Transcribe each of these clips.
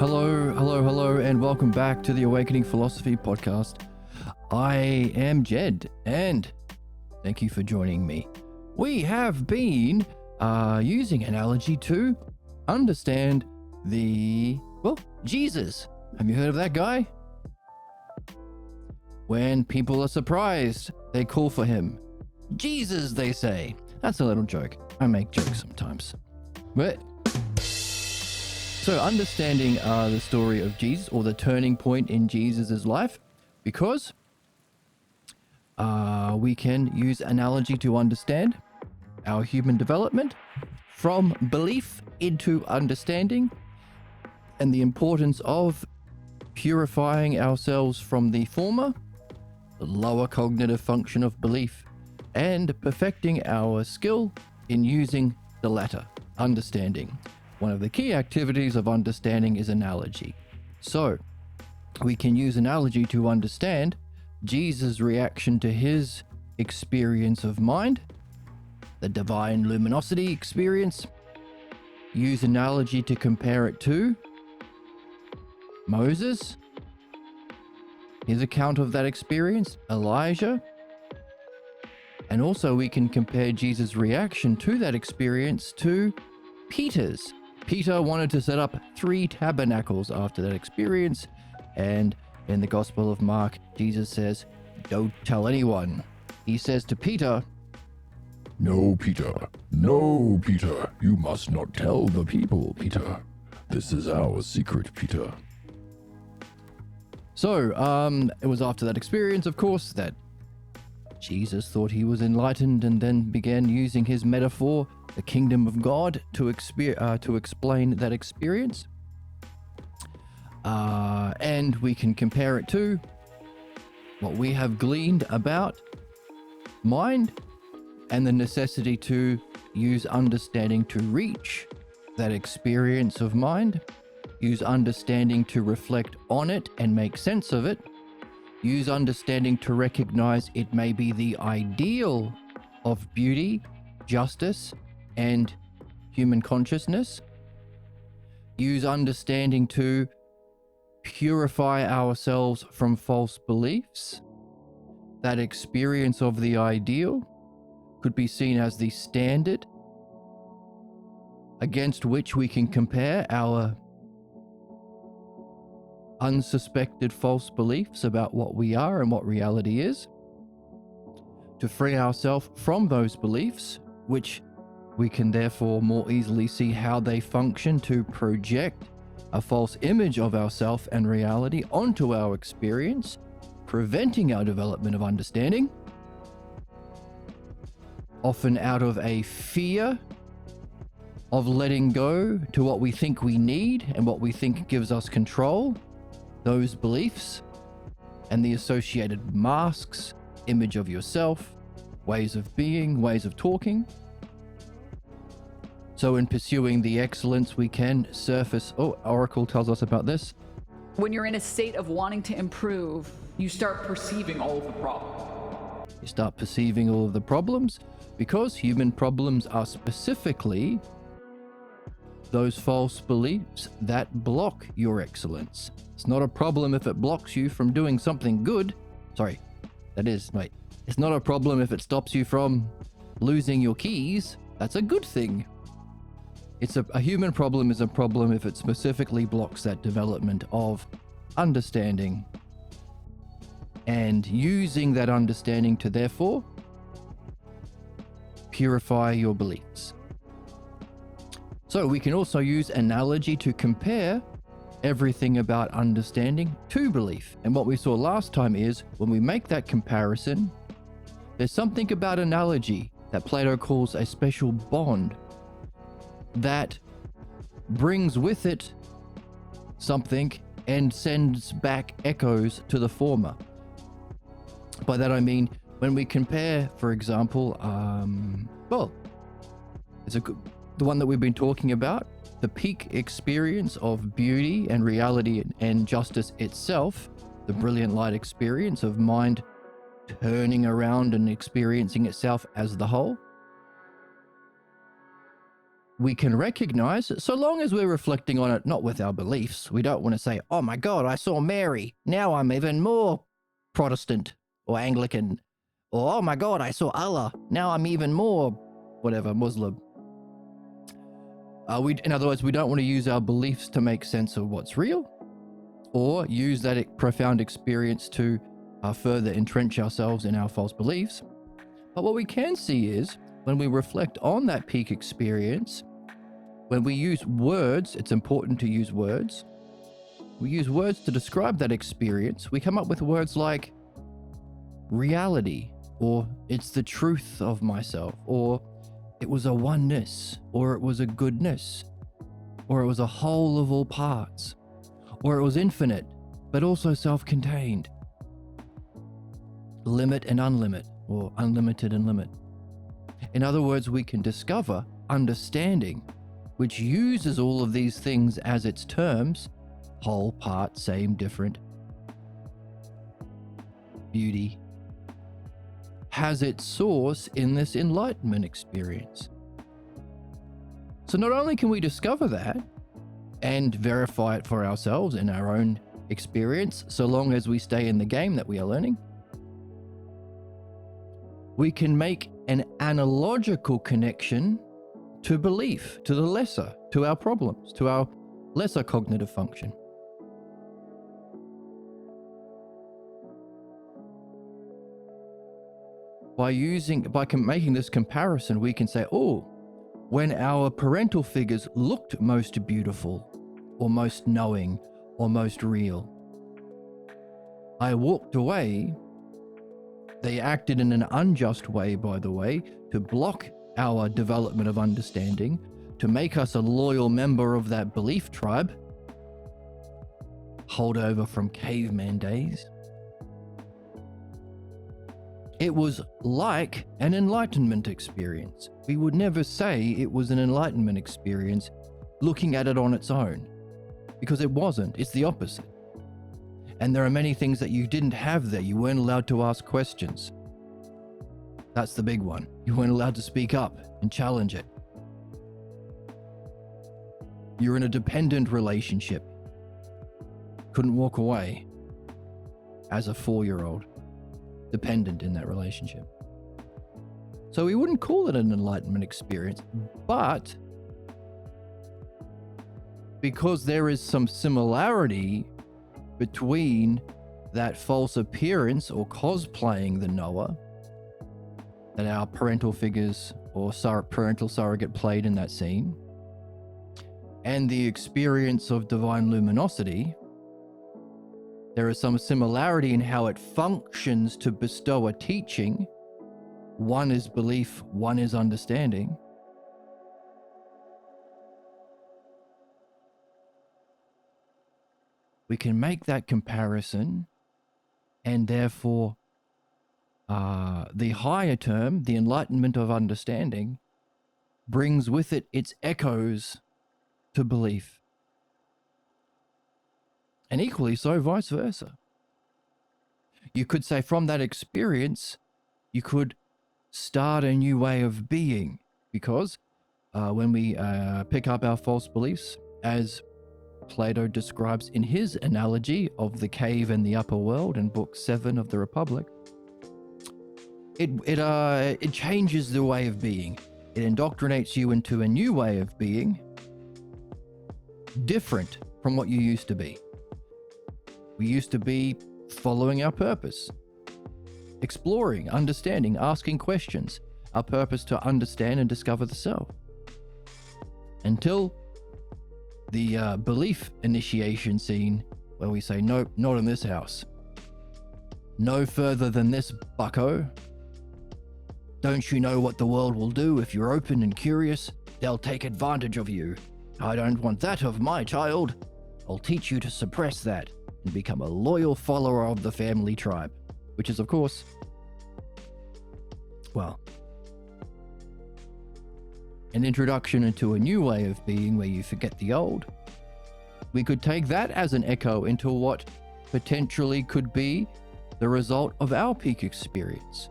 Hello, and welcome back to the Awakening Philosophy Podcast. I am Jed, and thank you for joining me. We have been using analogy to understand Jesus. Have you heard of that guy? When people are surprised, they call for him. Jesus, they say. That's a little joke. I make jokes sometimes. But so understanding the story of Jesus, or the turning point in Jesus's life, because we can use analogy to understand our human development from belief into understanding, and the importance of purifying ourselves from the former, the lower cognitive function of belief, and perfecting our skill in using the latter, understanding. One of the key activities of understanding is analogy. So, we can use analogy to understand Jesus' reaction to his experience of mind, the divine luminosity experience. Use analogy to compare it to Moses, his account of that experience, Elijah. And also we can compare Jesus' reaction to that experience to Peter's. Peter wanted to set up 3 tabernacles after that experience, and in the Gospel of Mark, Jesus says, "Don't tell anyone." He says to Peter, No, Peter, you must not tell the people, Peter. This is our secret, Peter. So, it was after that experience, of course, that Jesus thought he was enlightened, and then began using his metaphor, the kingdom of God, to explain that experience. And we can compare it to what we have gleaned about mind and the necessity to use understanding to reach that experience of mind, use understanding to reflect on it and make sense of it, use understanding to recognize it may be the ideal of beauty, justice, and human consciousness. Use understanding to purify ourselves from false beliefs. That experience of the ideal could be seen as the standard against which we can compare our unsuspected false beliefs about what we are and what reality is, to free ourselves from those beliefs, which we can therefore more easily see how they function to project a false image of ourself and reality onto our experience, preventing our development of understanding, often out of a fear of letting go to what we think we need and what we think gives us control, those beliefs and the associated masks, image of yourself, ways of being, ways of talking. So in pursuing the excellence, we can surface, Oracle tells us about this. When you're in a state of wanting to improve, you start perceiving all of the problems. You start perceiving all of the problems because human problems are specifically those false beliefs that block your excellence. It's not a problem if it blocks you from doing something good. It's not a problem if it stops you from losing your keys. That's a good thing. A human problem is a problem if it specifically blocks that development of understanding and using that understanding to therefore purify your beliefs. So we can also use analogy to compare everything about understanding to belief. And what we saw last time is when we make that comparison, there's something about analogy that Plato calls a special bond that brings with it something and sends back echoes to the former. By that I mean, when we compare, for example, the one that we've been talking about, the peak experience of beauty and reality and justice itself, the brilliant light experience of mind turning around and experiencing itself as the whole. we can recognize, so long as we're reflecting on it, not with our beliefs. We don't want to say, oh my God, I saw Mary. Now I'm even more Protestant or Anglican. Or, oh my God, I saw Allah. Now I'm even more, whatever, Muslim. In other words, we don't want to use our beliefs to make sense of what's real, or use that profound experience to further entrench ourselves in our false beliefs. But what we can see is, when we reflect on that peak experience, when we use words, it's important to use words. We use words to describe that experience. We come up with words like reality, or it's the truth of myself, or it was a oneness, or it was a goodness, or it was a whole of all parts, or it was infinite, but also self-contained. Limit and unlimit, or unlimited and limit. In other words, we can discover understanding, which uses all of these things as its terms: whole, part, same, different. Beauty has its source in this enlightenment experience. So not only can we discover that and verify it for ourselves in our own experience, so long as we stay in the game that we are learning, we can make an analogical connection to belief, to the lesser, to our problems, to our lesser cognitive function. By making this comparison, we can say, oh, when our parental figures looked most beautiful, or most knowing, or most real, I walked away. They acted in an unjust way, by the way, to block our development of understanding, to make us a loyal member of that belief tribe, holdover from caveman days. It was like an enlightenment experience. We would never say it was an enlightenment experience looking at it on its own, because it wasn't. It's the opposite. And there are many things that you didn't have there. You weren't allowed to ask questions. That's the big one. You weren't allowed to speak up and challenge it. You're in a dependent relationship. Couldn't walk away as a 4-year-old, dependent in that relationship. So we wouldn't call it an enlightenment experience, but because there is some similarity between that false appearance or cosplaying the knower that our parental figures or parental surrogate played in that scene, and the experience of divine luminosity, there is some similarity in how it functions to bestow a teaching. One is belief, one is understanding. We can make that comparison, and therefore the higher term, the enlightenment of understanding, brings with it its echoes to belief. And equally so, vice versa. You could say from that experience, you could start a new way of being, because when we pick up our false beliefs, as Plato describes in his analogy of the cave and the upper world in Book 7 of the Republic, it changes the way of being. It indoctrinates you into a new way of being, different from what you used to be. We used to be following our purpose, exploring, understanding, asking questions, our purpose to understand and discover the self. Until the belief initiation scene, where we say, nope, not in this house. No further than this, bucko. Don't you know what the world will do if you're open and curious? They'll take advantage of you. I don't want that of my child. I'll teach you to suppress that and become a loyal follower of the family tribe. Which is, of course, well, an introduction into a new way of being where you forget the old. We could take that as an echo into what potentially could be the result of our peak experience.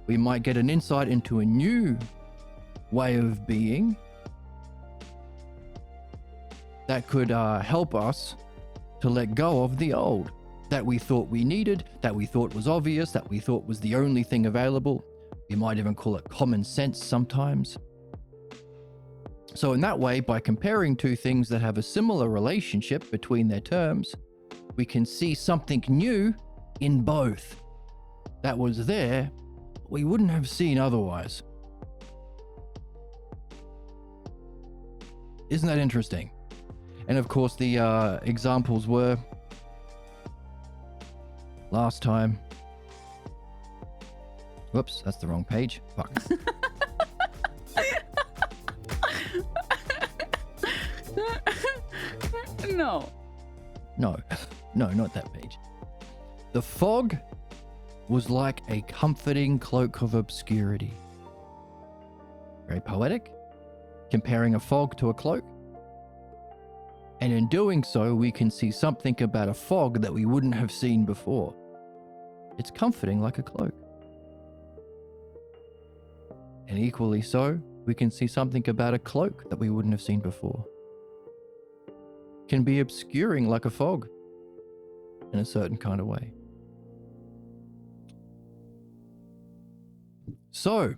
We might get an insight into a new way of being that could help us to let go of the old that we thought we needed, that we thought was obvious, that we thought was the only thing available. You might even call it common sense sometimes. So in that way, by comparing two things that have a similar relationship between their terms, we can see something new in both that was there we wouldn't have seen otherwise. Isn't that interesting? And of course, the examples were last time. Whoops, that's the wrong page. Fuck. No. No, not that page. The fog was like a comforting cloak of obscurity. Very poetic, comparing a fog to a cloak. And in doing so, we can see something about a fog that we wouldn't have seen before. It's comforting like a cloak. And equally so, we can see something about a cloak that we wouldn't have seen before. Can be obscuring like a fog in a certain kind of way. So,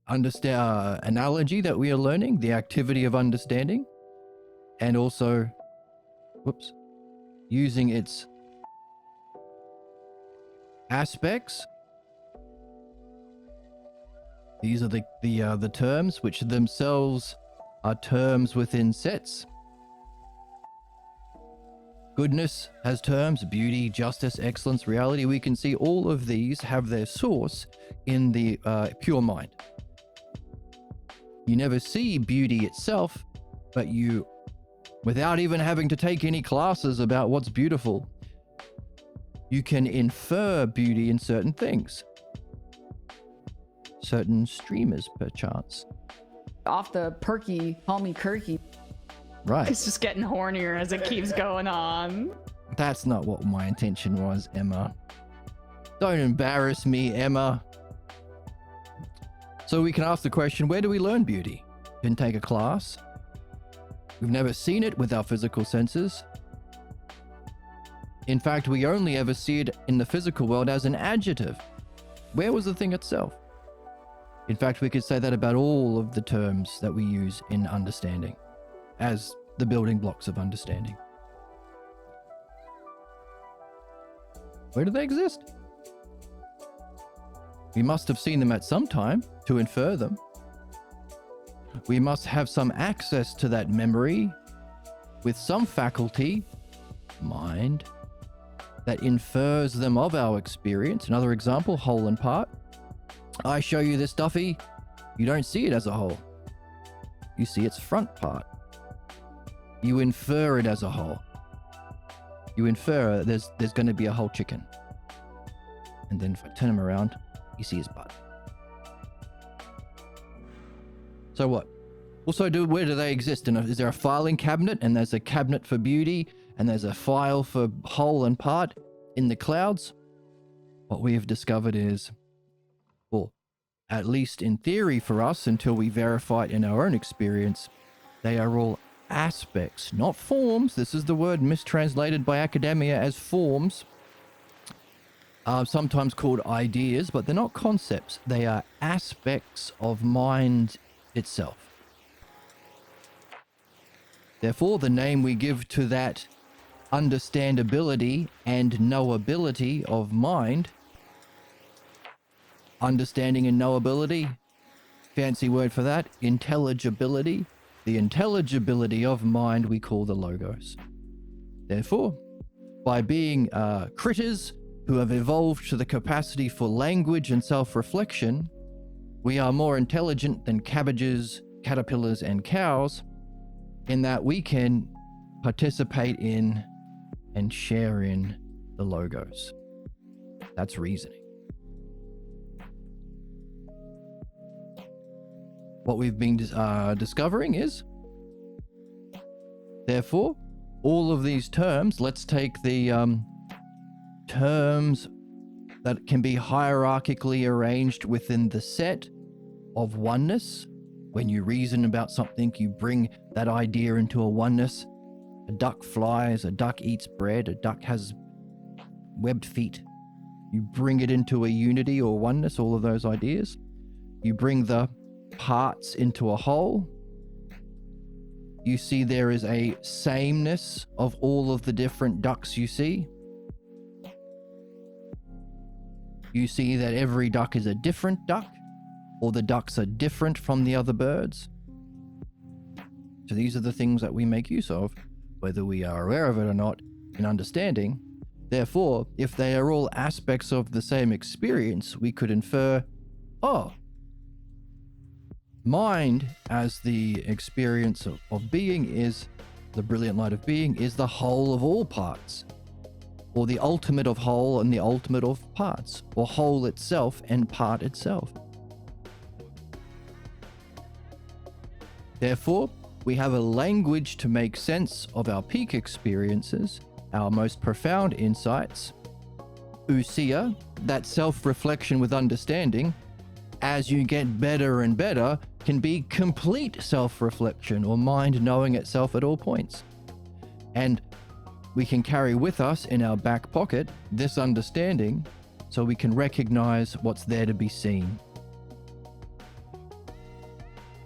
understand analogy that we are learning, the activity of understanding, and also, using its aspects. These are the terms, which themselves are terms within sets. Goodness has terms, beauty, justice, excellence, reality. We can see all of these have their source in the pure mind. You never see beauty itself, but you, without even having to take any classes about what's beautiful, you can infer beauty in certain things. Certain streamers, perchance. Off the perky, call me Kirky. Right. It's just getting hornier as it keeps going on. That's not what my intention was, Emma. Don't embarrass me, Emma. So we can ask the question, where do we learn beauty? Didn't take a class. We've never seen it with our physical senses. In fact, we only ever see it in the physical world as an adjective. Where was the thing itself? In fact, we could say that about all of the terms that we use in understanding as the building blocks of understanding. Where do they exist? We must have seen them at some time to infer them. We must have some access to that memory with some faculty, mind, that infers them of our experience. Another example, whole and part. I show you this Duffy, you don't see it as a whole. You see its front part. You infer it as a whole. You infer there's going to be a whole chicken. And then if I turn him around, you see his butt. So what? Also, where do they exist? Is there a filing cabinet, and there's a cabinet for beauty, and there's a file for whole and part in the clouds? What we have discovered is, well, at least in theory for us, until we verify it in our own experience, they are all aspects, not forms. This is the word mistranslated by academia as forms, sometimes called ideas, but they're not concepts. They are aspects of mind itself. Therefore, the name we give to that understandability and knowability of mind, understanding and knowability, fancy word for that, intelligibility. The intelligibility of mind we call the logos. Therefore, by being critters who have evolved to the capacity for language and self-reflection, we are more intelligent than cabbages, caterpillars, and cows, in that we can participate in and share in the logos. That's reasoning. What we've been discovering is, therefore, all of these terms, let's take the terms that can be hierarchically arranged within the set of oneness. When you reason about something, you bring that idea into a oneness. A duck flies, a duck eats bread, a duck has webbed feet. You bring it into a unity or oneness, all of those ideas. You bring the parts into a whole. You see there is a sameness of all of the different ducks you see. You see that every duck is a different duck, or the ducks are different from the other birds. So these are the things that we make use of, whether we are aware of it or not, in understanding. Therefore, if they are all aspects of the same experience, we could infer, oh, mind as the experience of being is, the brilliant light of being is the whole of all parts, or the ultimate of whole and the ultimate of parts, or whole itself and part itself. Therefore, we have a language to make sense of our peak experiences, our most profound insights, ousia, that self-reflection with understanding. As you get better and better, can be complete self-reflection or mind knowing itself at all points. And we can carry with us in our back pocket this understanding so we can recognize what's there to be seen.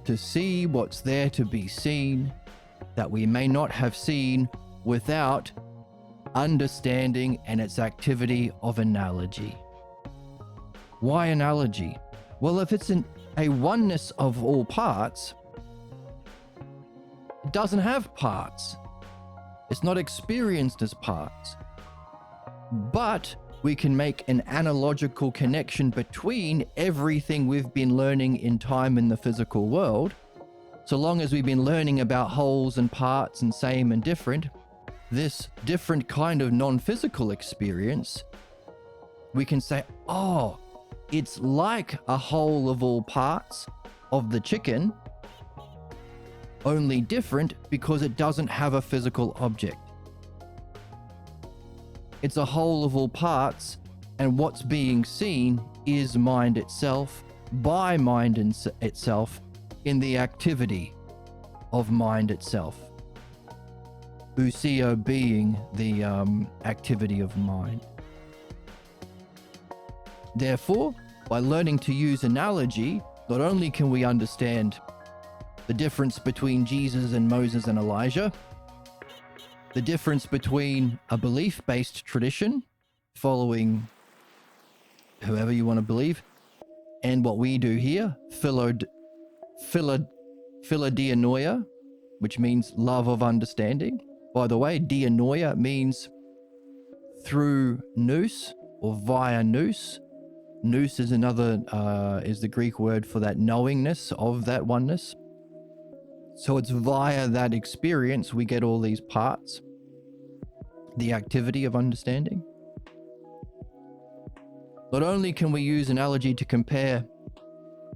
To see what's there to be seen that we may not have seen without understanding and its activity of analogy. Why analogy? Well, if it's a oneness of all parts, it doesn't have parts. It's not experienced as parts. But we can make an analogical connection between everything we've been learning in time in the physical world. So long as we've been learning about wholes and parts and same and different, this different kind of non-physical experience, we can say, oh, it's like a whole of all parts of the chicken, only different because it doesn't have a physical object. It's a whole of all parts, and what's being seen is mind itself, by mind itself, in the activity of mind itself. Ousia being the activity of mind. Therefore, by learning to use analogy, not only can we understand the difference between Jesus and Moses and Elijah, the difference between a belief-based tradition, following whoever you want to believe, and what we do here, philodianoia, which means love of understanding. By the way, dianoia means through nous or via nous. Nous is is the Greek word for that knowingness of that oneness. So it's via that experience we get all these parts, the activity of understanding. Not only can we use analogy to compare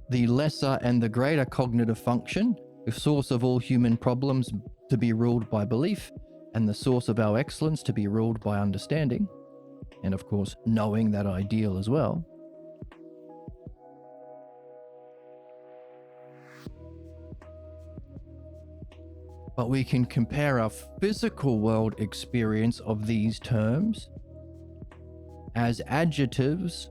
the lesser and the greater cognitive function, the source of all human problems to be ruled by belief, and the source of our excellence to be ruled by understanding, and of course knowing that ideal as well. But we can compare our physical world experience of these terms as adjectives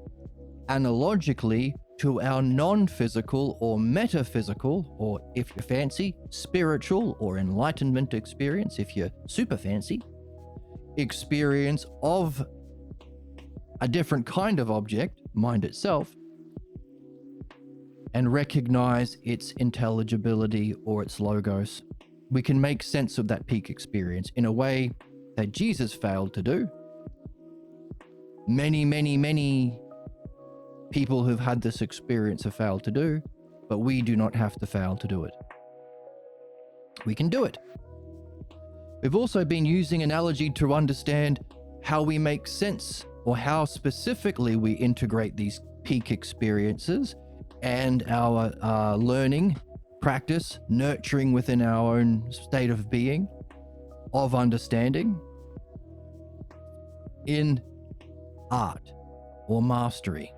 analogically to our non-physical or metaphysical, or if you're fancy, spiritual or enlightenment experience, if you're super fancy, experience of a different kind of object, mind itself, and recognize its intelligibility or its logos. We can make sense of that peak experience in a way that Jesus failed to do. Many people who've had this experience have failed to do, but we do not have to fail to do it. We can do it. We've also been using analogy to understand how we make sense, or how specifically we integrate these peak experiences and our learning, practice, nurturing within our own state of being, of understanding, in art or mastery.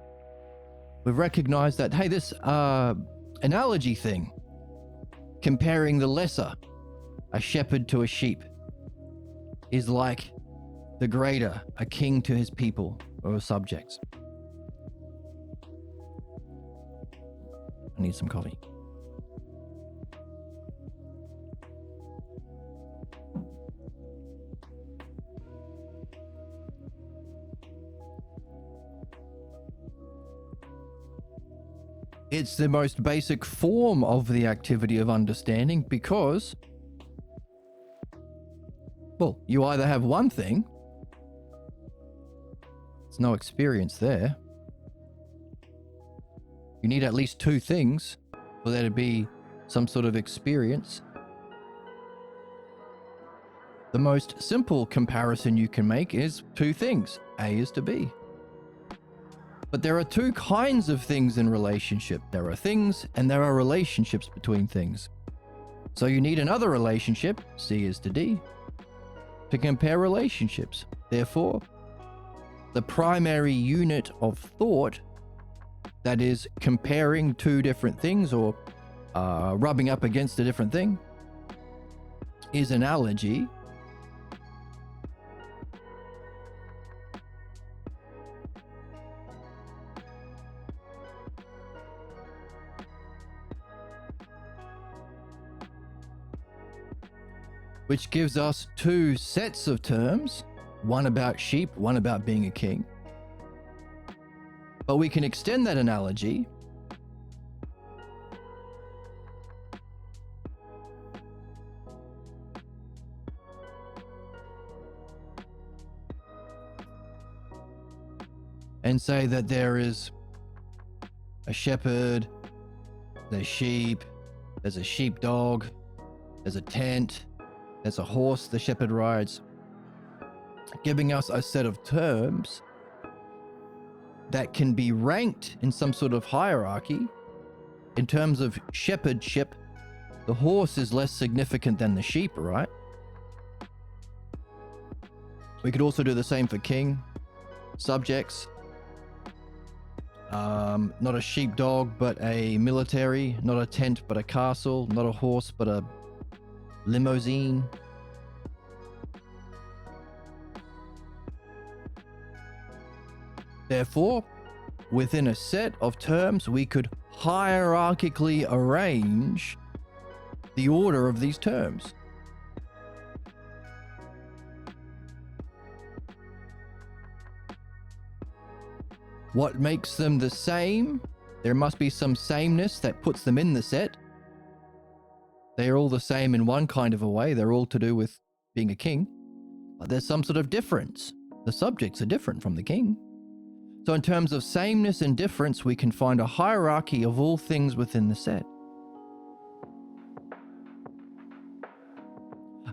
We've recognized that, hey, this analogy thing, comparing the lesser, a shepherd to a sheep, is like the greater, a king to his people or subjects. I need some coffee. It's the most basic form of the activity of understanding because, well, you either have one thing, there's no experience there. You need at least two things for there to be some sort of experience. The most simple comparison you can make is two things. A is to B. But there are two kinds of things in relationship. There are things and there are relationships between things. So you need another relationship, C is to D, to compare relationships. Therefore, the primary unit of thought that is comparing two different things or rubbing up against a different thing is analogy. Which gives us two sets of terms, one about sheep, one about being a king. But we can extend that analogy and say that there is a shepherd, there's sheep, there's a sheepdog, there's a tent, there's a horse the shepherd rides, giving us a set of terms that can be ranked in some sort of hierarchy. In terms of shepherdship, the horse is less significant than the sheep, right? We could also do the same for king, subjects. Not a sheepdog, but a military. Not a tent, but a castle. Not a horse, but a limousine. Therefore, within a set of terms, we could hierarchically arrange the order of these terms. What makes them the same? There must be some sameness that puts them in the set. They are all the same in one kind of a way. They're all to do with being a king. But there's some sort of difference. The subjects are different from the king. So in terms of sameness and difference, we can find a hierarchy of all things within the set,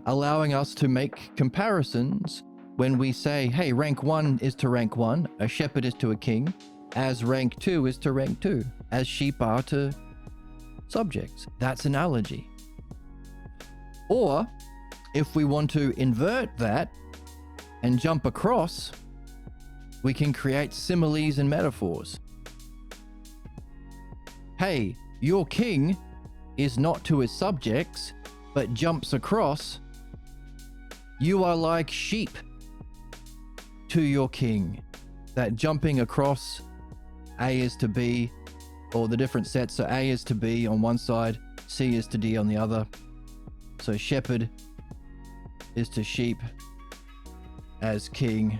allowing us to make comparisons when we say, hey, rank 1 is to rank 1, a shepherd is to a king, as rank 2 is to rank 2, as sheep are to subjects. That's analogy. Or if we want to invert that and jump across, we can create similes and metaphors. Hey, your king is not to his subjects, but jumps across. You are like sheep to your king. That jumping across, A is to B, or the different sets, so A is to B on one side, C is to D on the other. So shepherd is to sheep, as king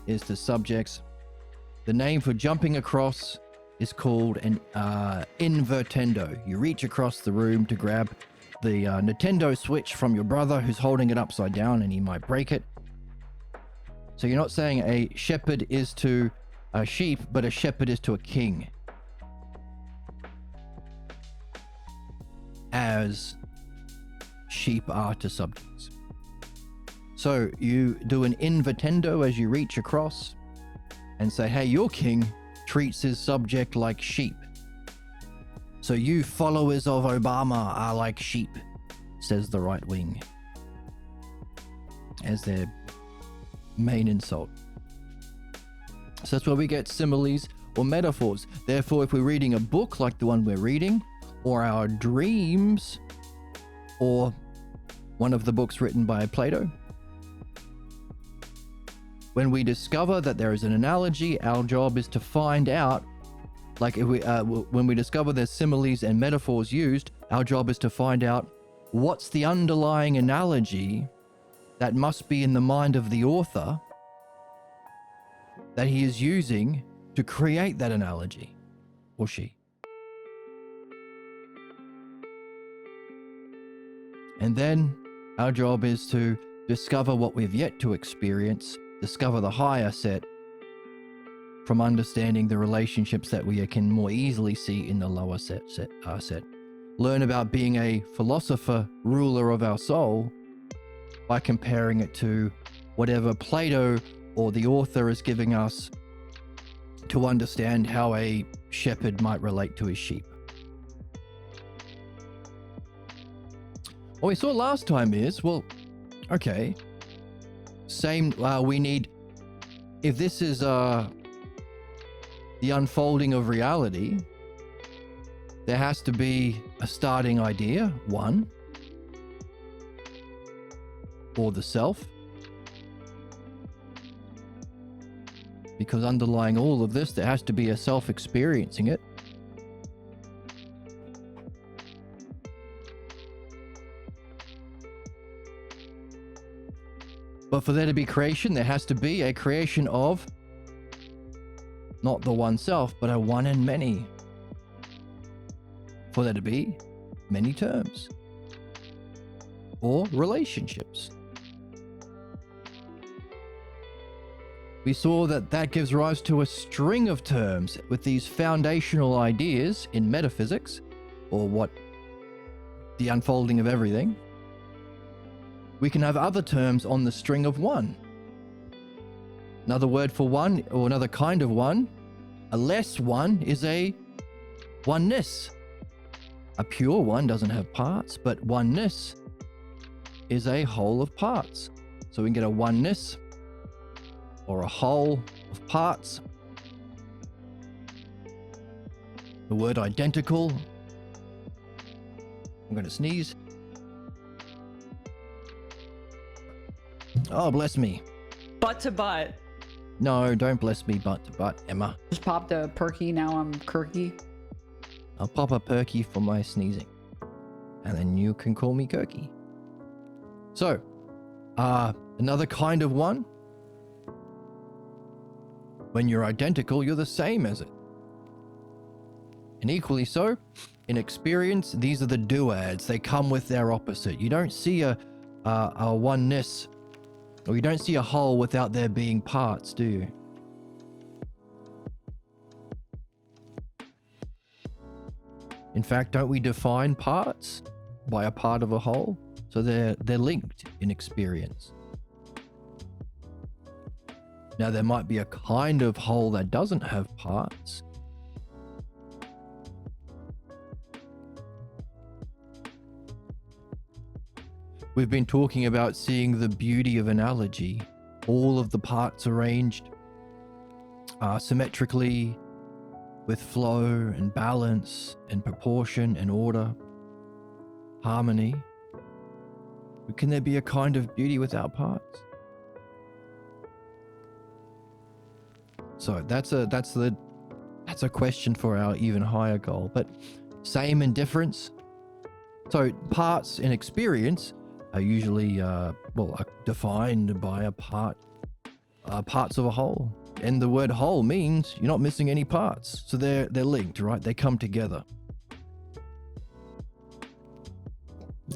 is to subjects. The name for jumping across is called an invertendo. You reach across the room to grab the Nintendo Switch from your brother who's holding it upside down and he might break it. So you're not saying a shepherd is to a sheep, but a shepherd is to a king, as sheep are to subjects. So you do an invertendo as you reach across and say, hey, your king treats his subject like sheep. So you followers of Obama are like sheep, says the right wing, as their main insult. So that's where we get similes or metaphors. Therefore, if we're reading a book like the one we're reading, or our dreams, or one of the books written by Plato, when we discover that there is an analogy, our job is to find out, like if we, when we discover there's similes and metaphors used, our job is to find out what's the underlying analogy that must be in the mind of the author that he is using to create that analogy, or she. And then our job is to discover what we've yet to experience, discover the higher set from understanding the relationships that we can more easily see in the lower set. Learn about being a philosopher, ruler of our soul, by comparing it to whatever Plato or the author is giving us to understand how a shepherd might relate to his sheep. What we saw last time is, well, okay, we need, if this is the unfolding of reality, there has to be a starting idea, one, or the self. Because underlying all of this, there has to be a self experiencing it. But for there to be creation, there has to be a creation of not the one self, but a one and many. For there to be many terms or relationships. We saw that that gives rise to a string of terms with these foundational ideas in metaphysics, or what the unfolding of everything. We can have other terms on the string of one. Another word for one, or another kind of one, a less one, is a oneness. A pure one doesn't have parts, but oneness is a whole of parts. So we can get a oneness or a whole of parts. The word identical. I'm going to sneeze. Oh, bless me. Butt to butt. No, don't bless me butt to butt, Emma. Just popped a perky, now I'm Kirky. I'll pop a perky for my sneezing. And then you can call me Kirky. So, another kind of one. When you're identical, you're the same as it. And equally so, in experience, these are the duads. They come with their opposite. You don't see a oneness, or you don't see a whole without there being parts, do you? In fact, don't we define parts by a part of a whole? So they're linked in experience. Now, there might be a kind of whole that doesn't have parts. We've been talking about seeing the beauty of analogy, all of the parts arranged symmetrically, with flow and balance and proportion and order, harmony. Can there be a kind of beauty without parts? So that's a question for our even higher goal. But same and difference. So parts in experience are usually are defined by a part, parts of a whole. And the word whole means you're not missing any parts. So they're linked, right? They come together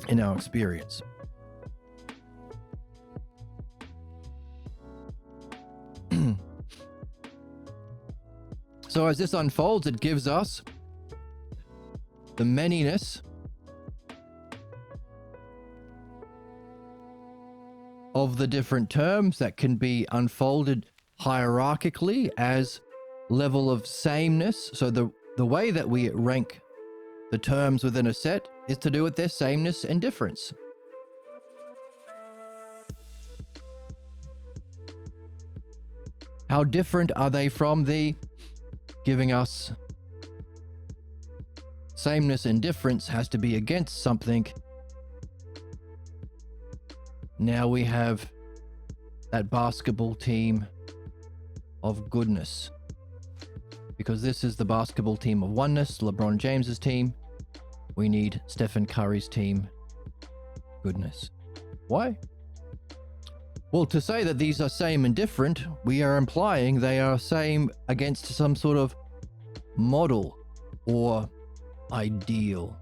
in our experience. So as this unfolds, it gives us the manyness of the different terms that can be unfolded hierarchically as level of sameness. So the way that we rank the terms within a set is to do with their sameness and difference. How different are they from the giving us sameness and difference has to be against something. Now we have that basketball team of goodness. Because this is the basketball team of oneness, LeBron James's team. We need Stephen Curry's team, goodness. Why? Well, to say that these are same and different, we are implying they are same against some sort of model or ideal.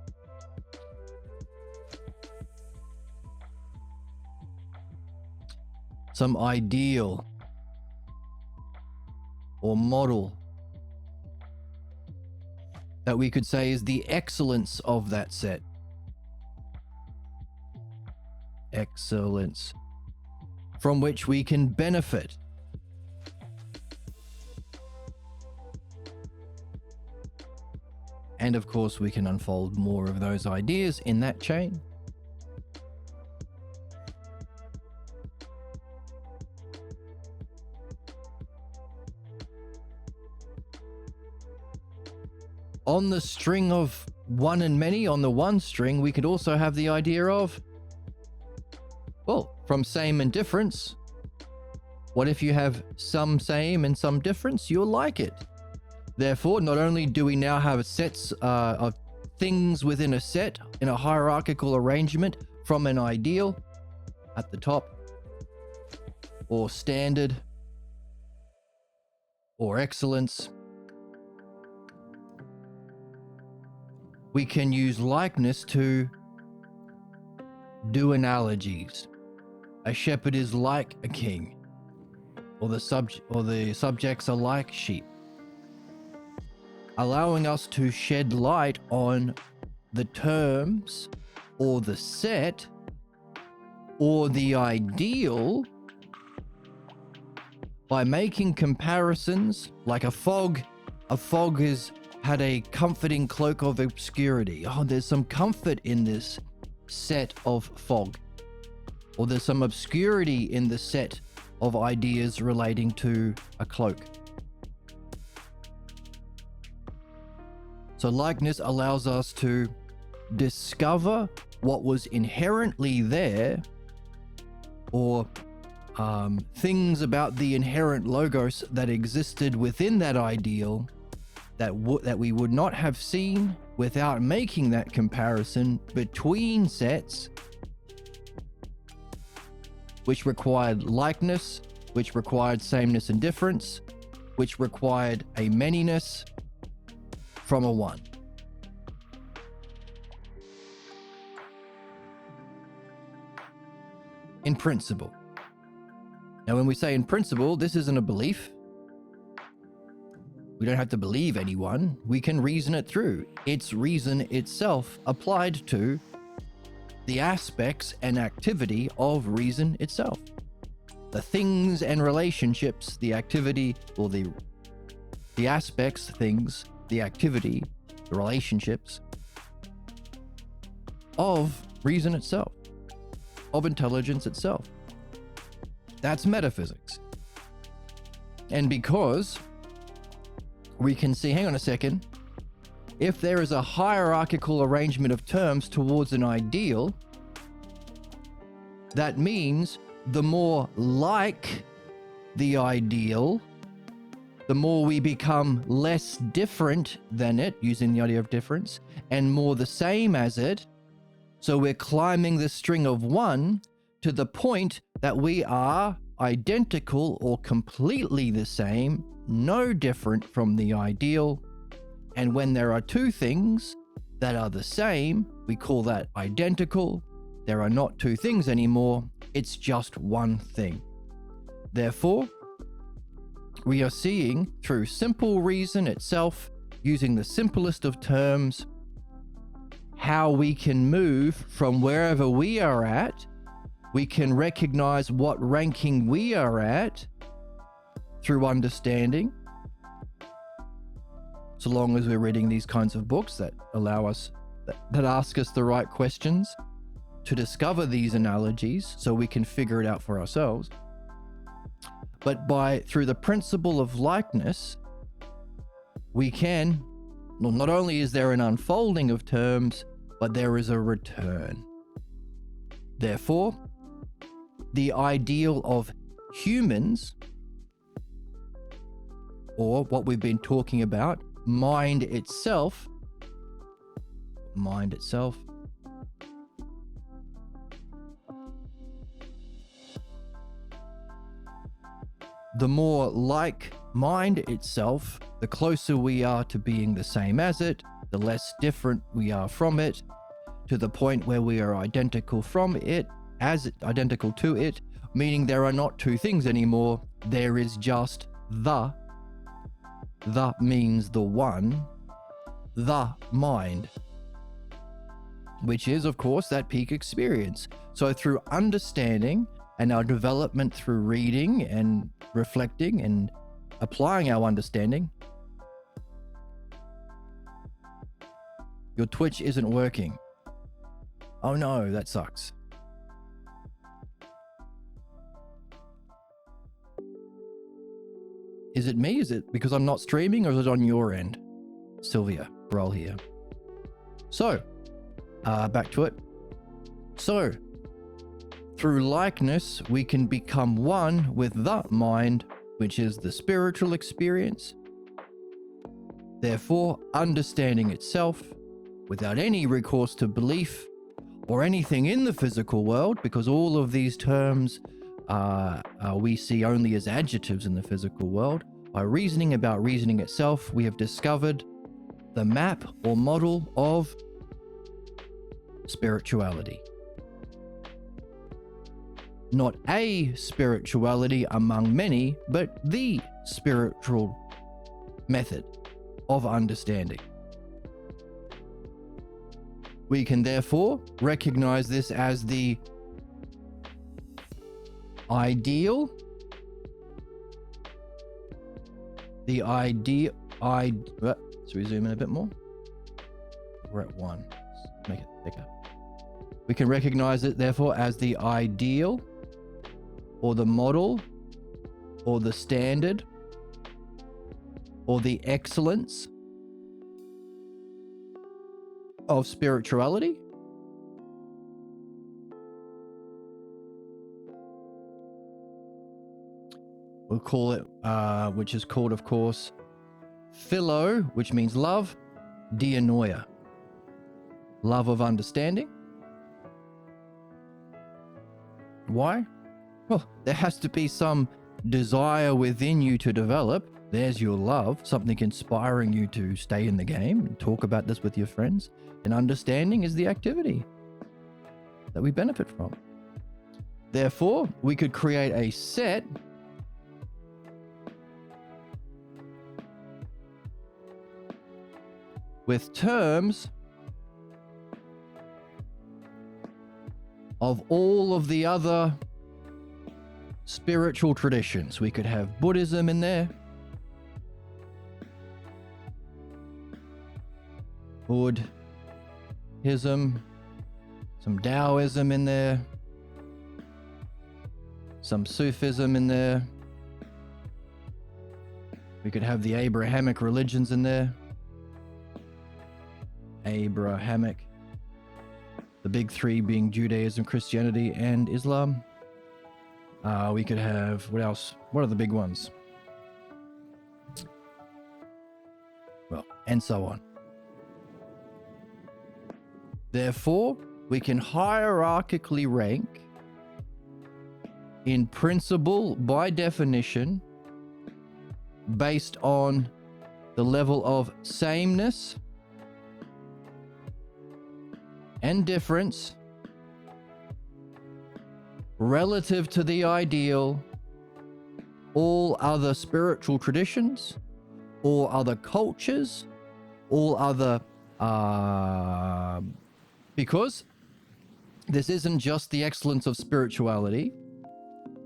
Some ideal or model that we could say is the excellence of that set. Excellence. From which we can benefit. And of course, we can unfold more of those ideas in that chain. On the string of one and many, on the one string, we could also have the idea of, well, from same and difference. What if you have some same and some difference? You'll like it. Therefore, not only do we now have sets of things within a set in a hierarchical arrangement from an ideal at the top, or standard, or excellence, we can use likeness to do analogies. A shepherd is like a king, or the subjects are like sheep, allowing us to shed light on the terms or the set or the ideal by making comparisons like a fog. A fog has had a comforting cloak of obscurity. Oh, there's some comfort in this set of fog. Or there's some obscurity in the set of ideas relating to a cloak. So likeness allows us to discover what was inherently there, or things about the inherent logos that existed within that ideal that we would not have seen without making that comparison between sets, which required likeness, which required sameness and difference, which required a manyness from a one. In principle. Now, when we say in principle, this isn't a belief. We don't have to believe anyone. We can reason it through. It's reason itself applied to the aspects and activity of reason itself. The things and relationships, the activity, or the aspects, things, the activity, the relationships of reason itself, of intelligence itself. That's metaphysics. And because we can see, hang on a second, if there is a hierarchical arrangement of terms towards an ideal, that means the more like the ideal, the more we become less different than it, using the idea of difference, and more the same as it. So we're climbing the string of one to the point that we are identical or completely the same, no different from the ideal. And when there are two things that are the same, we call that identical. There are not two things anymore, it's just one thing. Therefore, we are seeing through simple reason itself, using the simplest of terms, how we can move from wherever we are at. We can recognize what ranking we are at through understanding, so long as we're reading these kinds of books that allow us, that ask us the right questions to discover these analogies so we can figure it out for ourselves. But through the principle of likeness, we can, well, not only is there an unfolding of terms, but there is a return. Therefore, the ideal of humans, or what we've been talking about, mind itself, the more like mind itself, the closer we are to being the same as it, the less different we are from it, to the point where we are identical to it, meaning there are not two things anymore. There is just the. The means the one, the mind, which is, of course, that peak experience. So through understanding and our development through reading and reflecting and applying our understanding. Your Twitch isn't working. Oh no, that sucks. Is it me? Is it because I'm not streaming, or is it on your end? Sylvia, roll here. So, back to it. So, through likeness, we can become one with the mind, which is the spiritual experience. Therefore, understanding itself without any recourse to belief or anything in the physical world, because all of these terms we see only as adjectives in the physical world. By reasoning about reasoning itself, we have discovered the map or model of spirituality. Not a spirituality among many, but the spiritual method of understanding. We can therefore recognize this as the ideal, let's zoom in a bit more. We're at 1. Let's make it bigger. We can recognize it therefore as the ideal, or the model, or the standard, or the excellence of spirituality. We'll call it, which is called, of course, philo, which means love, dianoia, love of understanding. Why? Well, there has to be some desire within you to develop. There's your love, something inspiring you to stay in the game and talk about this with your friends. And understanding is the activity that we benefit from. Therefore, we could create a set with terms of all of the other spiritual traditions. We could have Buddhism in there, Buddhism, some Taoism in there, some Sufism in there. We could have the Abrahamic religions in there. Abrahamic. The big three being Judaism, Christianity, and Islam. We could have, what else? What are the big ones? Well, and so on. Therefore, we can hierarchically rank in principle by definition based on the level of sameness and difference relative to the ideal, all other spiritual traditions, all other cultures, all other because this isn't just the excellence of spirituality,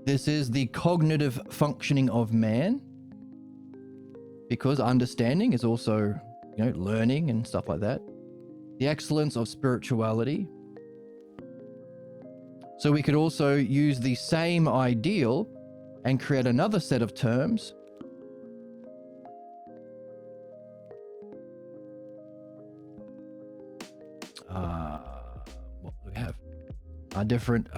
this is the cognitive functioning of man, because understanding is also, learning and stuff like that. The excellence of spirituality. So we could also use the same ideal and create another set of terms what do we have? Different.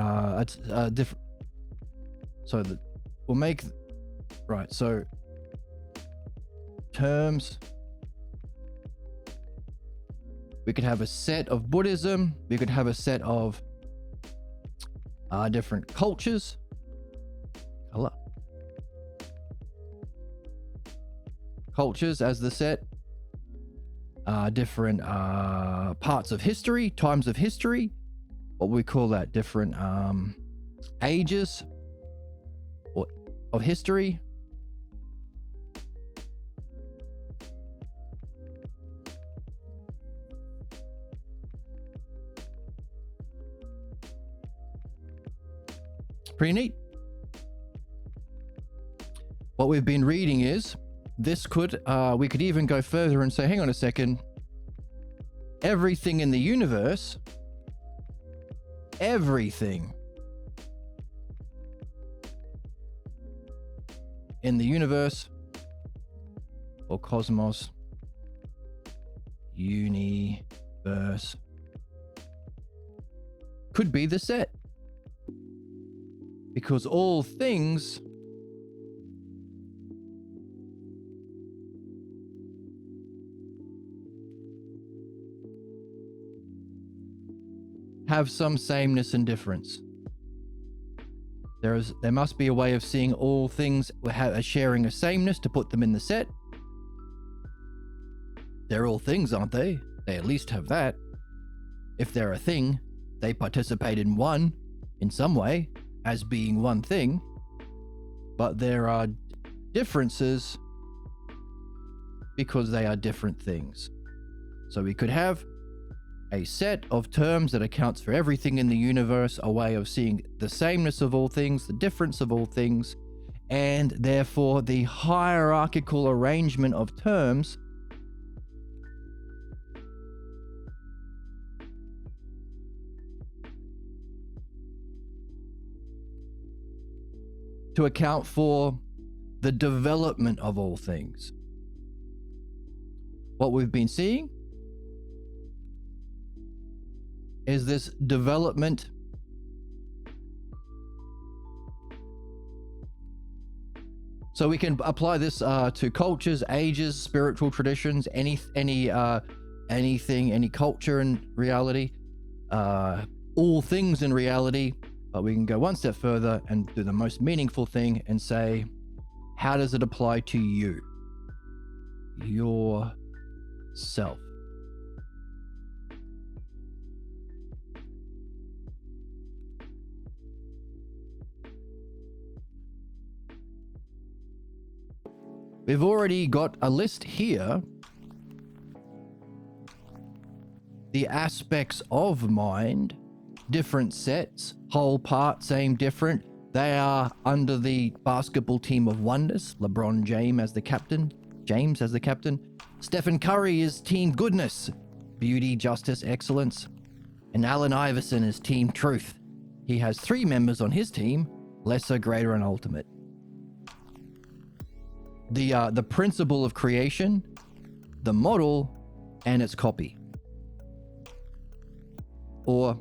So we'll make, right, so terms. We could have a set of Buddhism. We could have a set of different cultures. Color. Cultures as the set. Different parts of history, times of history. What we call that? Different ages of history. Pretty neat. What we've been reading is this could, we could even go further and say, hang on a second, everything in the universe, everything in the universe or cosmos, universe, could be the set. Because all things have some sameness and difference. There must be a way of seeing all things as sharing a sameness to put them in the set. They're all things, aren't they? They at least have that. If they're a thing, they participate in one in some way as being one thing, but there are differences because they are different things. So we could have a set of terms that accounts for everything in the universe, a way of seeing the sameness of all things, the difference of all things, and therefore the hierarchical arrangement of terms to account for the development of all things. What we've been seeing is this development so we can apply this to cultures, ages, spiritual traditions, anything, any culture in reality, all things in reality. But we can go one step further and do the most meaningful thing and say, how does it apply to you? Yourself. We've already got a list here. The aspects of mind, different sets, whole, part, same, different. They are under the basketball team of oneness. LeBron James as the captain. Stephen Curry is team goodness, beauty, justice, excellence. And Allen Iverson is team truth. He has 3 members on his team, lesser, greater, and ultimate. The principle of creation, the model, and its copy. Or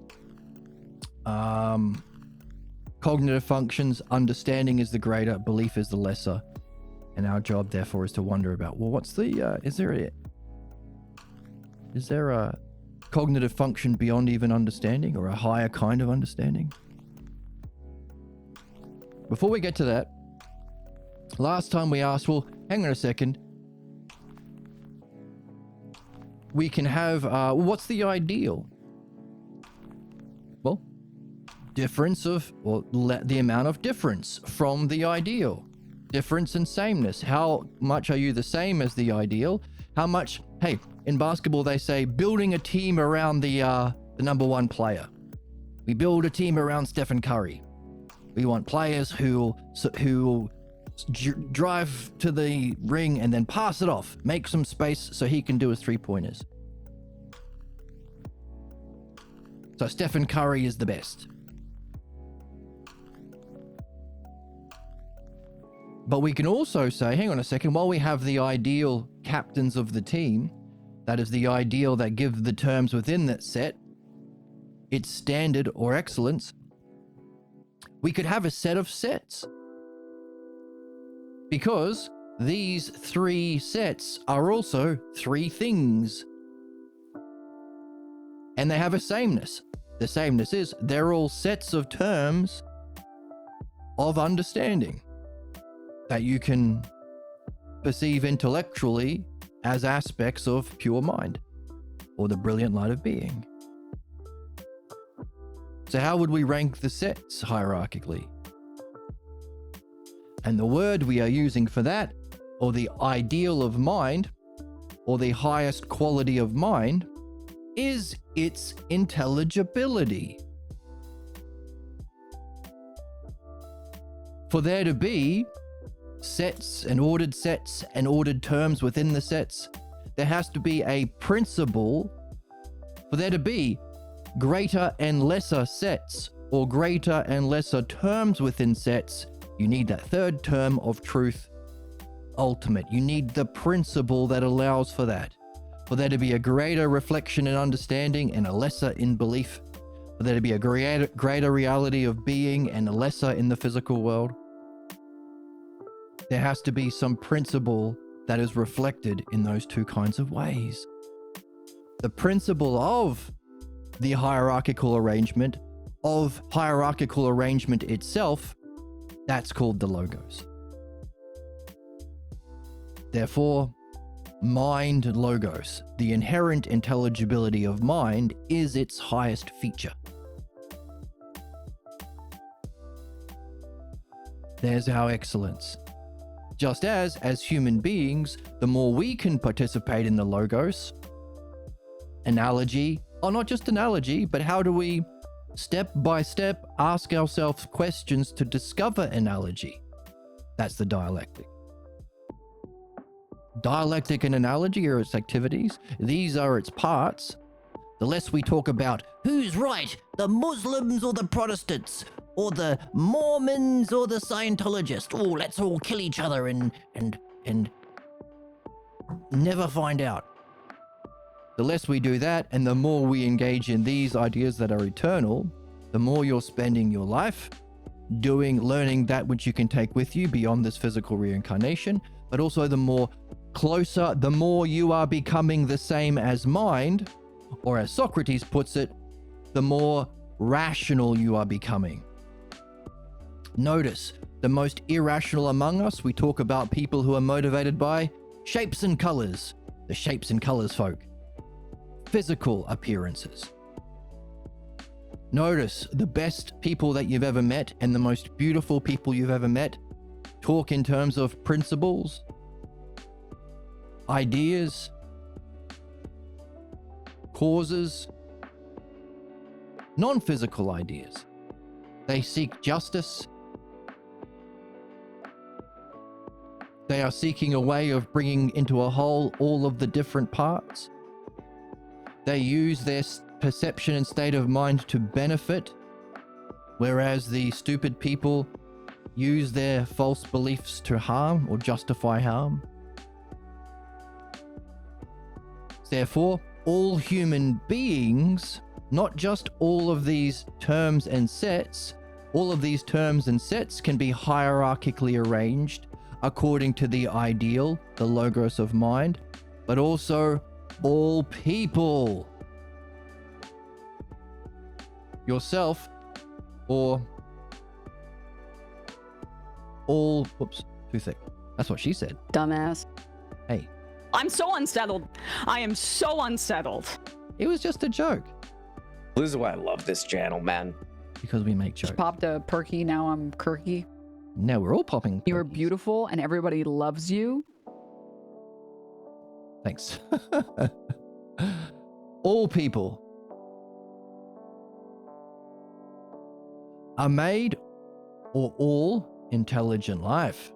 cognitive functions, understanding is the greater, belief is the lesser, and our job therefore is to wonder about, well, what's the is there a cognitive function beyond even understanding, or a higher kind of understanding? Before we get to that, last time we asked, well, hang on a second, we can have what's the ideal? Well, difference of, or the amount of difference from the ideal. Difference and sameness. How much are you the same as the ideal? How much, hey, in basketball they say building a team around the number one player. We build a team around Stephen Curry. We want players who drive to the ring and then pass it off, make some space so he can do his 3-pointers. So Stephen Curry is the best. But we can also say, hang on a second, while we have the ideal captains of the team, that is the ideal that give the terms within that set, its standard or excellence, we could have a set of sets. Because these three sets are also three things. And they have a sameness. The sameness is they're all sets of terms of understanding that you can perceive intellectually as aspects of pure mind or the brilliant light of being. So how would we rank the sets hierarchically? And the word we are using for that, or the ideal of mind, or the highest quality of mind, is its intelligibility. For there to be sets and ordered terms within the sets, there has to be a principle. For there to be greater and lesser sets or greater and lesser terms within sets, you need that third term of truth, ultimate. You need the principle that allows for that. For there to be a greater reflection in understanding and a lesser in belief. For there to be a greater reality of being and a lesser in the physical world. There has to be some principle that is reflected in those two kinds of ways. The principle of the hierarchical arrangement, itself, that's called the logos. Therefore, mind logos, the inherent intelligibility of mind, is its highest feature. There's our excellence. Just as human beings, the more we can participate in the logos, analogy, or not just analogy, but how do we step by step ask ourselves questions to discover analogy? That's the dialectic. Dialectic and analogy are its activities. These are its parts. The less we talk about who's right, the Muslims or the Protestants, or the Mormons or the Scientologists. Oh, let's all kill each other and never find out. The less we do that, and the more we engage in these ideas that are eternal, the more you're spending your life learning that which you can take with you beyond this physical reincarnation, but also the more you are becoming the same as mind, or as Socrates puts it, the more rational you are becoming. Notice, the most irrational among us, we talk about people who are motivated by shapes and colors, the shapes and colors folk, physical appearances. Notice the best people that you've ever met and the most beautiful people you've ever met talk in terms of principles, ideas, causes, non-physical ideas. They seek justice. They are seeking a way of bringing into a whole all of the different parts. They use their perception and state of mind to benefit, whereas the stupid people use their false beliefs to harm or justify harm. Therefore, all human beings, not just all of these terms and sets, all of these terms and sets can be hierarchically arranged according to the ideal, the logos of mind, but also all people. Yourself, or all, whoops, too thick. That's what she said. Dumbass. Hey. I'm so unsettled. I am so unsettled. It was just a joke. This is why I love this channel, man. Because we make jokes. Just popped a perky, now I'm Kirky. Now we're all popping. You are perkies. beautiful and everybody loves you. Thanks. All people are made, or all intelligent life,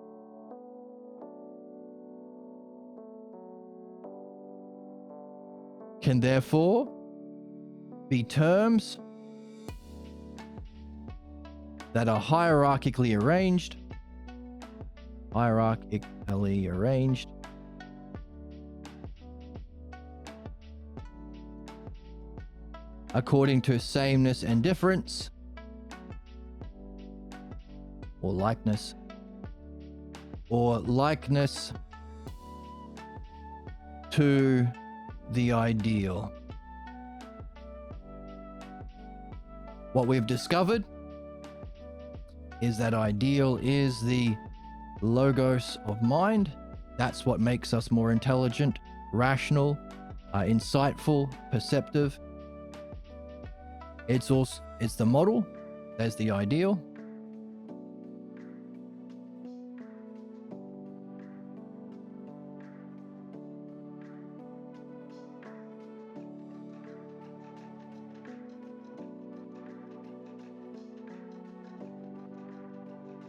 can therefore be terms that are hierarchically arranged, according to sameness and difference, or likeness, or likeness to the ideal. What we've discovered is that ideal is the logos of mind. That's what makes us more intelligent, rational, insightful, perceptive. It's the model. There's the ideal.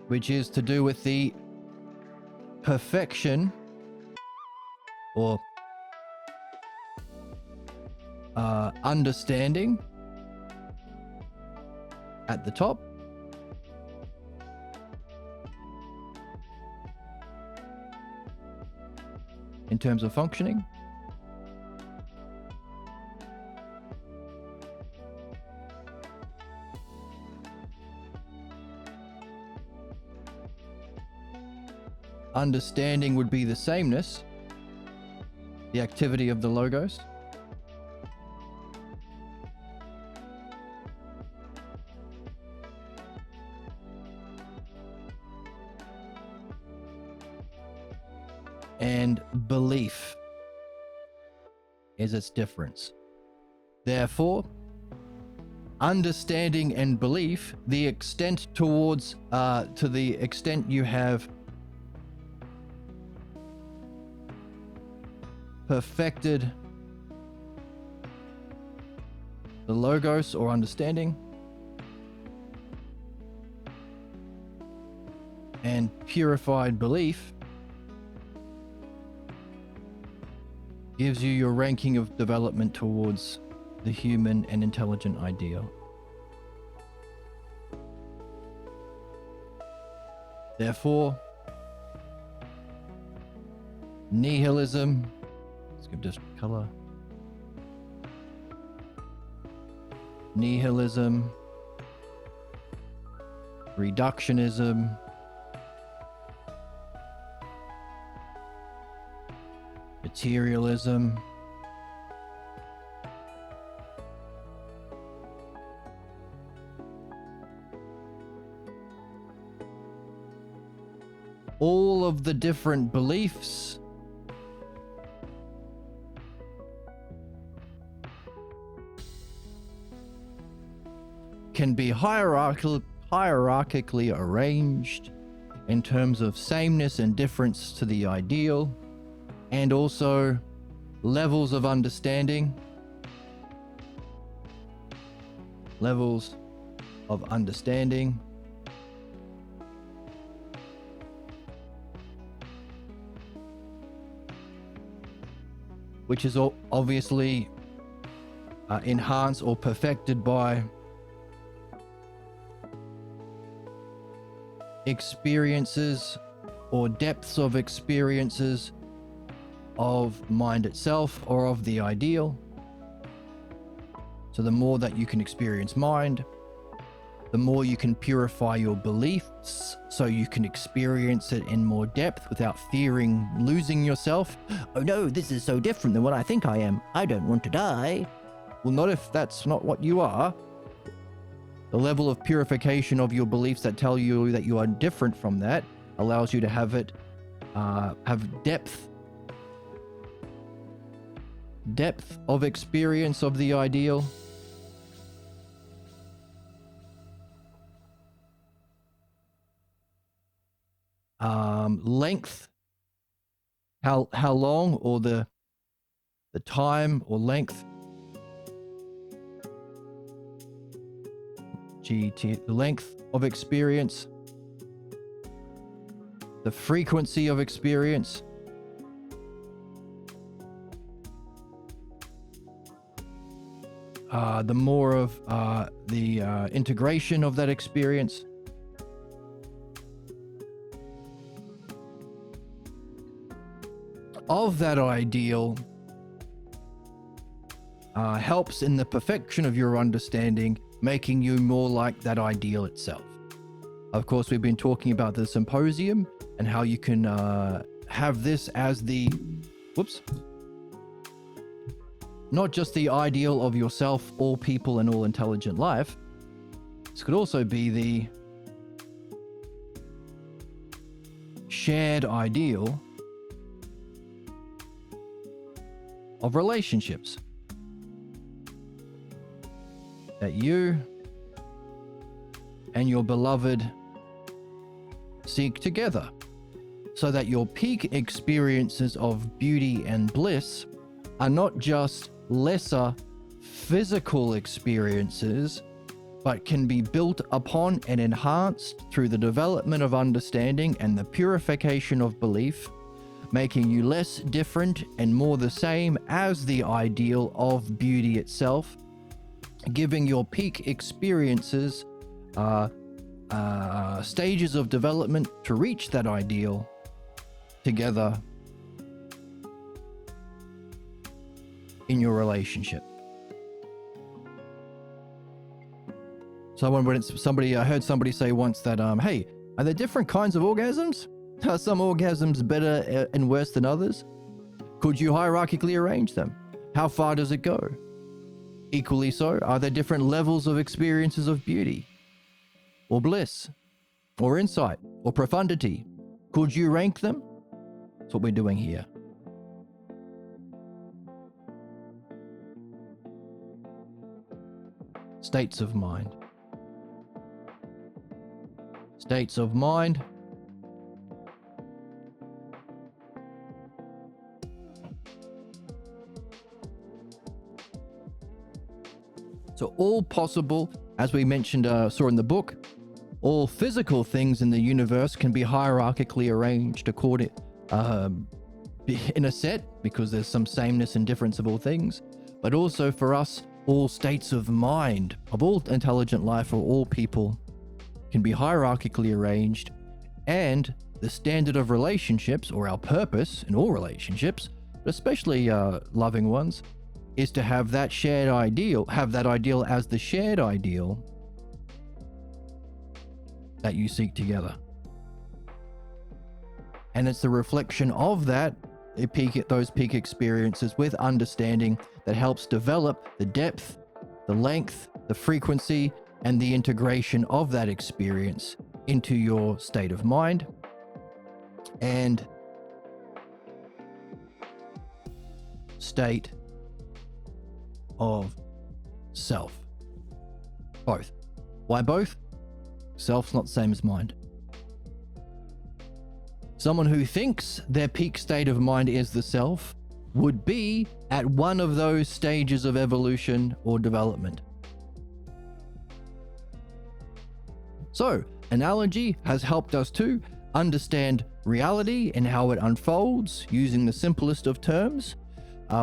Which is to do with the perfection or understanding at the top, in terms of functioning, understanding would be the sameness, the activity of the logos. And belief is its difference. Therefore, understanding and belief, the extent towards, to the extent you have perfected the logos or understanding and purified belief, gives you your ranking of development towards the human and intelligent ideal. Therefore, nihilism, let's give this color. Nihilism, reductionism, materialism, all of the different beliefs can be hierarchically arranged in terms of sameness and difference to the ideal, and also levels of understanding. Levels of understanding. Which is obviously enhanced or perfected by experiences or depths of experiences of mind itself or of the ideal. So the more that you can experience mind, the more you can purify your beliefs so you can experience it in more depth without fearing losing yourself. Oh no, this is so different than what I think I am. I don't want to die. Well, not if that's not what you are. The level of purification of your beliefs that tell you that you are different from that allows you to have it, have depth of experience of the ideal. Length, how long, or the time or length, the length of experience, the frequency of experience, the more of the integration of that experience. Of that ideal helps in the perfection of your understanding, making you more like that ideal itself. Of course, we've been talking about the symposium and how you can have this as the, not just the ideal of yourself, all people, and all intelligent life. This could also be the shared ideal of relationships that you and your beloved seek together, so that your peak experiences of beauty and bliss are not just lesser physical experiences, but can be built upon and enhanced through the development of understanding and the purification of belief, making you less different and more the same as the ideal of beauty itself, giving your peak experiences stages of development to reach that ideal together in your relationship. So when I heard somebody say once that, hey, are there different kinds of orgasms? Are some orgasms better and worse than others? Could you hierarchically arrange them? How far does it go? Equally so, are there different levels of experiences of beauty, or bliss, or insight, or profundity? Could you rank them? That's what we're doing here. States of mind. States of mind. So all possible, as we mentioned, saw in the book, all physical things in the universe can be hierarchically arranged according, in a set, because there's some sameness and difference of all things, but also for us, all states of mind of all intelligent life or all people can be hierarchically arranged, and the standard of relationships, or our purpose in all relationships, but especially loving ones, is to have that shared ideal, have that ideal as the shared ideal that you seek together. And it's the reflection of that, those peak experiences with understanding that helps develop the depth, the length, the frequency, and the integration of that experience into your state of mind and state of self. Both. Why both? Self's not the same as mind. Someone who thinks their peak state of mind is the self would be at one of those stages of evolution or development. So, analogy has helped us to understand reality and how it unfolds using the simplest of terms,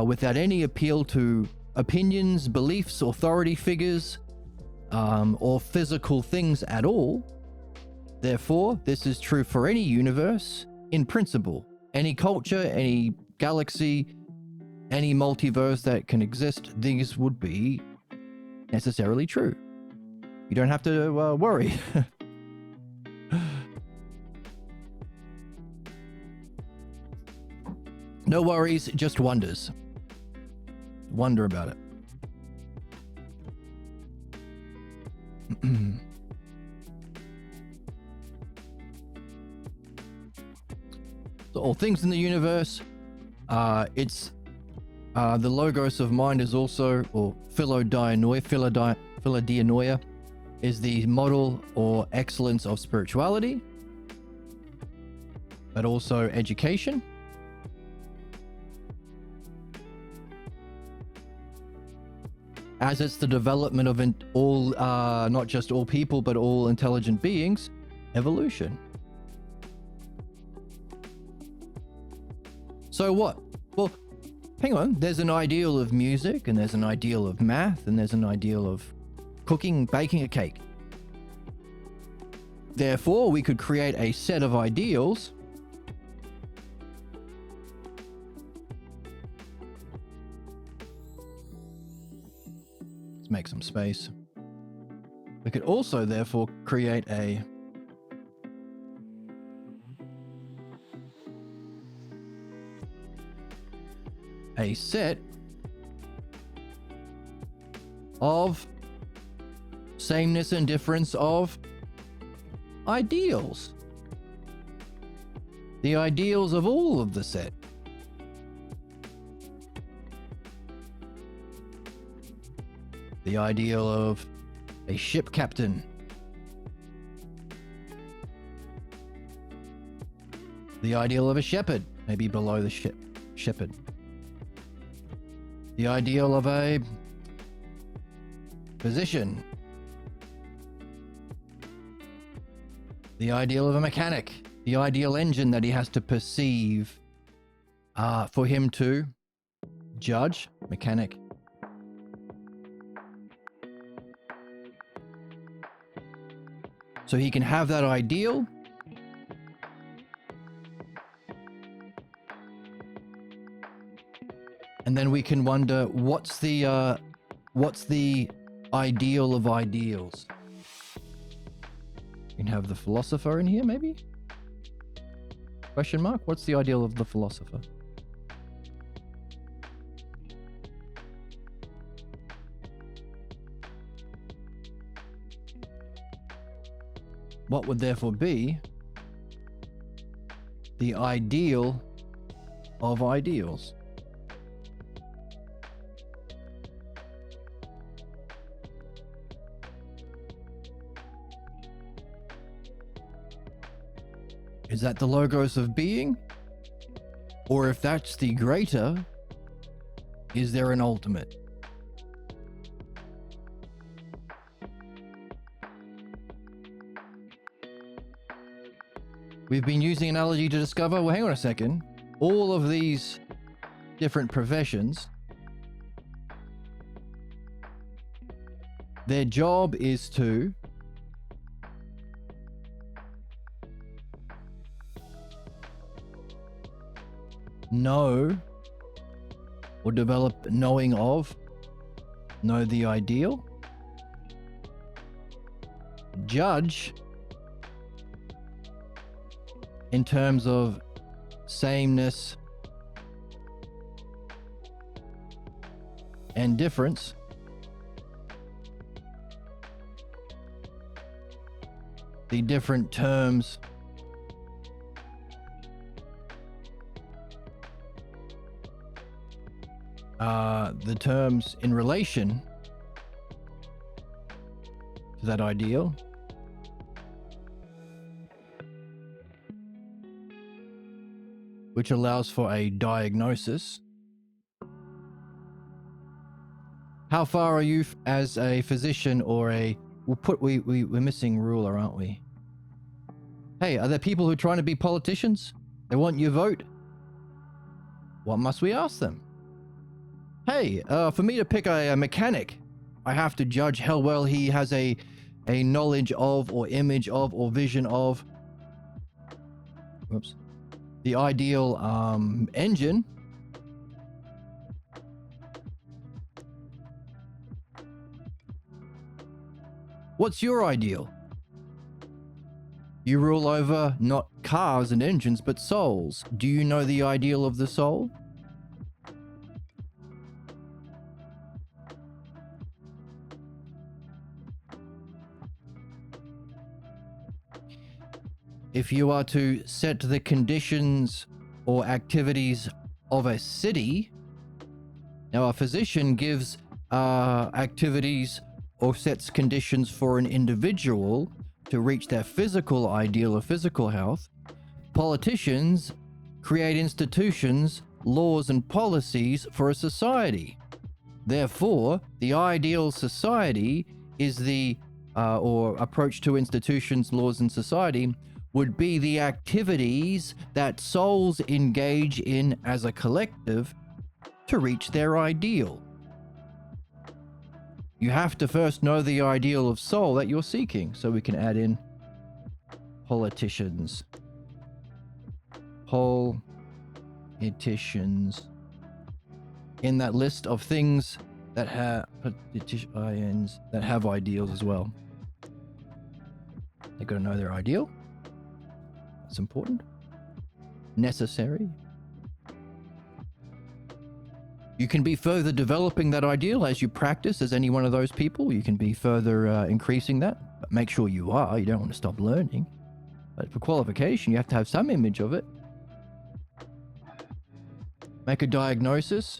without any appeal to opinions, beliefs, authority figures, or physical things at all. Therefore, this is true for any universe in principle, any culture, any galaxy, any multiverse that can exist. These would be necessarily true. You don't have to worry. No worries, just wonders. Wonder about it. So all things in the universe, it's the logos of mind is also, or philodeinoia is the model or excellence of spirituality, but also education. As it's the development of all, not just all people, but all intelligent beings, evolution. So what? Well, hang on. There's an ideal of music, and there's an ideal of math, and there's an ideal of cooking, baking a cake. Therefore, we could create a set of ideals Let's make some space. We could also therefore create a a set of sameness and difference of ideals. The ideals of all of the set. The ideal of a ship captain. The ideal of a shepherd, maybe below the shepherd. The ideal of a physician. The ideal of a mechanic. The ideal engine that he has to perceive for him to judge, mechanic. So he can have that ideal. And then we can wonder, what's the ideal of ideals? You can have the philosopher in here, maybe? Question mark? What's the ideal of the philosopher? What would therefore be the ideal of ideals? Is that the logos of being? Or if that's the greater, is there an ultimate? We've been using analogy to discover, well, hang on a second, all of these different professions, their job is to know or develop knowing of, know the ideal, judge in terms of sameness and difference, the different terms the terms in relation to that ideal, which allows for a diagnosis. How far are you as a physician or we're missing ruler, aren't we? Hey, are there people who are trying to be politicians? They want your vote? What must we ask them? Hey, for me to pick a mechanic, I have to judge how well he has a knowledge of, or image of, or vision of, whoops, the ideal engine. What's your ideal? You rule over not cars and engines, but souls. Do you know the ideal of the soul? If you are to set the conditions or activities of a city, now a physician gives activities or sets conditions for an individual to reach their physical ideal of physical health. Politicians create institutions, laws, and policies for a society. Therefore, the ideal society is or approach to institutions, laws, and society would be the activities that souls engage in as a collective to reach their ideal. You have to first know the ideal of soul that you're seeking. So we can add in politicians. Politicians. In that list of things that have ideals as well. They've got to know their ideal. That's important. Necessary. You can be further developing that ideal as you practice as any one of those people. You can be further increasing that. But make sure you are. You don't want to stop learning. But for qualification, you have to have some image of it. Make a diagnosis.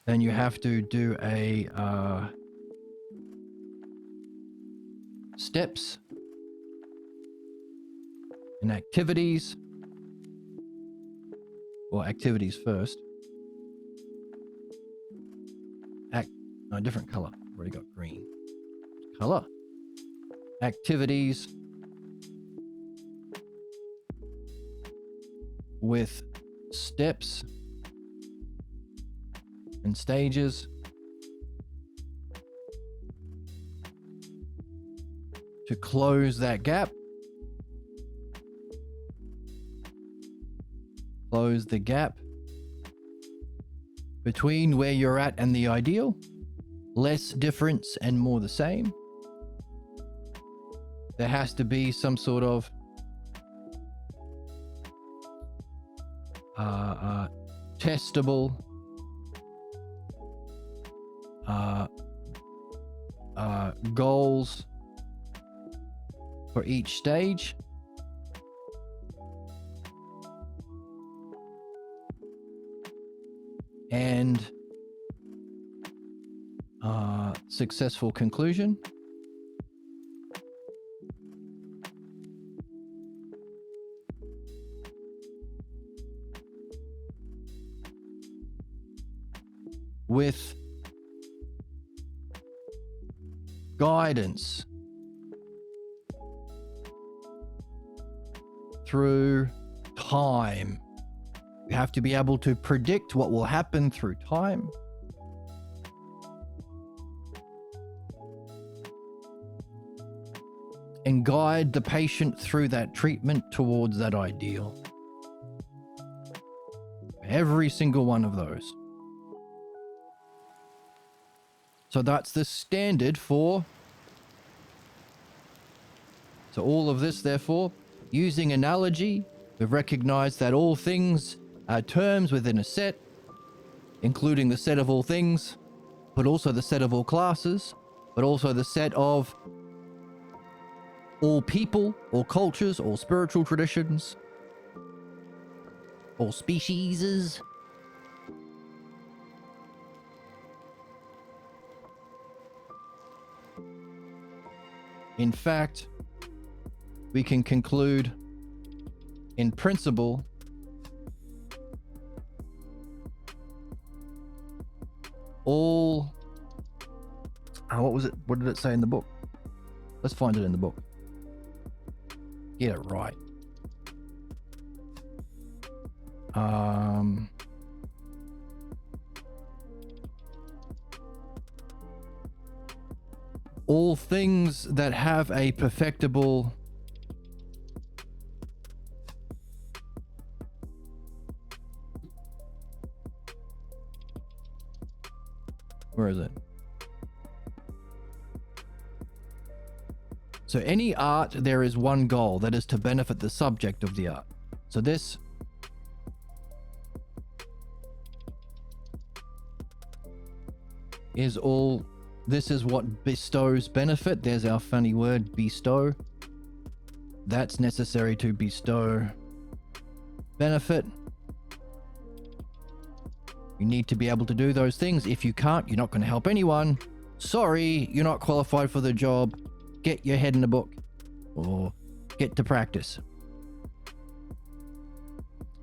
Then you have to do a steps and activities. Or activities first. No, different color. Already got green. Color. Activities with steps and stages to close that gap. Close the gap between where you're at and the ideal. Less difference and more the same. There has to be some sort of testable goals for each stage. And successful conclusion. With guidance through time. You have to be able to predict what will happen through time. And guide the patient through that treatment towards that ideal. Every single one of those. So that's the standard for. So all of this, therefore, using analogy, we've recognized that all things are terms within a set, including the set of all things, but also the set of all classes, but also the set of all people, all cultures, all spiritual traditions, all specieses. In fact, we can conclude in principle all what was it? What did it say in the book? Let's find it in the book. Get it right. All things that have a perfectible where is it? So any art, there is one goal, that is to benefit the subject of the art. So this is all, this is what bestows benefit. There's our funny word, bestow. That's necessary to bestow benefit. You need to be able to do those things. If you can't, you're not going to help anyone. Sorry, you're not qualified for the job. Get your head in the book or get to practice.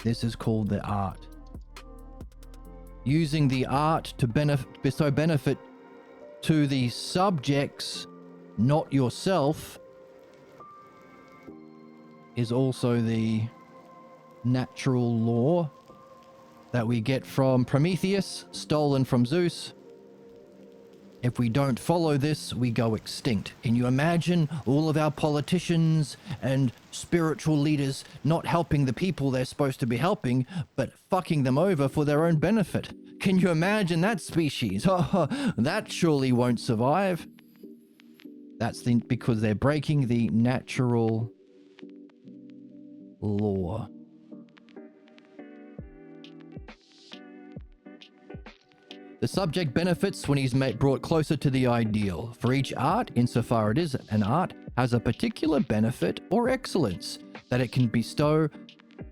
This is called the art. Using the art to bestow benefit to the subjects, not yourself, is also the natural law that we get from Prometheus, stolen from Zeus. If we don't follow this, we go extinct. Can you imagine all of our politicians and spiritual leaders not helping the people they're supposed to be helping, but fucking them over for their own benefit? Can you imagine that species? Oh, that surely won't survive. That's because they're breaking the natural law. The subject benefits when he's brought closer to the ideal. For each art, insofar it is an art, has a particular benefit or excellence that it can bestow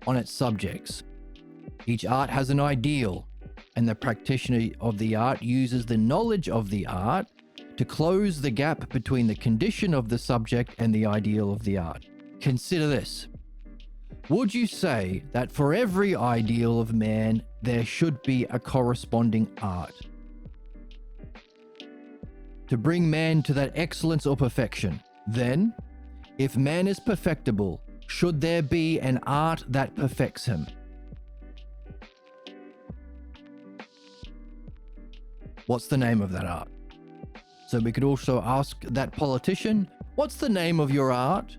on its subjects. Each art has an ideal, and the practitioner of the art uses the knowledge of the art to close the gap between the condition of the subject and the ideal of the art. Consider this. Would you say that for every ideal of man, there should be a corresponding art to bring man to that excellence or perfection? Then, if man is perfectible, should there be an art that perfects him? What's the name of that art? So we could also ask that politician, what's the name of your art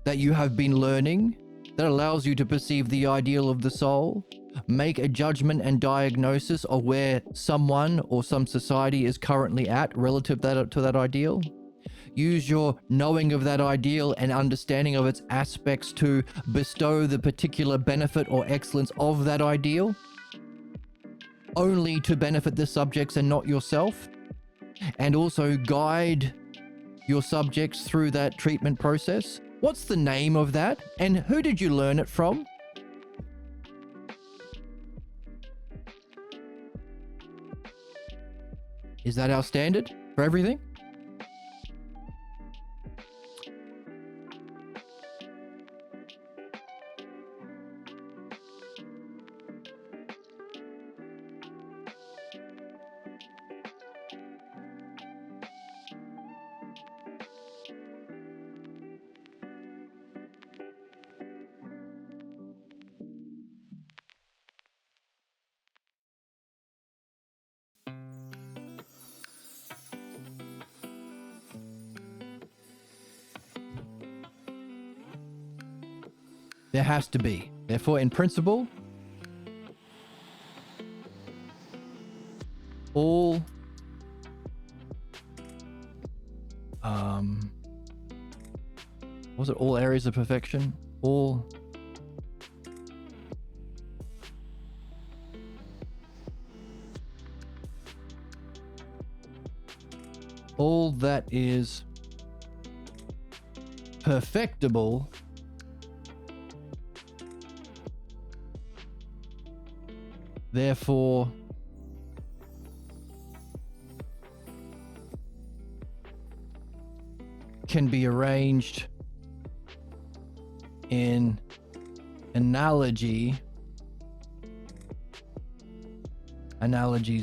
that you have been learning that allows you to perceive the ideal of the soul, make a judgment and diagnosis of where someone or some society is currently at relative to that ideal? Use your knowing of that ideal and understanding of its aspects to bestow the particular benefit or excellence of that ideal, only to benefit the subjects and not yourself, and also guide your subjects through that treatment process. What's the name of that, and who did you learn it from? Is that our standard for everything? There has to be. Therefore, in principle, all was it all areas of perfection? All that is perfectible therefore can be arranged in analogies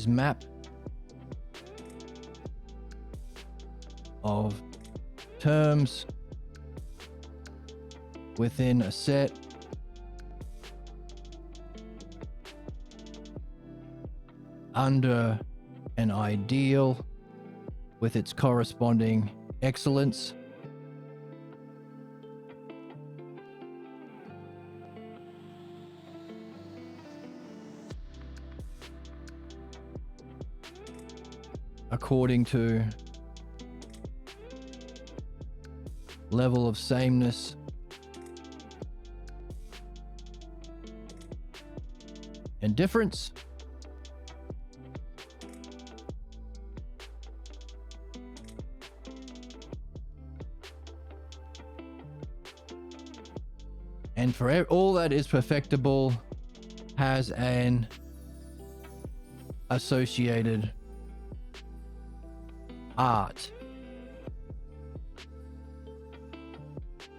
map of terms within a set under an ideal with its corresponding excellence. According to level of sameness and difference. And for all that is perfectible has an associated art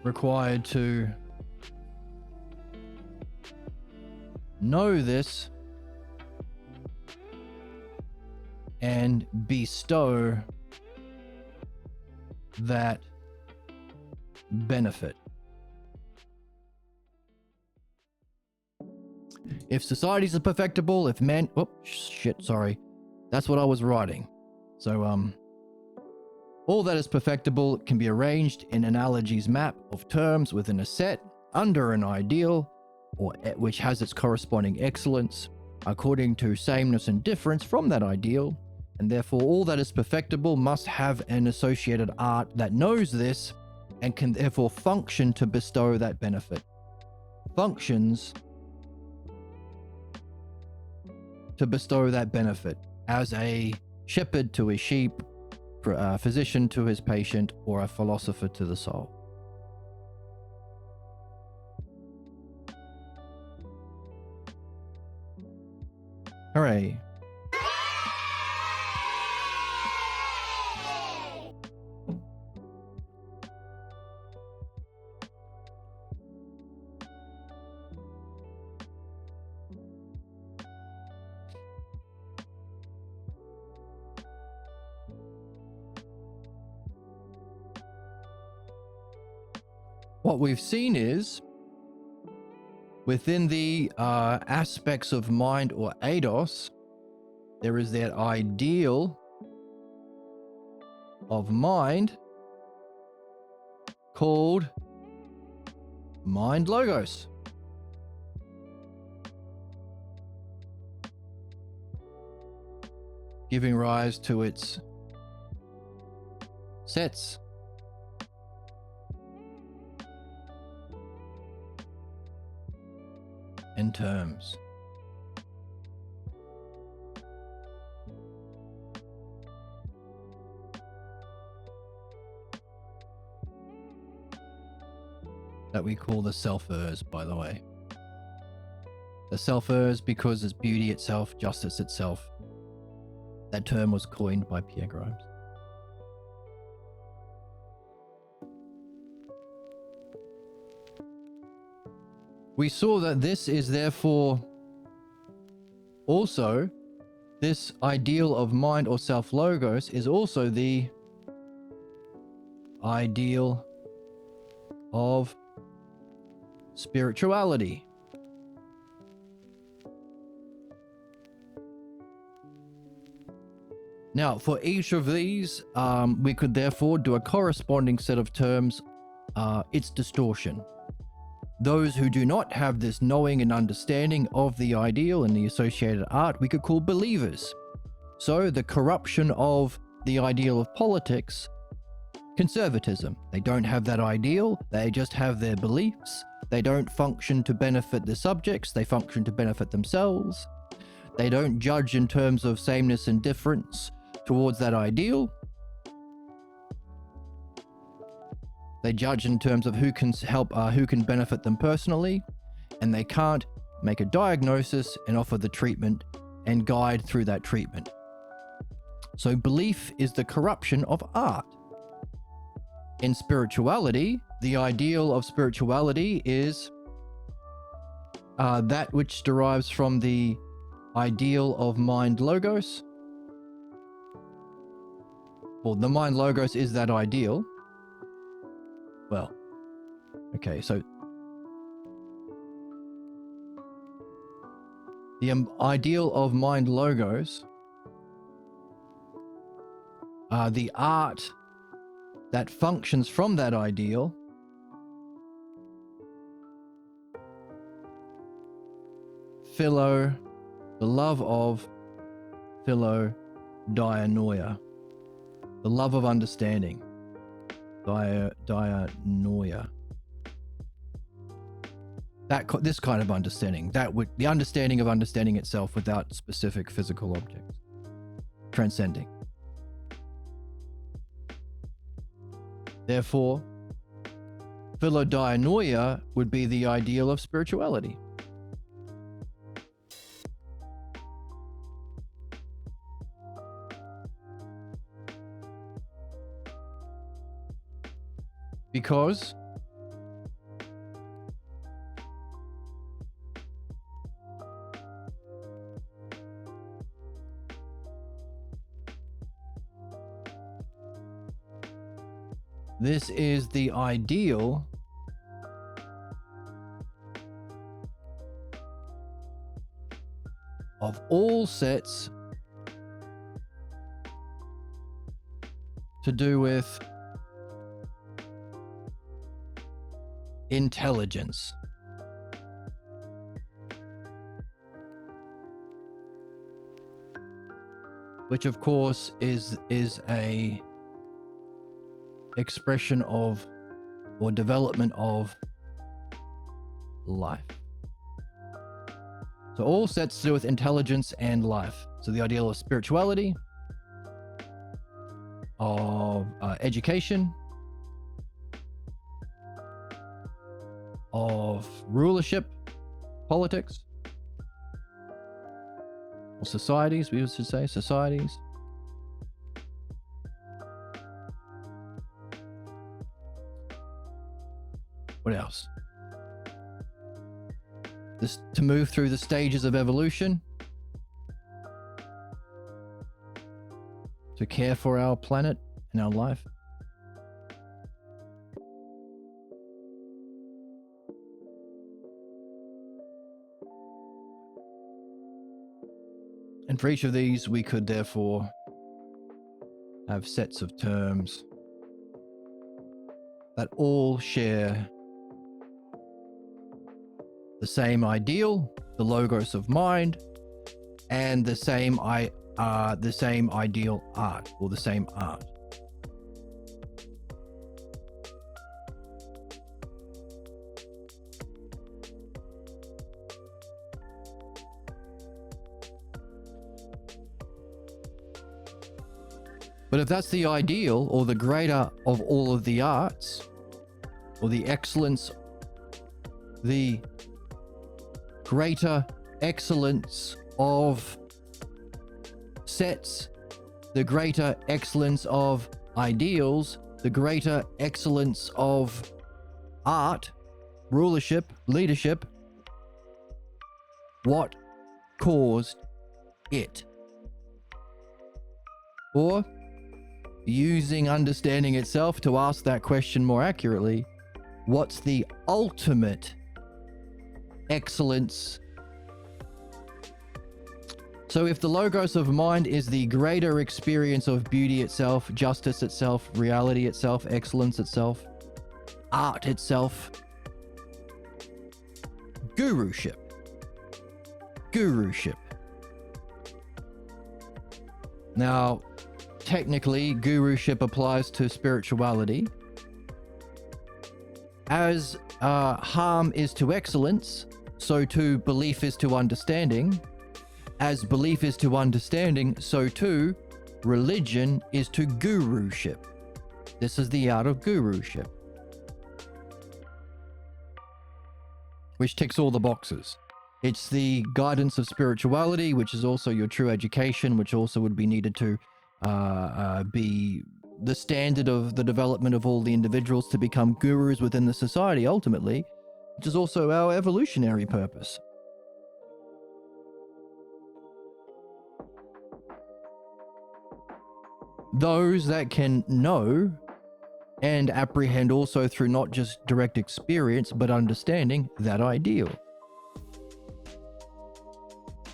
required to know this and bestow that benefit. If societies are perfectible, if men... Oh, shit, sorry. That's what I was writing. So, all that is perfectible can be arranged in analogies map of terms within a set under an ideal, or which has its corresponding excellence, according to sameness and difference from that ideal, and therefore all that is perfectible must have an associated art that knows this and can therefore function to bestow that benefit. Functions to bestow that benefit. as a shepherd to his sheep, a physician to his patient, or a philosopher to the soul. Hooray. What we've seen is, within the aspects of mind or eidos, there is that ideal of mind called mind logos. Giving rise to its sets. And terms. That we call the self-ers, by the way. The self-ers because it's beauty itself, justice itself. That term was coined by Pierre Grimes. We saw that this is therefore also, this ideal of mind or self-logos is also the ideal of spirituality. Now, for each of these, we could therefore do a corresponding set of terms, its distortion. Those who do not have this knowing and understanding of the ideal and the associated art, we could call believers. So the corruption of the ideal of politics, conservatism. They don't have that ideal, they just have their beliefs. They don't function to benefit the subjects, they function to benefit themselves. They don't judge in terms of sameness and difference towards that ideal. They judge in terms of who can help, who can benefit them personally, and they can't make a diagnosis and offer the treatment and guide through that treatment. So belief is the corruption of art. In spirituality, the ideal of spirituality is that which derives from the ideal of mind logos. Well, the mind logos is that ideal. Well, okay, so the ideal of mind logos, the art that functions from that ideal, the love of dianoia, the love of understanding. Dianoia. This kind of understanding, the understanding of understanding itself without specific physical objects, transcending. Therefore, philodianoia would be the ideal of spirituality. Because this is the ideal of all sets to do with intelligence. Which of course is a expression of or development of life. So all sets to do with intelligence and life. So the ideal of spirituality, of education, of rulership, politics, or societies, we used to say societies. What else? This to move through the stages of evolution, to care for our planet and our life. And for each of these, we could therefore have sets of terms that all share the same ideal, the logos of mind, and the same ideal art, or the same art. But if that's the ideal, or the greater of all of the arts, or the excellence, the greater excellence of sets, the greater excellence of ideals, the greater excellence of art, rulership, leadership, what caused it? Or, using understanding itself to ask that question more accurately, what's the ultimate excellence? So if the logos of mind is the greater experience of beauty itself, justice itself, reality itself, excellence itself, art itself, guruship. Now, technically, guruship applies to spirituality. As harm is to excellence, so too belief is to understanding. As belief is to understanding, so too religion is to guruship. This is the art of guruship, which ticks all the boxes. It's the guidance of spirituality, which is also your true education, which also would be needed to be the standard of the development of all the individuals to become gurus within the society ultimately, which is also our evolutionary purpose. Those that can know and apprehend also through not just direct experience, but understanding that ideal.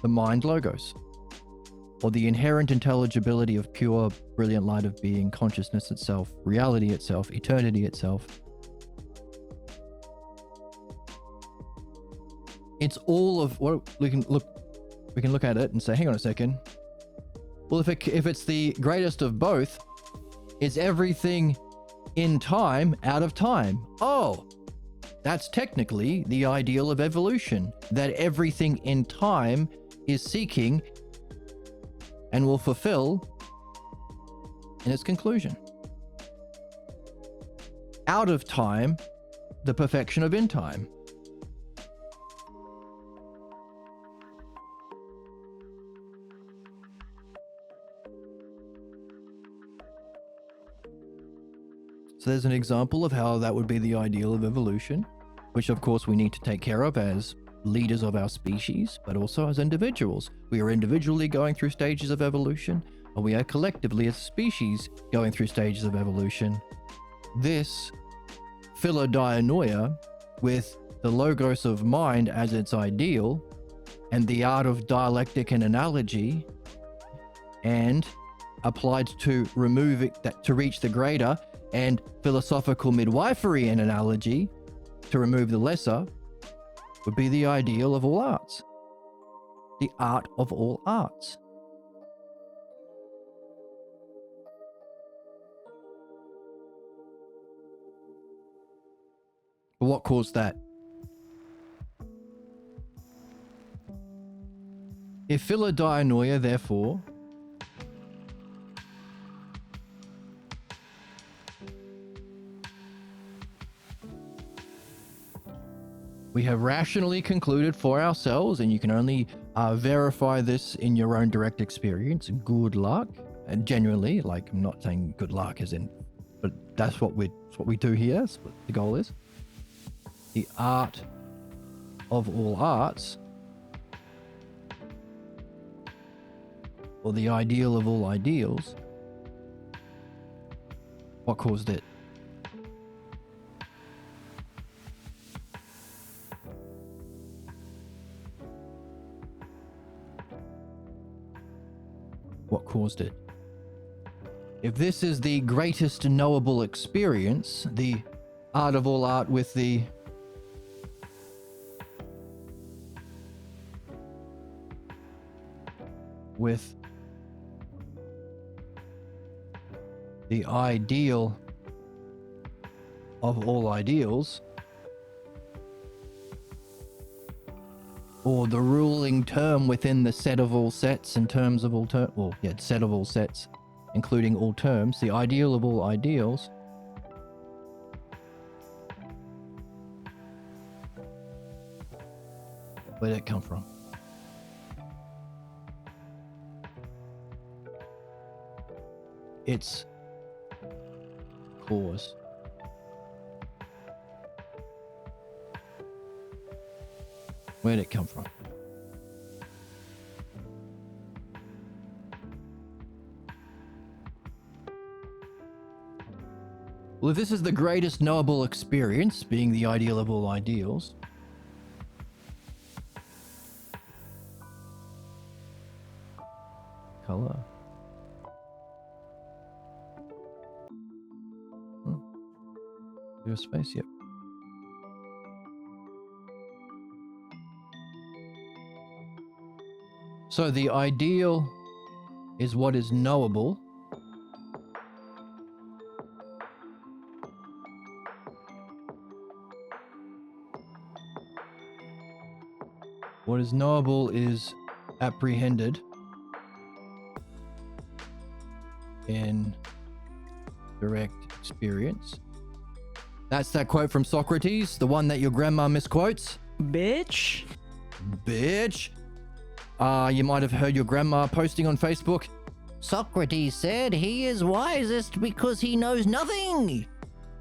The mind logos, or the inherent intelligibility of pure, brilliant light of being, consciousness itself, reality itself, eternity itself. It's all of what we can look at it and say, hang on a second. Well, if it's the greatest of both, is everything in time out of time? Oh, that's technically the ideal of evolution, that everything in time is seeking and will fulfill in its conclusion. Out of time, the perfection of in time. So there's an example of how that would be the ideal of evolution, which of course we need to take care of as leaders of our species, but also as individuals. We are individually going through stages of evolution, and we are collectively as a species going through stages of evolution. This philodianoia, with the logos of mind as its ideal, and the art of dialectic and analogy, and applied to remove it, to reach the greater, and philosophical midwifery and analogy to remove the lesser, would be the ideal of all arts. The art of all arts. But what caused that? If Philodianoia, therefore, we have rationally concluded for ourselves, and you can only verify this in your own direct experience. Good luck, and genuinely, like I'm not saying good luck as in, but that's what we do here. That's what the goal is. The art of all arts, or the ideal of all ideals. What caused it? What caused it? If this is the greatest knowable experience, the art of all art with the ideal of all ideals, or the ruling term within the set of all sets in terms of all set of all sets, including all terms, the ideal of all ideals, where did it come from? Its cause. Where did it come from? Well, if this is the greatest knowable experience, being the ideal of all ideals, color. Your space, yep. So the ideal is what is knowable. What is knowable is apprehended in direct experience. That's that quote from Socrates, the one that your grandma misquotes. Bitch. You might have heard your grandma posting on Facebook. Socrates said he is wisest because he knows nothing.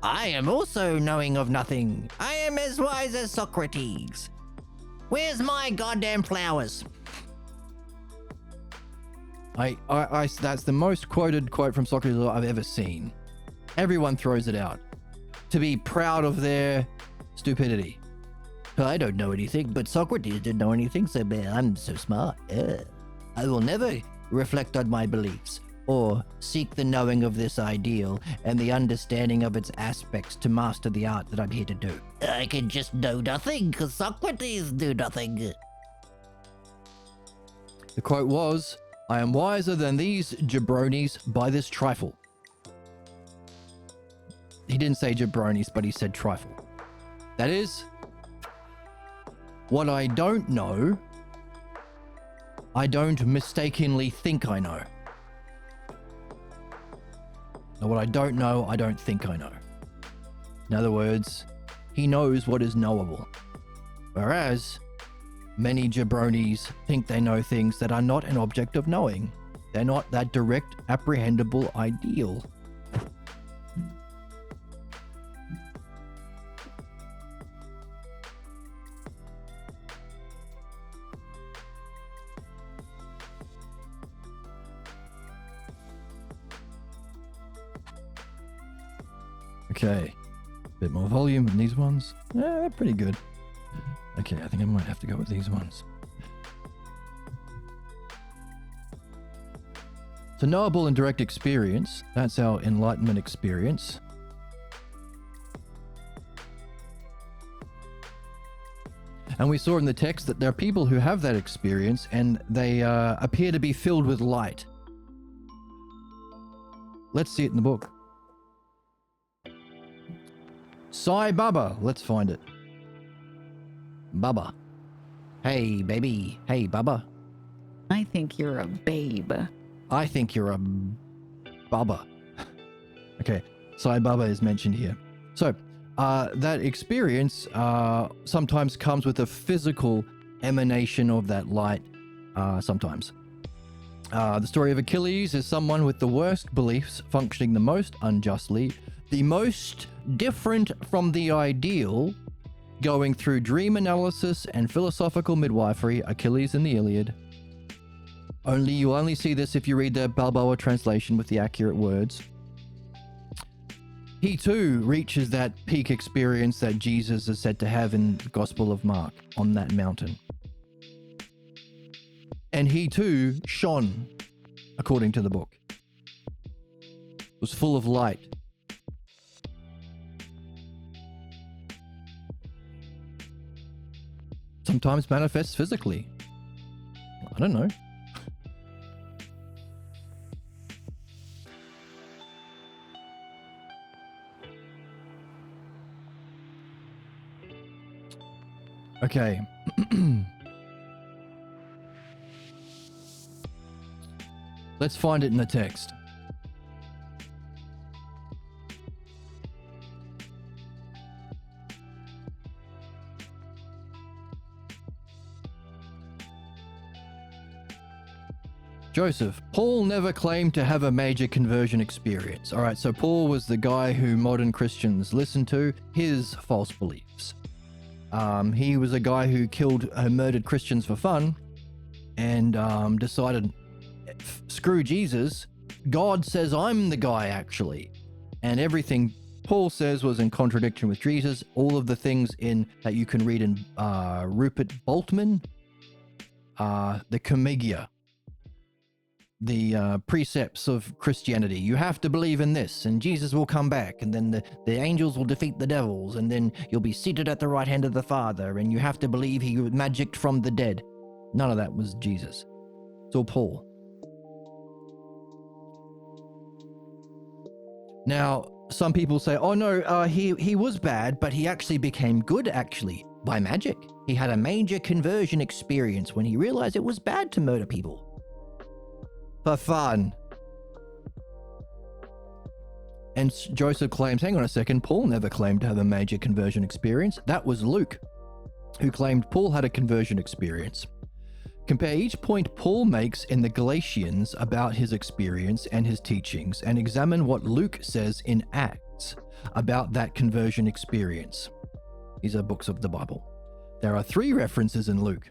I am also knowing of nothing. I am as wise as Socrates. Where's my goddamn flowers? That's the most quoted quote from Socrates I've ever seen. Everyone throws it out to be proud of their stupidity. I don't know anything, but Socrates didn't know anything, so I'm so smart. I will never reflect on my beliefs or seek the knowing of this ideal and the understanding of its aspects to master the art that I'm here to do. I can just know nothing because Socrates knew nothing. The quote was, "I am wiser than these jabronis by this trifle." He didn't say jabronis, but he said trifle. That is, what I don't know, I don't mistakenly think I know. And what I don't know, I don't think I know. In other words, he knows what is knowable. Whereas, many jabronis think they know things that are not an object of knowing. They're not that direct, apprehendable ideal. Okay, bit more volume than these ones. Yeah, they're pretty good. Okay, I think I might have to go with these ones. So knowable and direct experience, that's our enlightenment experience. And we saw in the text that there are people who have that experience and they appear to be filled with light. Let's see it in the book. Sai Baba, let's find it. Baba. Hey, baby. Hey, Baba. I think you're a babe. I think you're a bubba. Okay, Sai Baba is mentioned here. So, that experience sometimes comes with a physical emanation of that light, sometimes. The story of Achilles is someone with the worst beliefs functioning the most unjustly, the most different from the ideal, going through dream analysis and philosophical midwifery, Achilles in the Iliad. You only see this if you read the Balboa translation with the accurate words. He too reaches that peak experience that Jesus is said to have in the Gospel of Mark on that mountain. And he too shone, according to the book. Was full of light. Sometimes manifests physically. I don't know. Okay. Let's find it in the text. Joseph, Paul never claimed to have a major conversion experience. All right, so Paul was the guy who modern Christians listen to, his false beliefs. He was a guy who murdered Christians for fun and decided, screw Jesus, God says I'm the guy actually. And everything Paul says was in contradiction with Jesus. All of the things that you can read in Rupert Bultmann, the Commegia, the precepts of Christianity. You have to believe in this, and Jesus will come back, and then the angels will defeat the devils, and then you'll be seated at the right hand of the Father, and you have to believe he magicked from the dead. None of that was Jesus. It's all Paul. Now, some people say, oh no, he was bad, but he actually became good, by magic. He had a major conversion experience when he realized it was bad to murder people. For fun. And Joseph claims, hang on a second, Paul never claimed to have a major conversion experience. That was Luke, who claimed Paul had a conversion experience. Compare each point Paul makes in the Galatians about his experience and his teachings, and examine what Luke says in Acts about that conversion experience. These are books of the Bible. There are 3 references in Luke.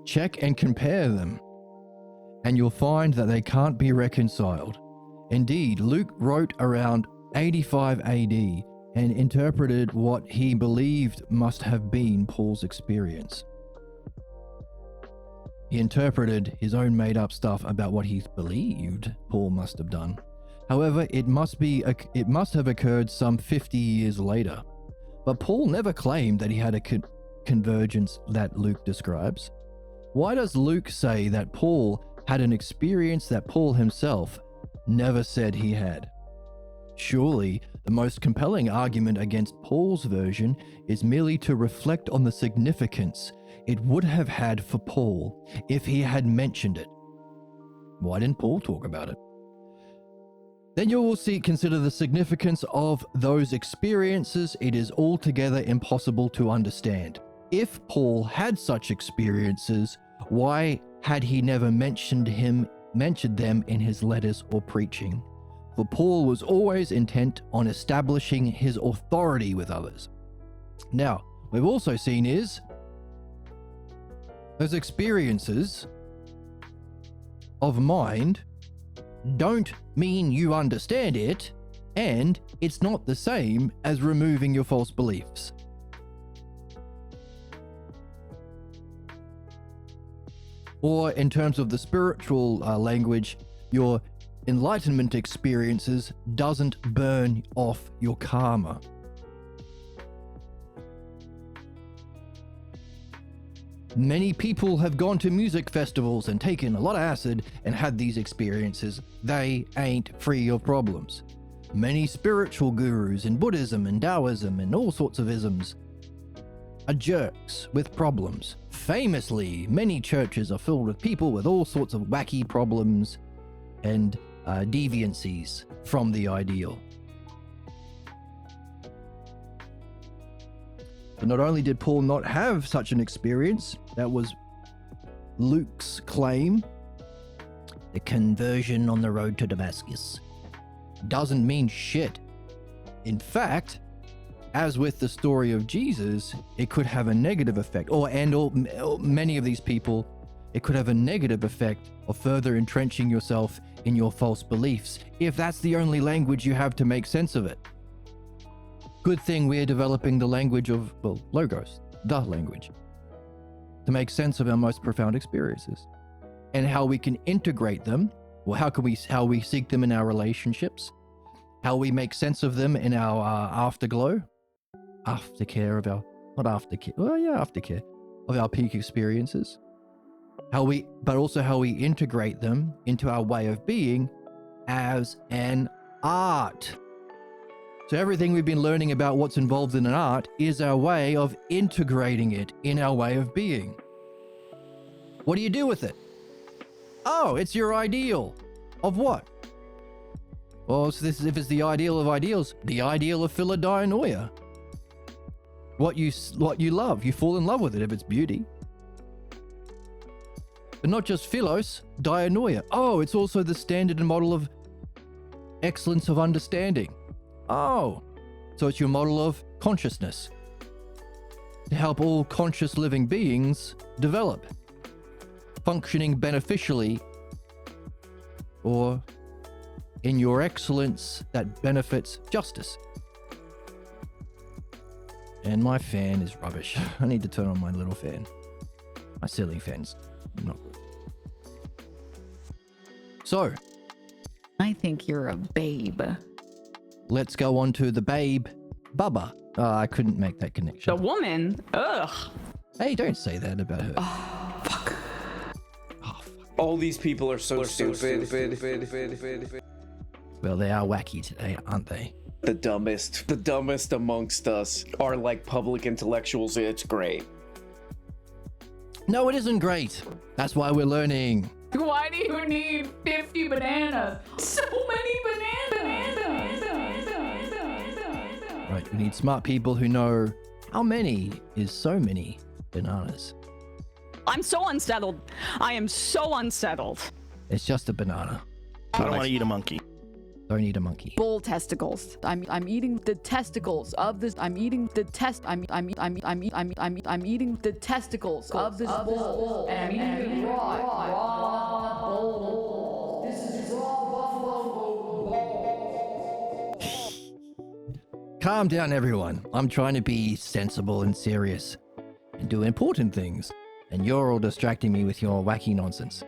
Check and compare them, and you'll find that they can't be reconciled. Indeed, Luke wrote around 85 AD and interpreted what he believed must have been Paul's experience. He interpreted his own made-up stuff about what he believed Paul must have done. However, it must have occurred some 50 years later. But Paul never claimed that he had a convergence that Luke describes. Why does Luke say that Paul had an experience that Paul himself never said he had? Surely, the most compelling argument against Paul's version is merely to reflect on the significance it would have had for Paul if he had mentioned it. Why didn't Paul talk about it? Then you will consider the significance of those experiences. It is altogether impossible to understand. If Paul had such experiences, why had he never mentioned them in his letters or preaching? For Paul was always intent on establishing his authority with others. Now, we've also seen is those experiences of mind don't mean you understand it, and it's not the same as removing your false beliefs. Or in terms of the spiritual language, your enlightenment experiences doesn't burn off your karma. Many people have gone to music festivals and taken a lot of acid and had these experiences. They ain't free of problems. Many spiritual gurus in Buddhism and Taoism and all sorts of isms are jerks with problems. Famously, many churches are filled with people with all sorts of wacky problems and deviancies from the ideal. But not only did Paul not have such an experience, that was Luke's claim. The conversion on the road to Damascus. Doesn't mean shit. In fact, as with the story of Jesus, it could have a negative effect, or many of these people, it could have a negative effect of further entrenching yourself in your false beliefs, if that's the only language you have to make sense of it. Good thing we're developing the language of, well, Logos, the language, to make sense of our most profound experiences and how we can integrate them. Well, how we seek them in our relationships, how we make sense of them in our aftercare of our peak experiences, but also how we integrate them into our way of being as an art. So everything we've been learning about what's involved in an art is our way of integrating it in our way of being. What do you do with it? Oh, it's your ideal. Of what? Well, so this is, if it's the ideal of ideals, the ideal of Philadelphia. What you love, you fall in love with it if it's beauty. But not just philos, dianoia. Oh, it's also the standard and model of excellence of understanding. Oh, so it's your model of consciousness to help all conscious living beings develop, functioning beneficially or in your excellence that benefits justice. And my fan is rubbish. I need to turn on my little fan. My ceiling fan's not good. So, I think you're a babe. let's go on to the babe, Bubba. I couldn't make that connection. The woman? Ugh. Hey, don't say that about her. Fuck. All these people are so stupid. Well, they are wacky today, aren't they? The dumbest amongst us are like public intellectuals. It's great. No, it isn't great. That's why we're learning. Why do you need 50 bananas? So many bananas. Right, we need smart people who know how many is so many bananas. I'm so unsettled. I am so unsettled. It's just a banana. I don't want to eat a monkey. Don't eat a monkey. Bull testicles. I'm eating the testicles of this. I'm eating the testicles of this bull. And I'm eating it raw bull. This is raw buffalo bull. Calm down, everyone. I'm trying to be sensible and serious and do important things. And you're all distracting me with your wacky nonsense.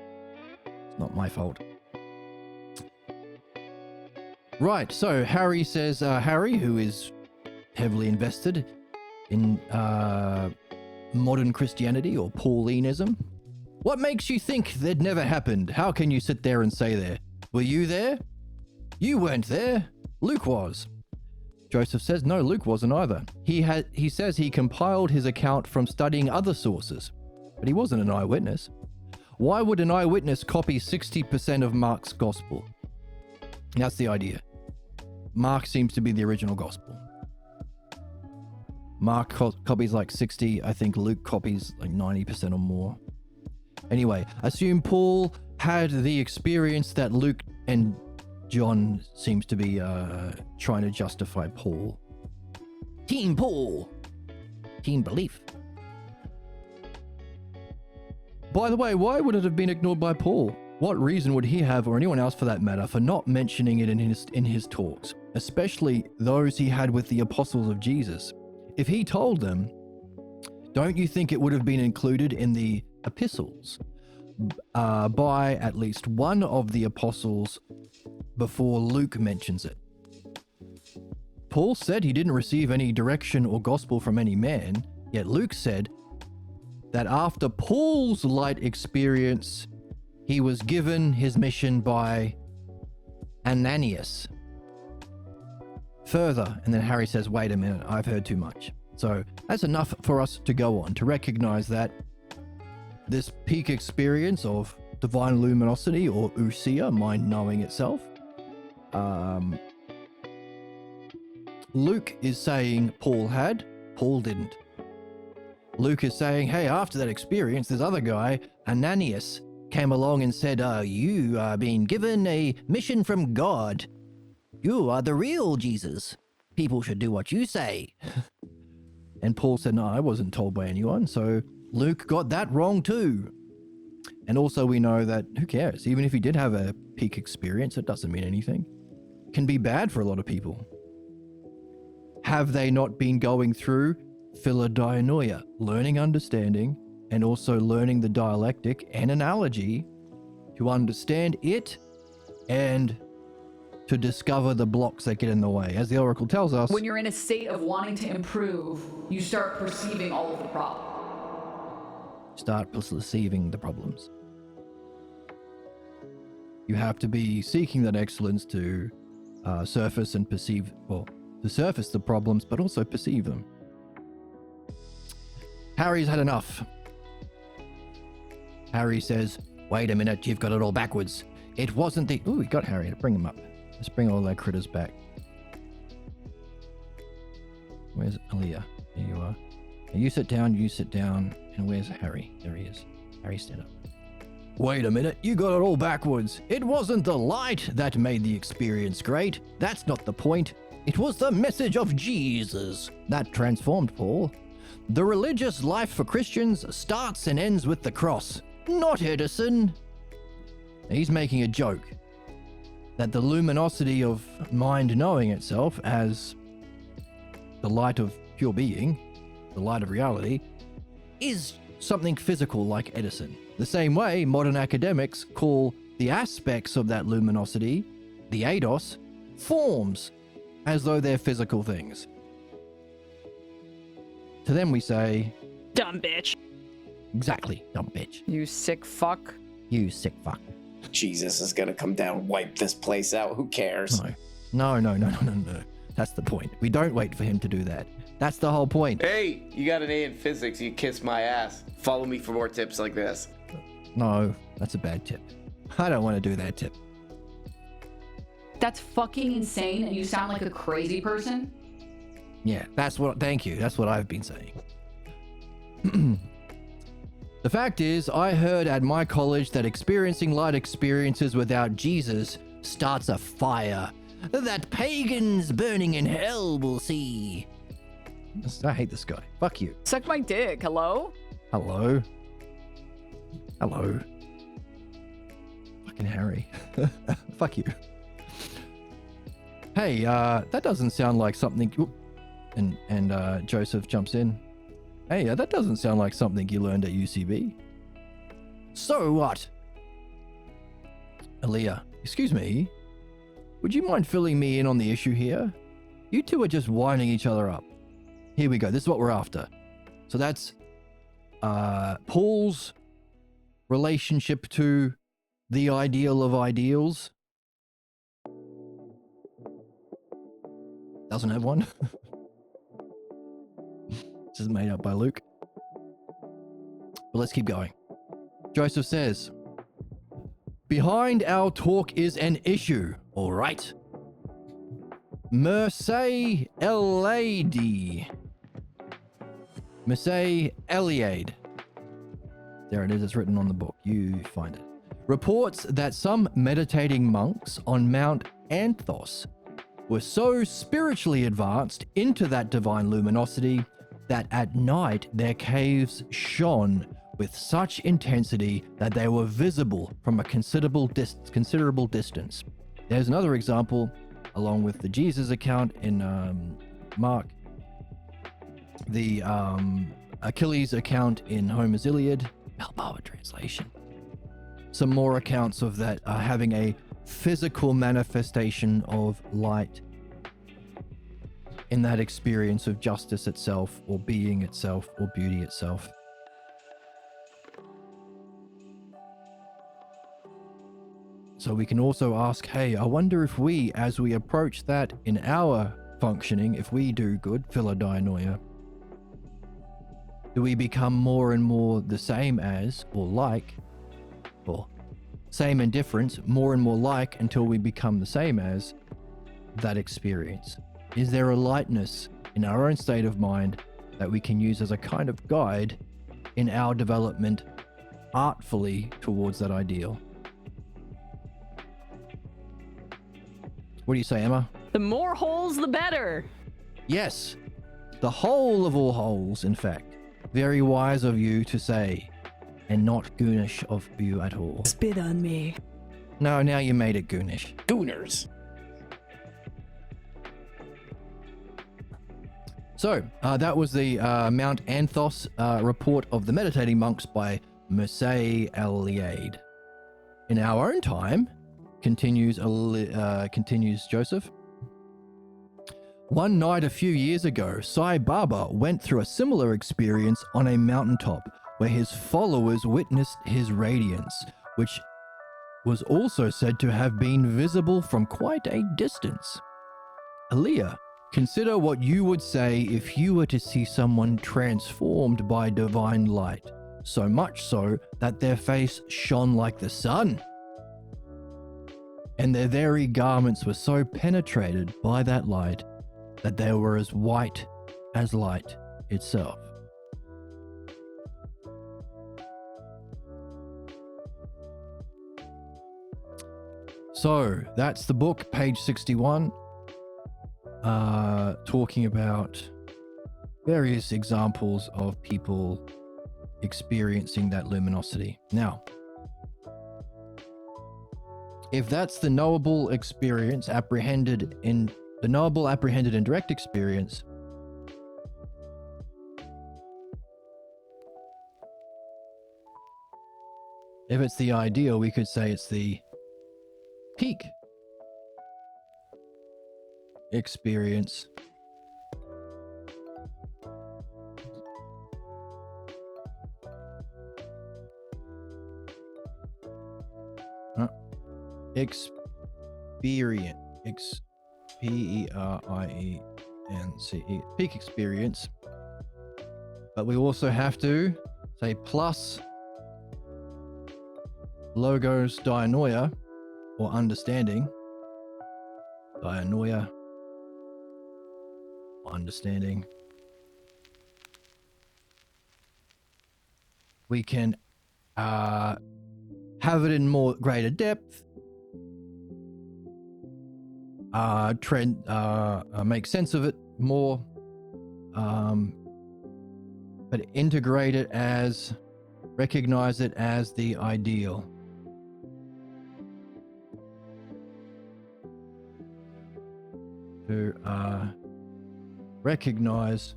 It's not my fault. Right, so Harry says, Harry, who is heavily invested in modern Christianity or Paulinism, what makes you think that never happened? How can you sit there and say that? Were you there? You weren't there. Luke was. Joseph says, no, Luke wasn't either. He says he compiled his account from studying other sources, but he wasn't an eyewitness. Why would an eyewitness copy 60% of Mark's gospel? That's the idea. Mark seems to be the original gospel. Mark copies like 60. I think Luke copies like 90% or more. Anyway, assume Paul had the experience that Luke and John seems to be trying to justify Paul. Team Paul. Team belief. By the way, why would it have been ignored by Paul? What reason would he have, or anyone else for that matter, for not mentioning it in his talks, especially those he had with the apostles of Jesus? If he told them, don't you think it would have been included in the epistles by at least one of the apostles before Luke mentions it? Paul said he didn't receive any direction or gospel from any man, yet Luke said that after Paul's light experience, he was given his mission by Ananias. Further, and then Harry says, wait a minute, I've heard too much. So that's enough for us to go on, to recognize that this peak experience of divine luminosity, or ousia, mind knowing itself, Luke is saying Paul had, Paul didn't. Luke is saying, hey, after that experience, this other guy, Ananias, came along and said, you are being given a mission from God. You are the real Jesus. People should do what you say. And Paul said, no, I wasn't told by anyone. So Luke got that wrong too. And also we know that, who cares? Even if he did have a peak experience, it doesn't mean anything. It can be bad for a lot of people. Have they not been going through philodianoia, learning understanding, and also learning the dialectic and analogy to understand it and to discover the blocks that get in the way? As the Oracle tells us, When you're in a state of wanting to improve, you start perceiving all of the problems. start perceiving the problems. You have to be seeking that excellence to surface and perceive, well, to surface the problems, but also perceive them. Harry's had enough. Harry says, wait a minute, you've got it all backwards. It wasn't the... Ooh, we got Harry. Bring him up. Let's bring all their critters back. Where's Aaliyah? Here you are. Now you sit down, and where's Harry? There he is. Harry, stand up. Wait a minute, you got it all backwards. It wasn't the light that made the experience great. That's not the point. It was the message of Jesus that transformed Paul. The religious life for Christians starts and ends with the cross, not Edison. He's making a joke that the luminosity of mind knowing itself as the light of pure being, the light of reality, is something physical like Edison. The same way modern academics call the aspects of that luminosity, the eidos, forms, as though they're physical things. To them we say, Dumb bitch. exactly, dumb bitch. You sick fuck. You sick fuck. Jesus is gonna come down, wipe this place out. Who cares? No. That's the point. We don't wait for him to do that. That's the whole point. Hey, you got an A in physics. You kiss my ass. Follow me for more tips like this. No, that's a bad tip. I don't want to do that tip. That's fucking insane, and you sound like a crazy person. Yeah, thank you. That's what I've been saying. The fact is, I heard at my college that experiencing light experiences without Jesus starts a fire that pagans burning in hell will see. I hate this guy. Fuck you. Suck my dick. Hello? Hello. Fucking Harry. Fuck you. Hey, that doesn't sound like something... Oop. And Joseph jumps in. Hey, that doesn't sound like something you learned at UCB. So what? Aaliyah, excuse me. Would you mind filling me in on the issue here? You two are just winding each other up. Here we go. This is what we're after. So that's Paul's relationship to the ideal of ideals. Doesn't have one. This is made up by Luke. But let's keep going. Joseph says, behind our talk is an issue, all right? Merce Eliade. Merce Eliade. There it is, it's written on the book. You find it. Reports that some meditating monks on Mount Anthos were so spiritually advanced into that divine luminosity that at night their caves shone with such intensity that they were visible from a considerable distance. There's another example, along with the Jesus account in Mark, the Achilles account in Homer's Iliad, Balboa translation. Some more accounts of that having a physical manifestation of light in that experience of justice itself, or being itself, or beauty itself. So we can also ask, hey, I wonder if we, as we approach that in our functioning, if we do good, philodianoia, do we become more and more the same as, or like, or same and different, more and more like, until we become the same as that experience? Is there a lightness in our own state of mind that we can use as a kind of guide in our development artfully towards that ideal? What do you say, Emma? The more holes, the better. Yes, the whole of all holes, in fact. Very wise of you to say, and not goonish of you at all. Spit on me. No, now you made it goonish. Gooners. So, that was the Mount Anthos report of the meditating monks by Mircea Eliade. In our own time, continues Joseph, one night a few years ago, Sai Baba went through a similar experience on a mountaintop where his followers witnessed his radiance, which was also said to have been visible from quite a distance. Aliyah, consider what you would say if you were to see someone transformed by divine light, so much so that their face shone like the sun, and their very garments were so penetrated by that light that they were as white as light itself. So that's the book, page 61, talking about various examples of people experiencing that luminosity. Now, if that's the knowable experience apprehended in the knowable, apprehended, and direct experience, if it's the ideal, we could say it's the peak experience. Experience. P-E-R-I-E-N-C-E. Peak experience. But we also have to say plus logos dianoia, or understanding. Dianoia. Understanding. We can have it in more greater depth. Make sense of it more, but integrate it as, recognize it as the ideal. To recognize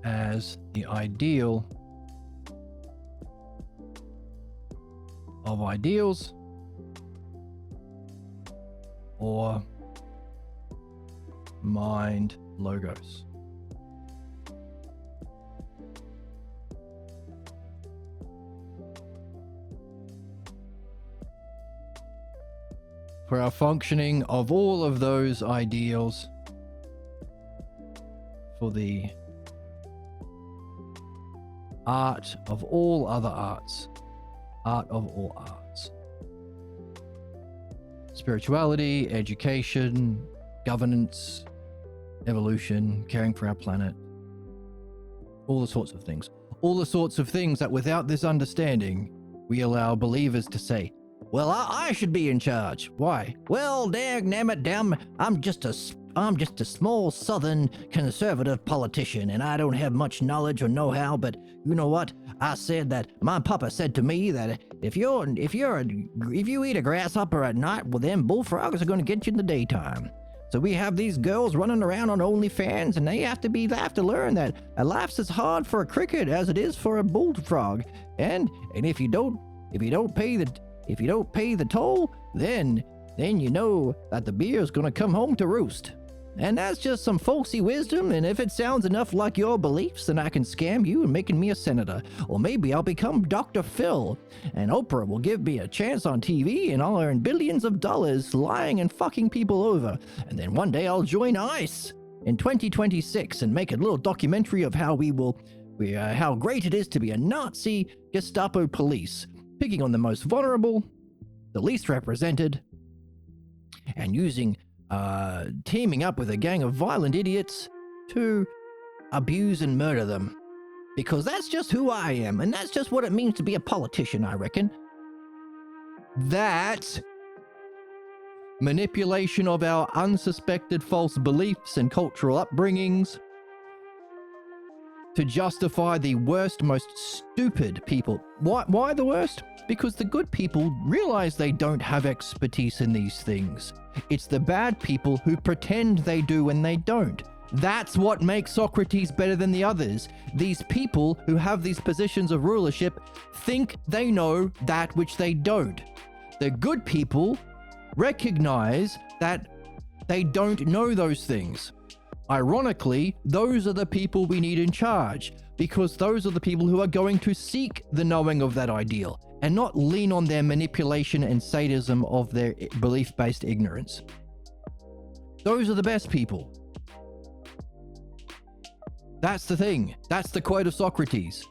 as the ideal of ideals, or mind logos. For our functioning of all of those ideals, for the art of all other arts, art of all arts. Spirituality, education, governance, evolution, caring for our planet, all the sorts of things. All the sorts of things that without this understanding, we allow believers to say, well, I should be in charge. Why? Well, damn, I'm just a small southern conservative politician, and I don't have much knowledge or know-how, but you know what? I said that my papa said to me that if you eat a grasshopper at night, well, then bullfrogs are going to get you in the daytime. So we have these girls running around on OnlyFans, and they have to learn that life's as hard for a cricket as it is for a bullfrog. And if you don't pay the toll, then you know that the beer's gonna come home to roost. And that's just some folksy wisdom, and if it sounds enough like your beliefs, then I can scam you and making me a senator. Or maybe I'll become Dr. Phil, and Oprah will give me a chance on TV, and I'll earn billions of dollars lying and fucking people over. And then one day I'll join ICE. in 2026 and make a little documentary of how how great it is to be a Nazi Gestapo police, picking on the most vulnerable, the least represented, and teaming up with a gang of violent idiots to abuse and murder them. Because that's just who I am, and that's just what it means to be a politician, I reckon. That manipulation of our unsuspected false beliefs and cultural upbringings to justify the worst, most stupid people. Why the worst? Because the good people realize they don't have expertise in these things. It's the bad people who pretend they do when they don't. That's what makes Socrates better than the others. These people who have these positions of rulership think they know that which they don't. The good people recognize that they don't know those things. Ironically, those are the people we need in charge, because those are the people who are going to seek the knowing of that ideal and not lean on their manipulation and sadism of their belief-based ignorance. Those are the best people. That's the thing. That's the quote of Socrates.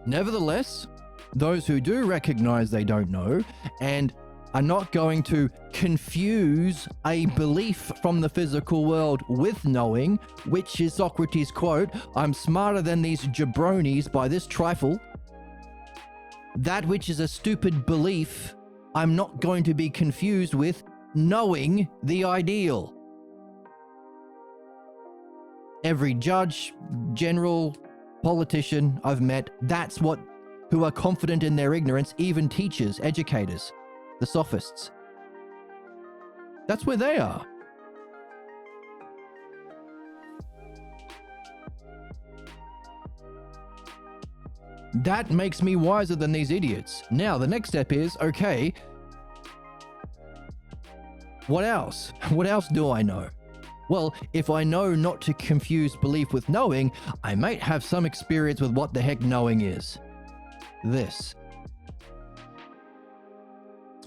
Nevertheless, those who do recognize they don't know and are not going to confuse a belief from the physical world with knowing, which is Socrates' quote, "I'm smarter than these jabronis by this trifle." That which is a stupid belief, I'm not going to be confused with knowing the ideal. Every judge, general, politician I've met, who are confident in their ignorance, even teachers, educators, the sophists. That's where they are. That makes me wiser than these idiots. Now, the next step is, okay, what else? What else do I know? Well, if I know not to confuse belief with knowing, I might have some experience with what the heck knowing is. This.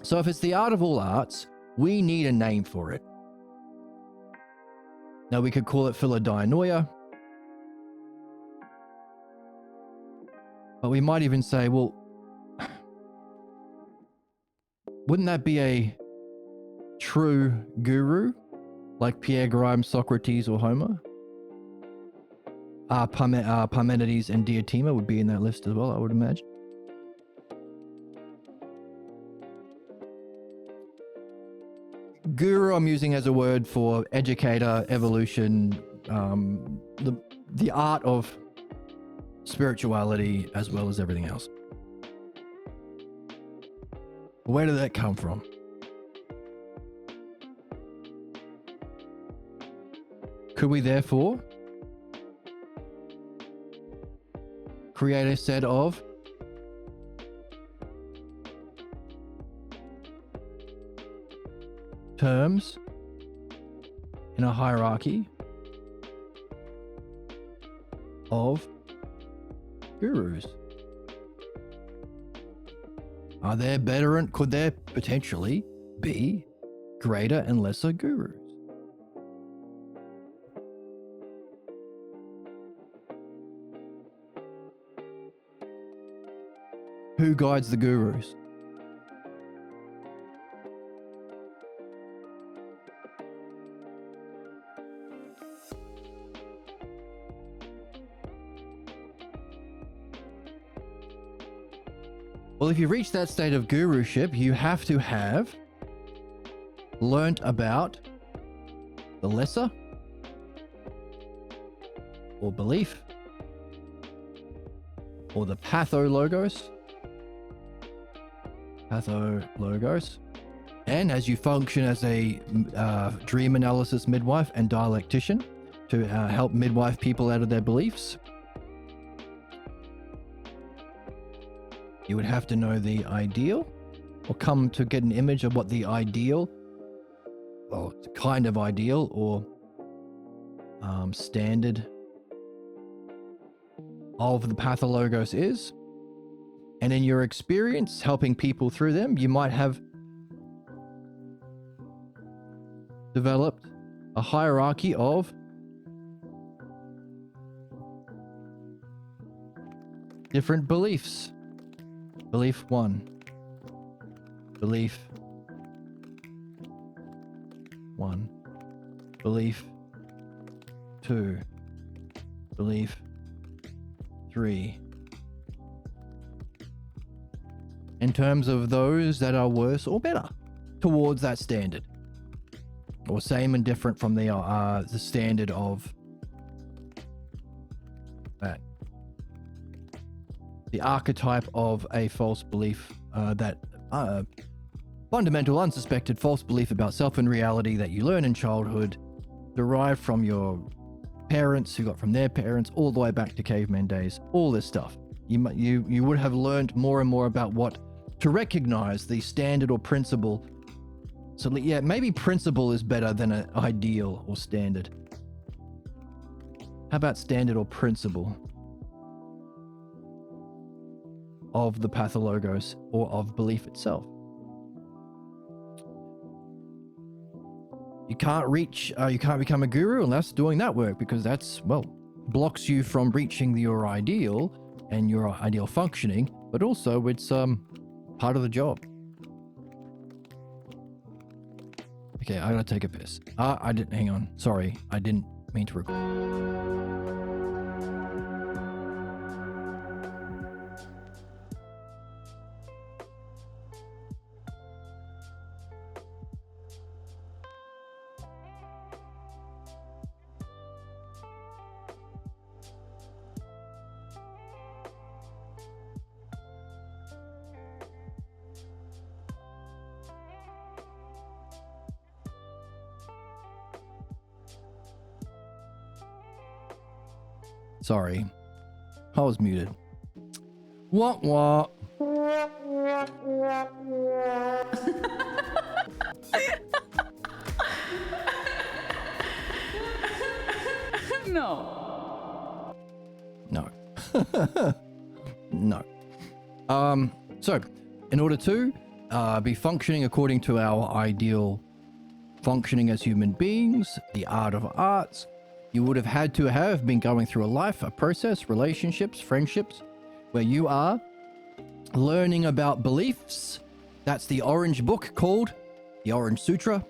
So if it's the art of all arts, we need a name for it. Now we could call it Philodianoia. But we might even say, well, wouldn't that be a true guru? Like Pierre Grimes, Socrates, or Homer? Parmenides and Diotima would be in that list as well, I would imagine. Guru I'm using as a word for educator, evolution, the art of spirituality as well as everything else. Where did that come from? Could we therefore create a set of terms in a hierarchy of gurus? Are there better and could there potentially be greater and lesser gurus? Who guides the gurus? Well, if you reach that state of guruship, you have to have learnt about the lesser or belief or the pathologos. And as you function as a dream analysis midwife and dialectician to help midwife people out of their beliefs, you would have to know the ideal, or come to get an image of what the ideal, or kind of ideal, or standard of the pathologos is. And in your experience helping people through them, you might have developed a hierarchy of different beliefs. Belief 1. Belief 1. Belief 2. Belief 3. In terms of those that are worse or better towards that standard, or same and different from the standard of that, the archetype of a false belief, that fundamental, unsuspected false belief about self and reality that you learn in childhood, derived from your parents, who got from their parents, all the way back to caveman days. All this stuff. You would have learned more and more about what to recognize the standard or principle. So yeah, maybe principle is better than an ideal or standard. How about standard or principle of the pathologos or of belief itself? You can't become a guru unless doing that work, because that's, well, blocks you from reaching your ideal and your ideal functioning, but also it's part of the job. Okay, I gotta take a piss. I didn't, hang on. Sorry, I didn't mean to record. Sorry, I was muted. Wah wah. No. No. No. So, in order to be functioning according to our ideal functioning as human beings, the art of arts, you would have had to have been going through a life, a process, relationships, friendships, where you are learning about beliefs. That's the orange book called the Orange Sutra,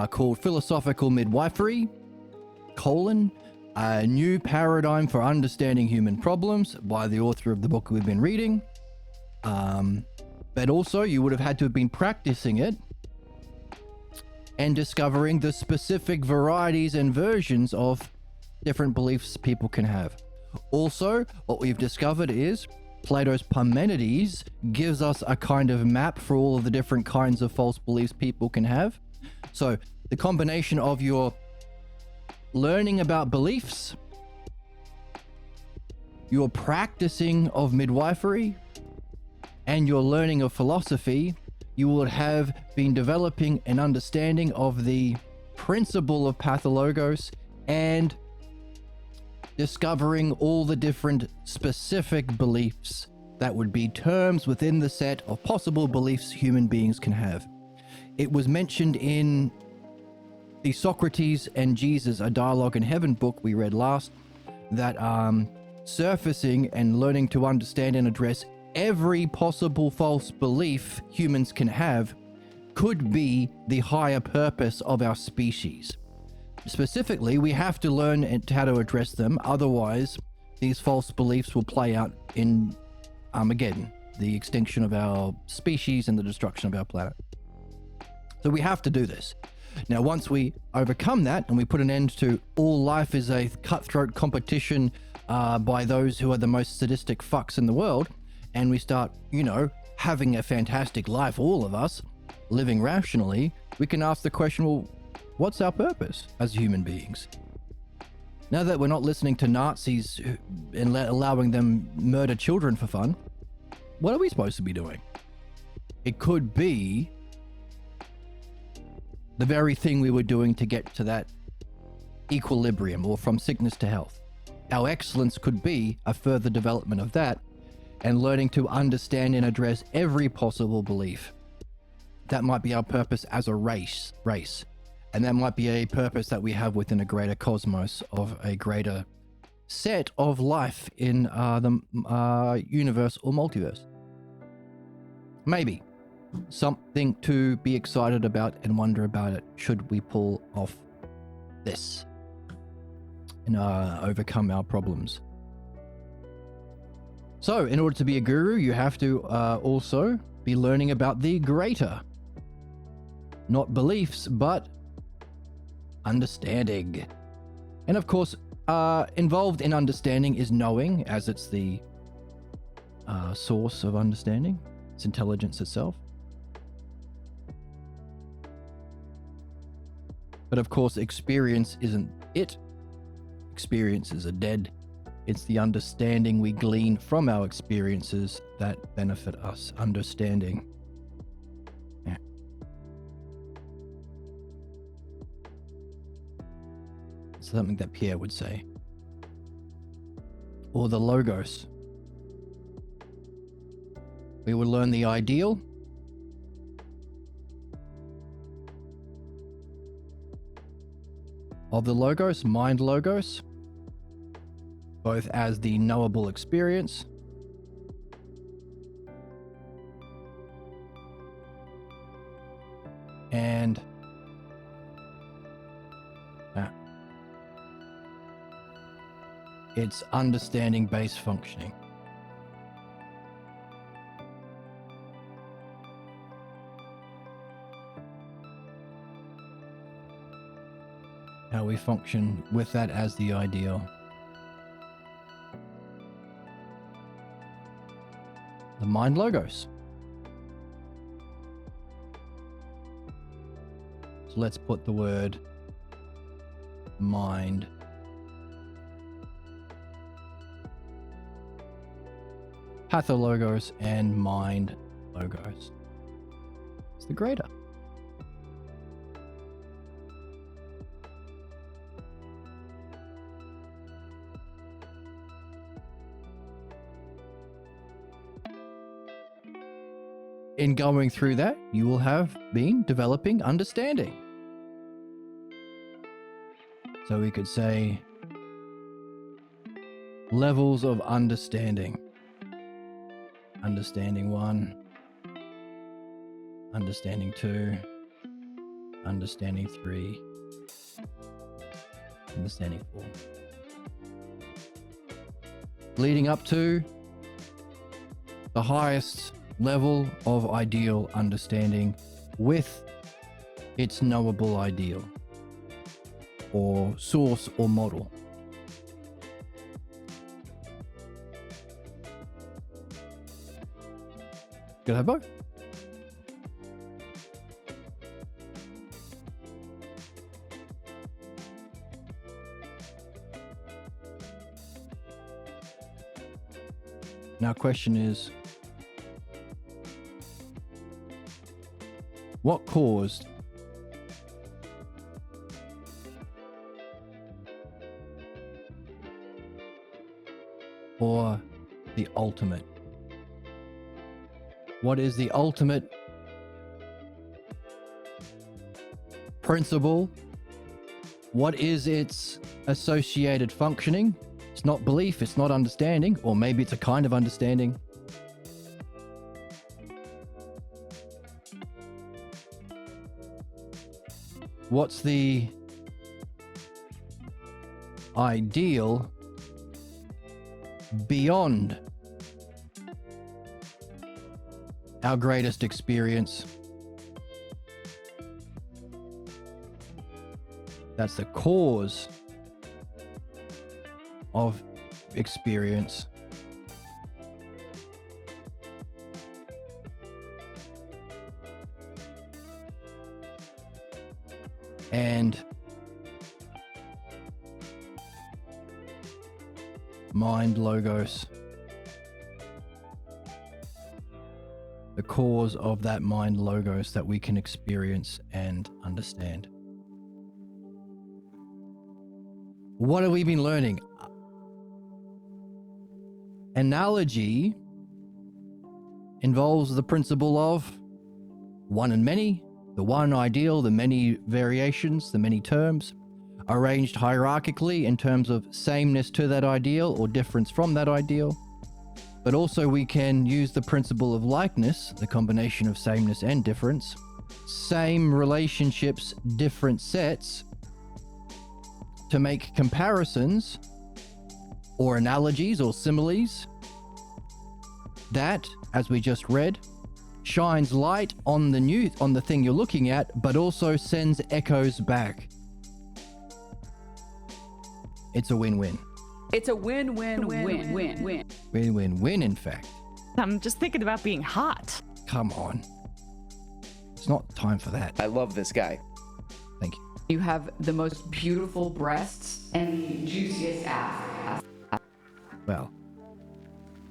called Philosophical Midwifery, a new paradigm for understanding human problems, by the author of the book we've been reading. But also you would have had to have been practicing it and discovering the specific varieties and versions of different beliefs people can have. Also, what we've discovered is Plato's Parmenides gives us a kind of map for all of the different kinds of false beliefs people can have. So the combination of your learning about beliefs, your practicing of midwifery, and your learning of philosophy, you would have been developing an understanding of the principle of pathologos and discovering all the different specific beliefs that would be terms within the set of possible beliefs human beings can have. It was mentioned in the Socrates and Jesus, A Dialogue in Heaven book we read last, that surfacing and learning to understand and address every possible false belief humans can have could be the higher purpose of our species. Specifically, we have to learn how to address them, otherwise these false beliefs will play out in Armageddon, the extinction of our species and the destruction of our planet. So we have to do this. Now, once we overcome that and we put an end to all life is a cutthroat competition by those who are the most sadistic fucks in the world, and we start, having a fantastic life, all of us, living rationally, we can ask the question, well, what's our purpose as human beings? Now that we're not listening to Nazis and allowing them murder children for fun, what are we supposed to be doing? It could be the very thing we were doing to get to that equilibrium, or from sickness to health. Our excellence could be a further development of that, and learning to understand and address every possible belief that might be our purpose as a race. And that might be a purpose that we have within a greater cosmos of a greater set of life in the universe or multiverse. Maybe something to be excited about and wonder about it should we pull off this and overcome our problems. So in order to be a guru, you have to also be learning about the greater, not beliefs, but understanding. And of course, involved in understanding is knowing, as it's the source of understanding. It's intelligence itself. But of course, experience isn't it. Experiences are dead. It's the understanding we glean from our experiences that benefit us. Understanding. Yeah. Something that Pierre would say. Or the logos. We will learn the ideal. Of the logos, mind logos. Both as the knowable experience and its understanding based functioning. How we function with that as the ideal. The mind logos. So let's put the word mind pathologos and mind logos. It's the greater. In going through that, you will have been developing understanding. So we could say levels of understanding. Understanding 1, understanding 2, understanding 3, understanding 4. Leading up to the highest level of ideal understanding with its knowable ideal or source or model. Could have both. Now, question is, what caused or the ultimate? What is the ultimate principle? What is its associated functioning? It's not belief, it's not understanding, or maybe it's a kind of understanding. What's the ideal beyond our greatest experience? That's the cause of experience. And mind logos, the cause of that mind logos that we can experience and understand. What have we been learning? Analogy involves the principle of one and many, the one ideal, the many variations, the many terms, arranged hierarchically in terms of sameness to that ideal or difference from that ideal. But also we can use the principle of likeness, the combination of sameness and difference, same relationships, different sets, to make comparisons or analogies or similes that, as we just read, shines light on the thing you're looking at, but also sends echoes back. It's a win-win. It's a win-win-win-win-win. Win-win-win, in fact. I'm just thinking about being hot. Come on. It's not time for that. I love this guy. Thank you. You have the most beautiful breasts and the juiciest ass. Well,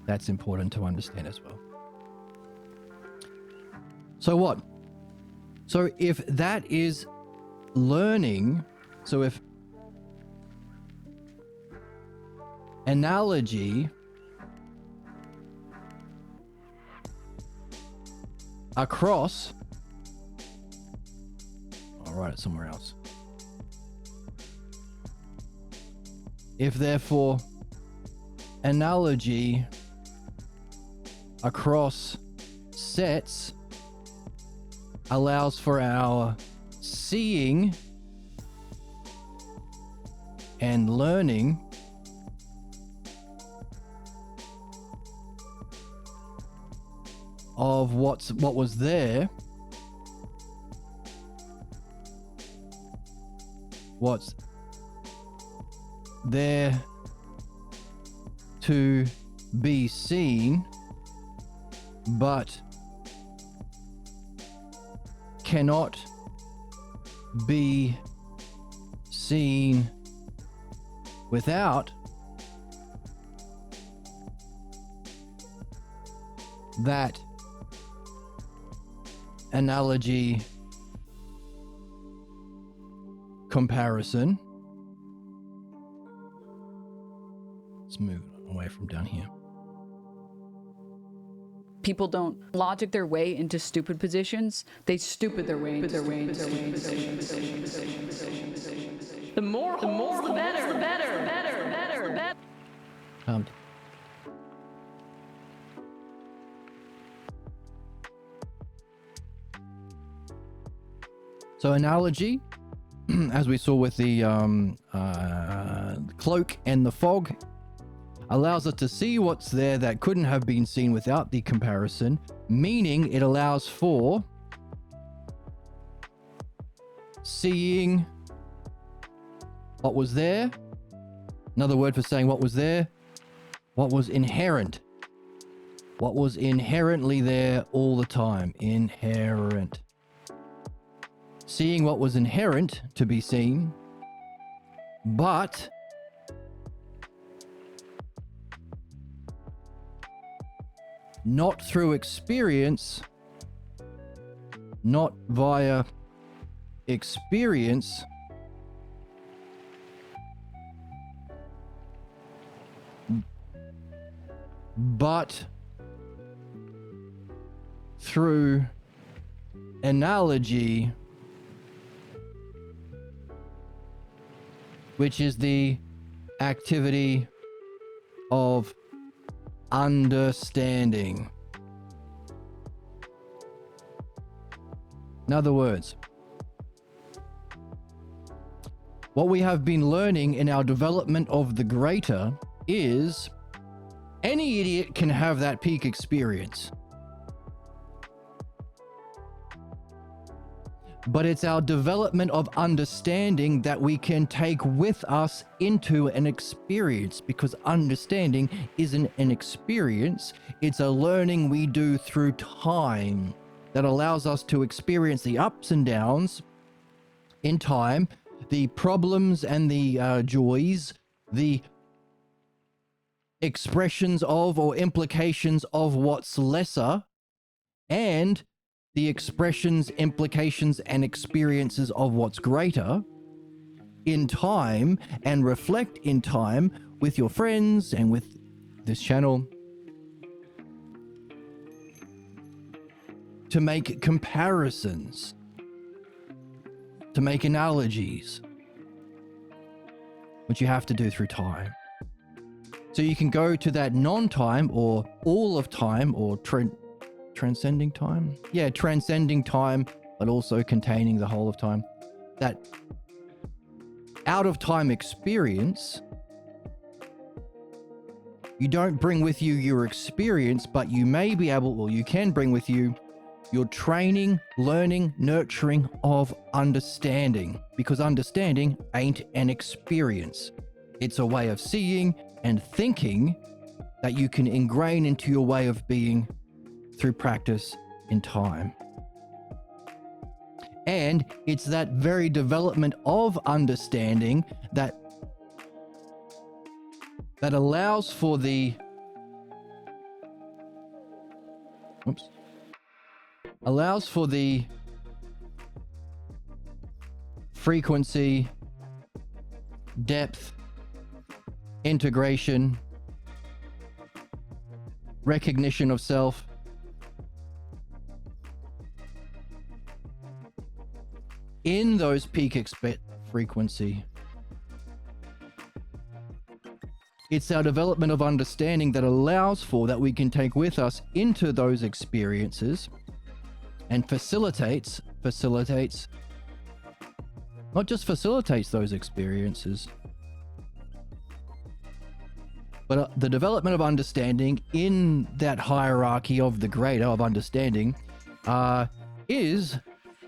that's important to understand as well. So what? So if that is learning, so if analogy across, I'll write it somewhere else. If therefore analogy across sets allows for our seeing and learning of what was there, what's there to be seen, but cannot be seen without that analogy comparison. Let's move away from down here. People don't logic their way into stupid positions. They stupid their way into their way. The more, the better. Um, So analogy, as we saw with the cloak and the fog, allows us to see what's there that couldn't have been seen without the comparison, meaning it allows for seeing what was there. Another word for saying what was there, what was inherent. What was inherently there all the time. Inherent. Seeing what was inherent to be seen, but not through experience, not via experience, but through analogy, which is the activity of understanding. In other words, what we have been learning in our development of the greater is any idiot can have that peak experience. But it's our development of understanding that we can take with us into an experience, because understanding isn't an experience, it's a learning we do through time that allows us to experience the ups and downs in time, the problems and the joys, the expressions of or implications of what's lesser, and the expressions, implications, and experiences of what's greater in time, and reflect in time with your friends and with this channel. to make comparisons, to make analogies, which you have to do through time. So you can go to that non-time or all of time or transcending time. Yeah, transcending time, but also containing the whole of time. That out of time experience, you don't bring with you your experience, but you may be able, or you can bring with you your training, learning, nurturing of understanding, because understanding ain't an experience. It's a way of seeing and thinking that you can ingrain into your way of being through practice in time. And it's that very development of understanding that allows for the frequency, depth, integration, recognition of self, in those peak frequency. It's our development of understanding that allows for that we can take with us into those experiences and facilitates, not just facilitates those experiences, but the development of understanding in that hierarchy of the greater of understanding is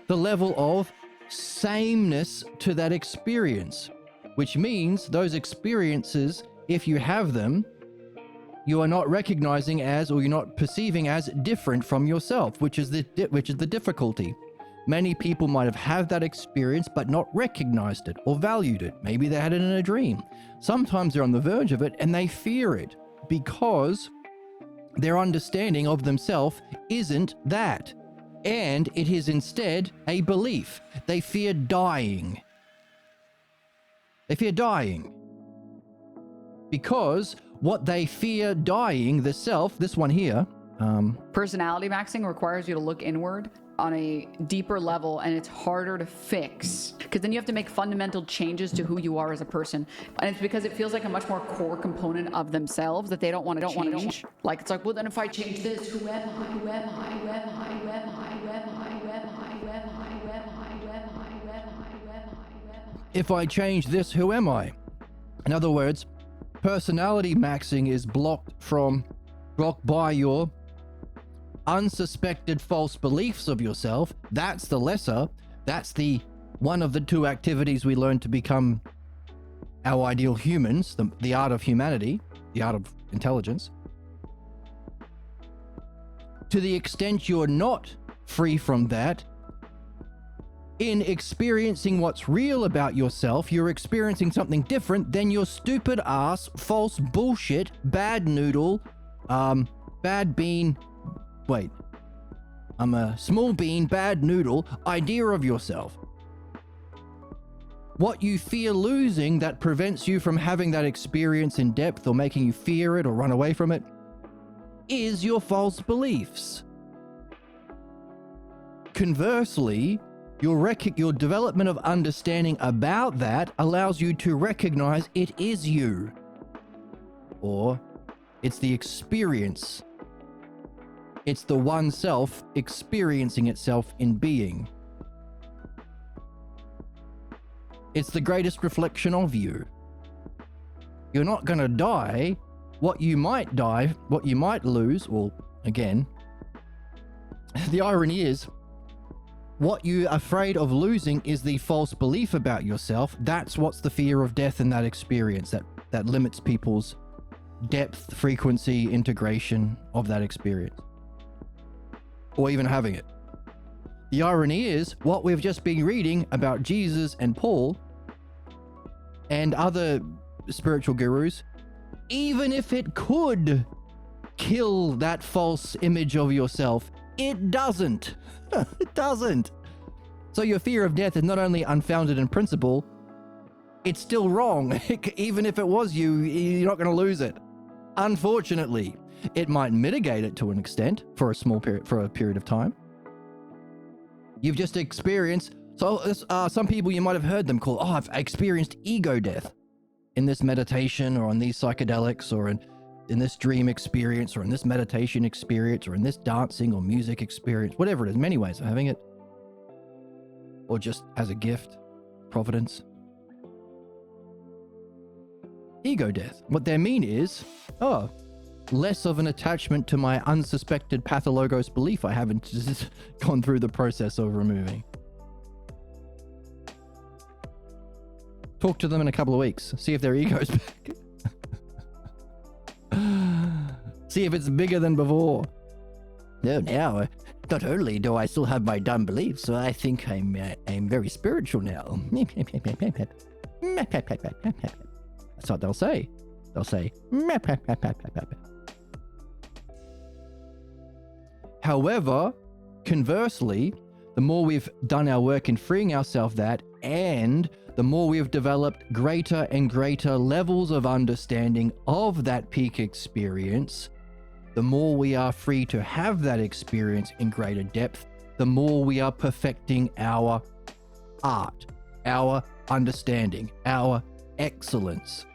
the level of sameness to that experience, which means those experiences, if you have them, you are not recognizing as, or you're not perceiving as different from yourself, which is the difficulty. Many people might have had that experience but not recognized it or valued it. Maybe they had it in a dream. Sometimes they're on the verge of it and they fear it because their understanding of themselves isn't that. And it is instead a belief. They fear dying. They fear dying. Because what they fear dying, the self, this one here. Personality maxing requires you to look inward on a deeper level, and it's harder to fix because then you have to make fundamental changes to who you are as a person, and it's because it feels like a much more core component of themselves that they don't want to change. Like, it's like, well, then if I change this, who am I? Who am I? Who am I? Who am I? Who am I? Who am I? Who am I? Who am I? Who am I? Who am I? Who am I? If I change this, who am I? In other words, personality maxing is blocked by your unsuspected false beliefs of yourself. That's the lesser. That's the one of the two activities we learn to become our ideal humans, the art of humanity, the art of intelligence. To the extent you're not free from that, in experiencing what's real about yourself, you're experiencing something different than your stupid ass, false bullshit, bad noodle, bad bean, wait, I'm a small bean, bad noodle idea of yourself. What you fear losing that prevents you from having that experience in depth or making you fear it or run away from it is your false beliefs. Conversely, your development of understanding about that allows you to recognize it is you, or it's the experience. It's the one self experiencing itself in being. It's the greatest reflection of you. You're not going to die. What you might lose, well, again, the irony is, what you're afraid of losing is the false belief about yourself. That's what's the fear of death in that experience that limits people's depth, frequency, integration of that experience, or even having it. The irony is, what we've just been reading about Jesus and Paul and other spiritual gurus, even if it could kill that false image of yourself, it doesn't. It doesn't. So your fear of death is not only unfounded in principle, it's still wrong. Even if it was you, you're not going to lose it. Unfortunately, it might mitigate it to an extent for a small period, for a period of time. You've just experienced, so some people you might have heard them call, I've experienced ego death in this meditation or on these psychedelics or in this dream experience or in this meditation experience or in this dancing or music experience, whatever it is, many ways of having it. Or just as a gift, providence. Ego death. What they mean is, less of an attachment to my unsuspected pathologos belief I haven't just gone through the process of removing. Talk to them in a couple of weeks. See if their ego's back. See if it's bigger than before. No, now, not only do I still have my dumb beliefs, so I think I'm very spiritual now. That's what they'll say. They'll say, however, conversely, the more we've done our work in freeing ourselves that, and the more we've developed greater and greater levels of understanding of that peak experience, the more we are free to have that experience in greater depth, the more we are perfecting our art, our understanding, our excellence.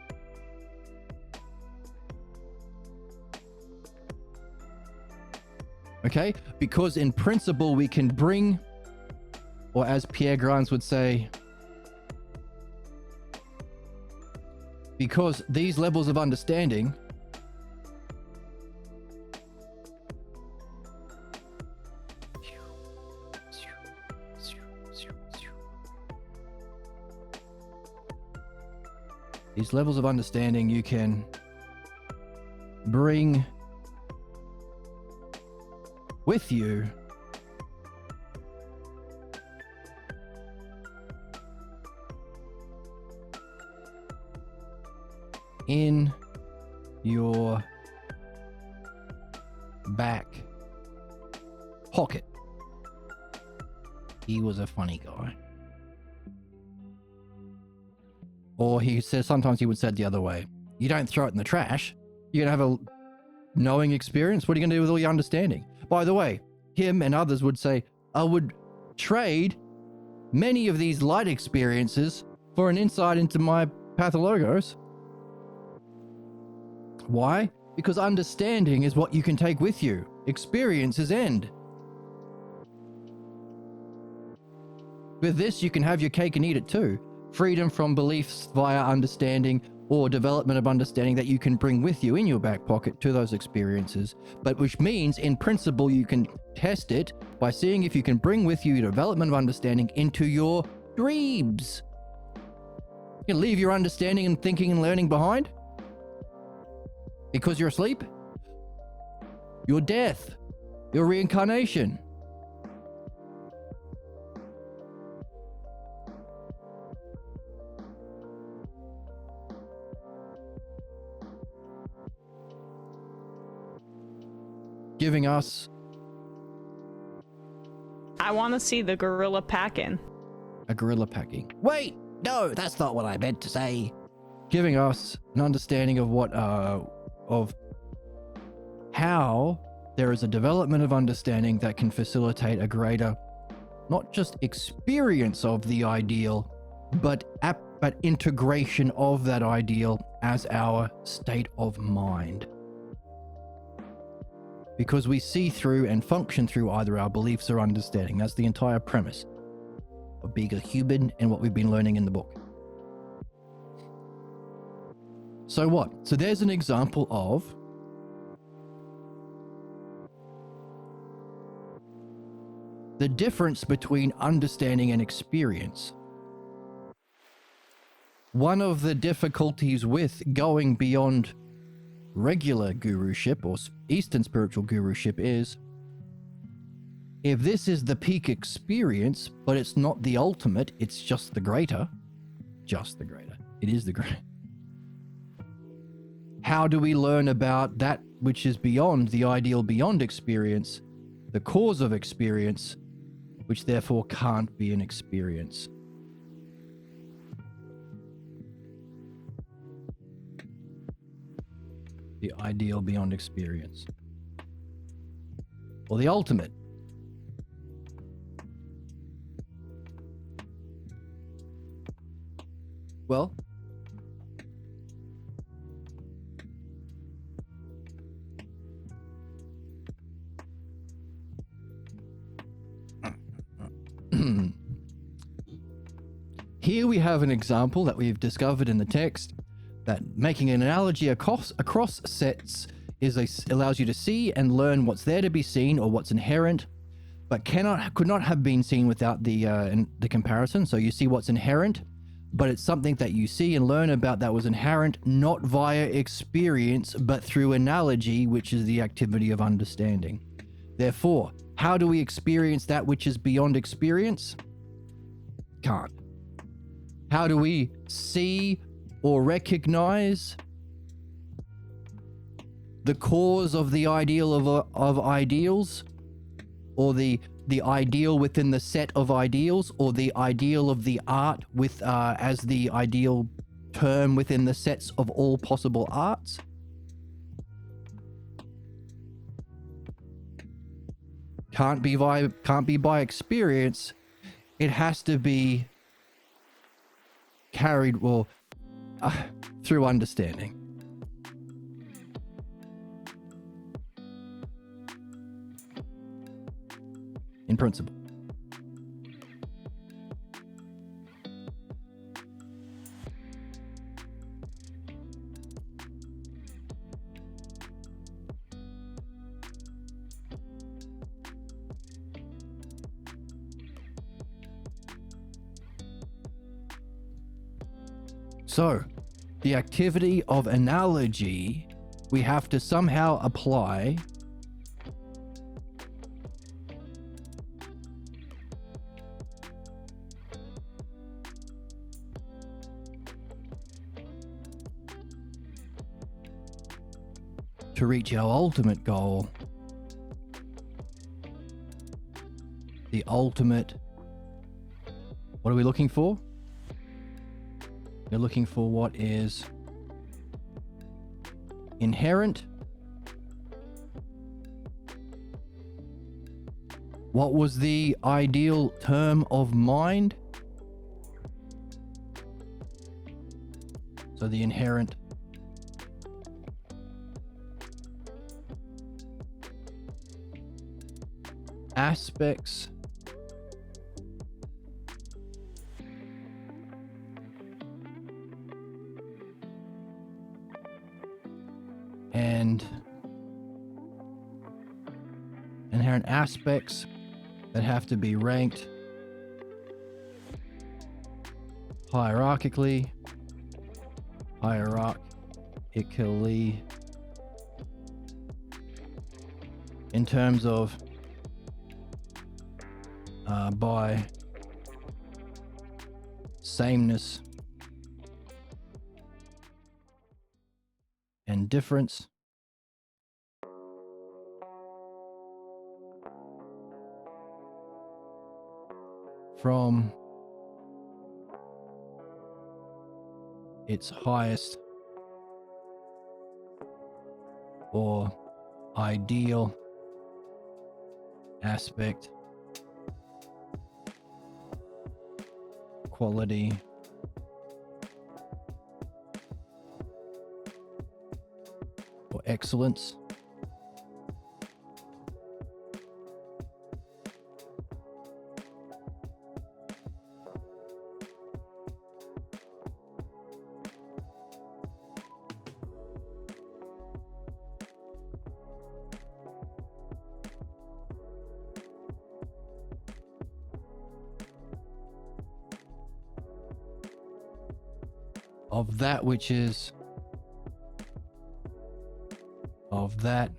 Okay? Because in principle, we can bring, or as Pierre Grimes would say, because these levels of understanding you can bring with you in your back pocket. He was a funny guy. Or he says, sometimes he would say it the other way. You don't throw it in the trash. You're going to have a knowing experience. What are you going to do with all your understanding? By the way, him and others would say, I would trade many of these light experiences for an insight into my pathologos. Why? Because understanding is what you can take with you. Experiences end. With this, you can have your cake and eat it too. Freedom from beliefs via understanding or development of understanding that you can bring with you in your back pocket to those experiences, but which means in principle you can test it by seeing if you can bring with you development of understanding into your dreams. You can leave your understanding and thinking and learning behind because you're asleep, your death, your reincarnation. Giving us I want to see the gorilla packing. a gorilla packing. Wait, no, that's not what I meant to say. Giving us an understanding of what of how there is a development of understanding that can facilitate a greater not just experience of the ideal, but integration of that ideal as our state of mind. Because we see through and function through either our beliefs or understanding. That's the entire premise of being a human and what we've been learning in the book. So what? So there's an example of the difference between understanding and experience. One of the difficulties with going beyond regular guruship or Eastern spiritual guruship is, if this is the peak experience, but it's not the ultimate, it's just the greater. It is the greater. How do we learn about that which is beyond the ideal, beyond experience, the cause of experience, which therefore can't be an experience? The ideal beyond experience. Or the ultimate. Well, here we have an example that we've discovered in the text that making an analogy across sets allows you to see and learn what's there to be seen or what's inherent, but could not have been seen without the comparison. So you see what's inherent, but it's something that you see and learn about that was inherent not via experience but through analogy, which is the activity of understanding. Therefore, how do we experience that which is beyond experience? Can't. How do we see or recognize the cause of the ideal of ideals, or the ideal within the set of ideals, or the ideal of the art with as the ideal term within the sets of all possible arts? Can't be by experience. It has to be carried through understanding. In principle. So, the activity of analogy we have to somehow apply to reach our ultimate goal. The ultimate... What are we looking for? We're looking for what is inherent. What was the ideal term of mind? So the inherent aspects and inherent aspects that have to be ranked hierarchically in terms of by sameness and difference. From its highest or ideal aspect, quality, or excellence. Of that which is of that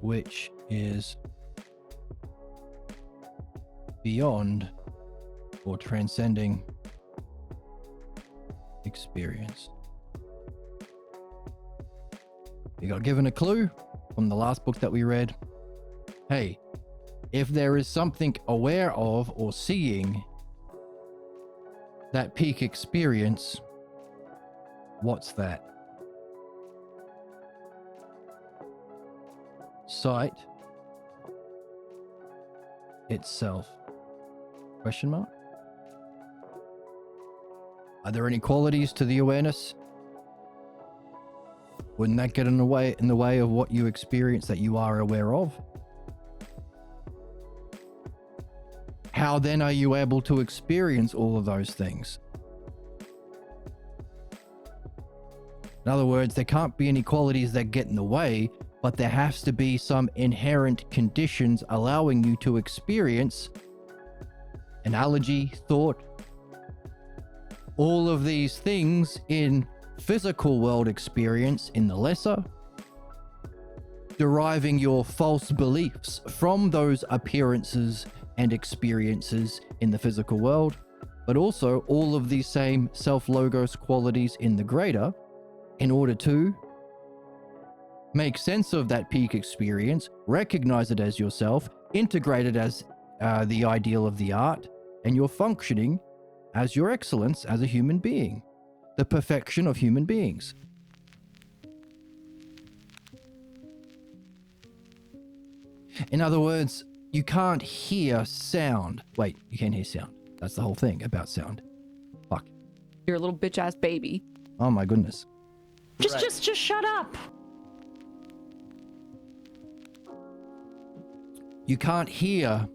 which is beyond or transcending experience. We got given a clue from the last book that we read. Hey, if there is something aware of or seeing that peak experience, what's that? Sight itself? Question mark? Are there any qualities to the awareness? Wouldn't that get in the way of what you experience that you are aware of? How then are you able to experience all of those things? In other words, there can't be any qualities that get in the way, but there has to be some inherent conditions allowing you to experience analogy, thought, all of these things in physical world experience in the lesser, deriving your false beliefs from those appearances and experiences in the physical world, but also all of these same self-logos qualities in the greater, in order to make sense of that peak experience, recognize it as yourself, integrate it as the ideal of the art, and you're functioning as your excellence as a human being, the perfection of human beings. In other words, you can't hear sound. Wait, you can't hear sound. That's the whole thing about sound. Fuck. You're a little bitch ass baby. Oh my goodness. Just shut up. You can't hear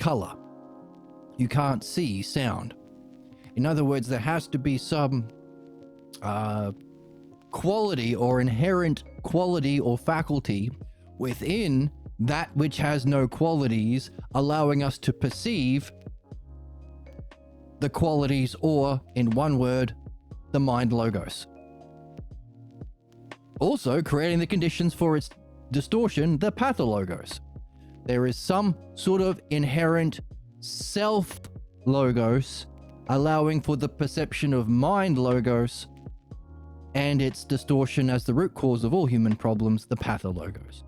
color. You can't see sound. In other words, there has to be some quality or inherent quality or faculty within that which has no qualities, allowing us to perceive the qualities, or in one word, the mind logos. Also creating the conditions for its distortion, the pathologos. There is some sort of inherent self logos allowing for the perception of mind logos and its distortion as the root cause of all human problems, the pathologos.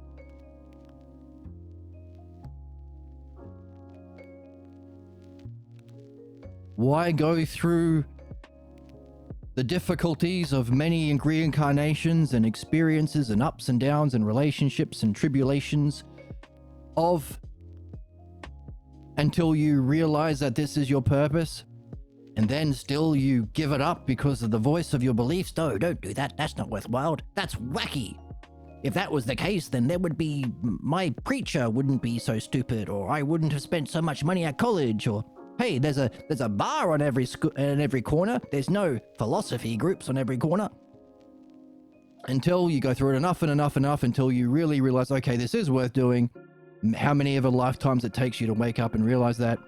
Why go through the difficulties of many reincarnations and experiences and ups and downs and relationships and tribulations until you realize that this is your purpose, and then still you give it up because of the voice of your beliefs? No, don't do that. That's not worthwhile. That's wacky. If that was the case, then there would be, my preacher wouldn't be so stupid, or I wouldn't have spent so much money at college, or hey, there's a bar on every corner. There's no philosophy groups on every corner. Until you go through it enough and enough until you really realize, okay, this is worth doing. How many ever lifetimes it takes you to wake up and realize that.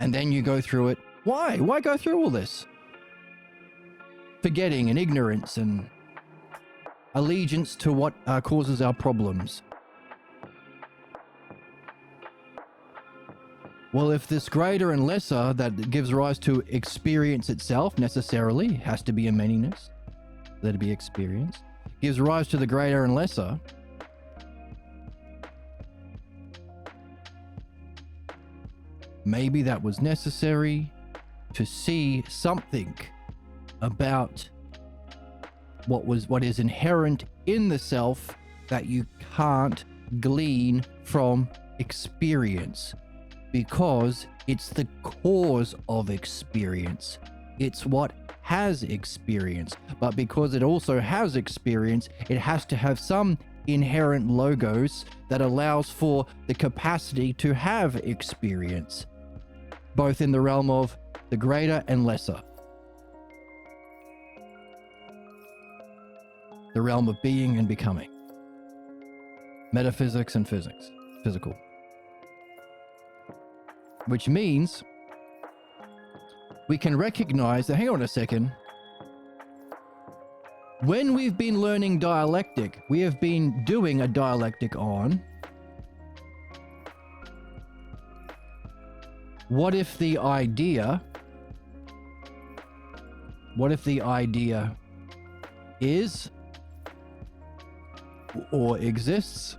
And then you go through it. Why? Why go through all this? Forgetting and ignorance and allegiance to what causes our problems. Well, if this greater and lesser that gives rise to experience itself necessarily has to be a manyness, let it be experienced, gives rise to the greater and lesser, maybe that was necessary to see something about what is inherent in the self that you can't glean from experience, because it's the cause of experience. It's what has experience, but because it also has experience, it has to have some inherent logos that allows for the capacity to have experience, both in the realm of the greater and lesser. The realm of being and becoming. Metaphysics and physics. Physical. Which means we can recognize that, hang on a second, when we've been learning dialectic, we have been doing a dialectic on what if the idea is or exists,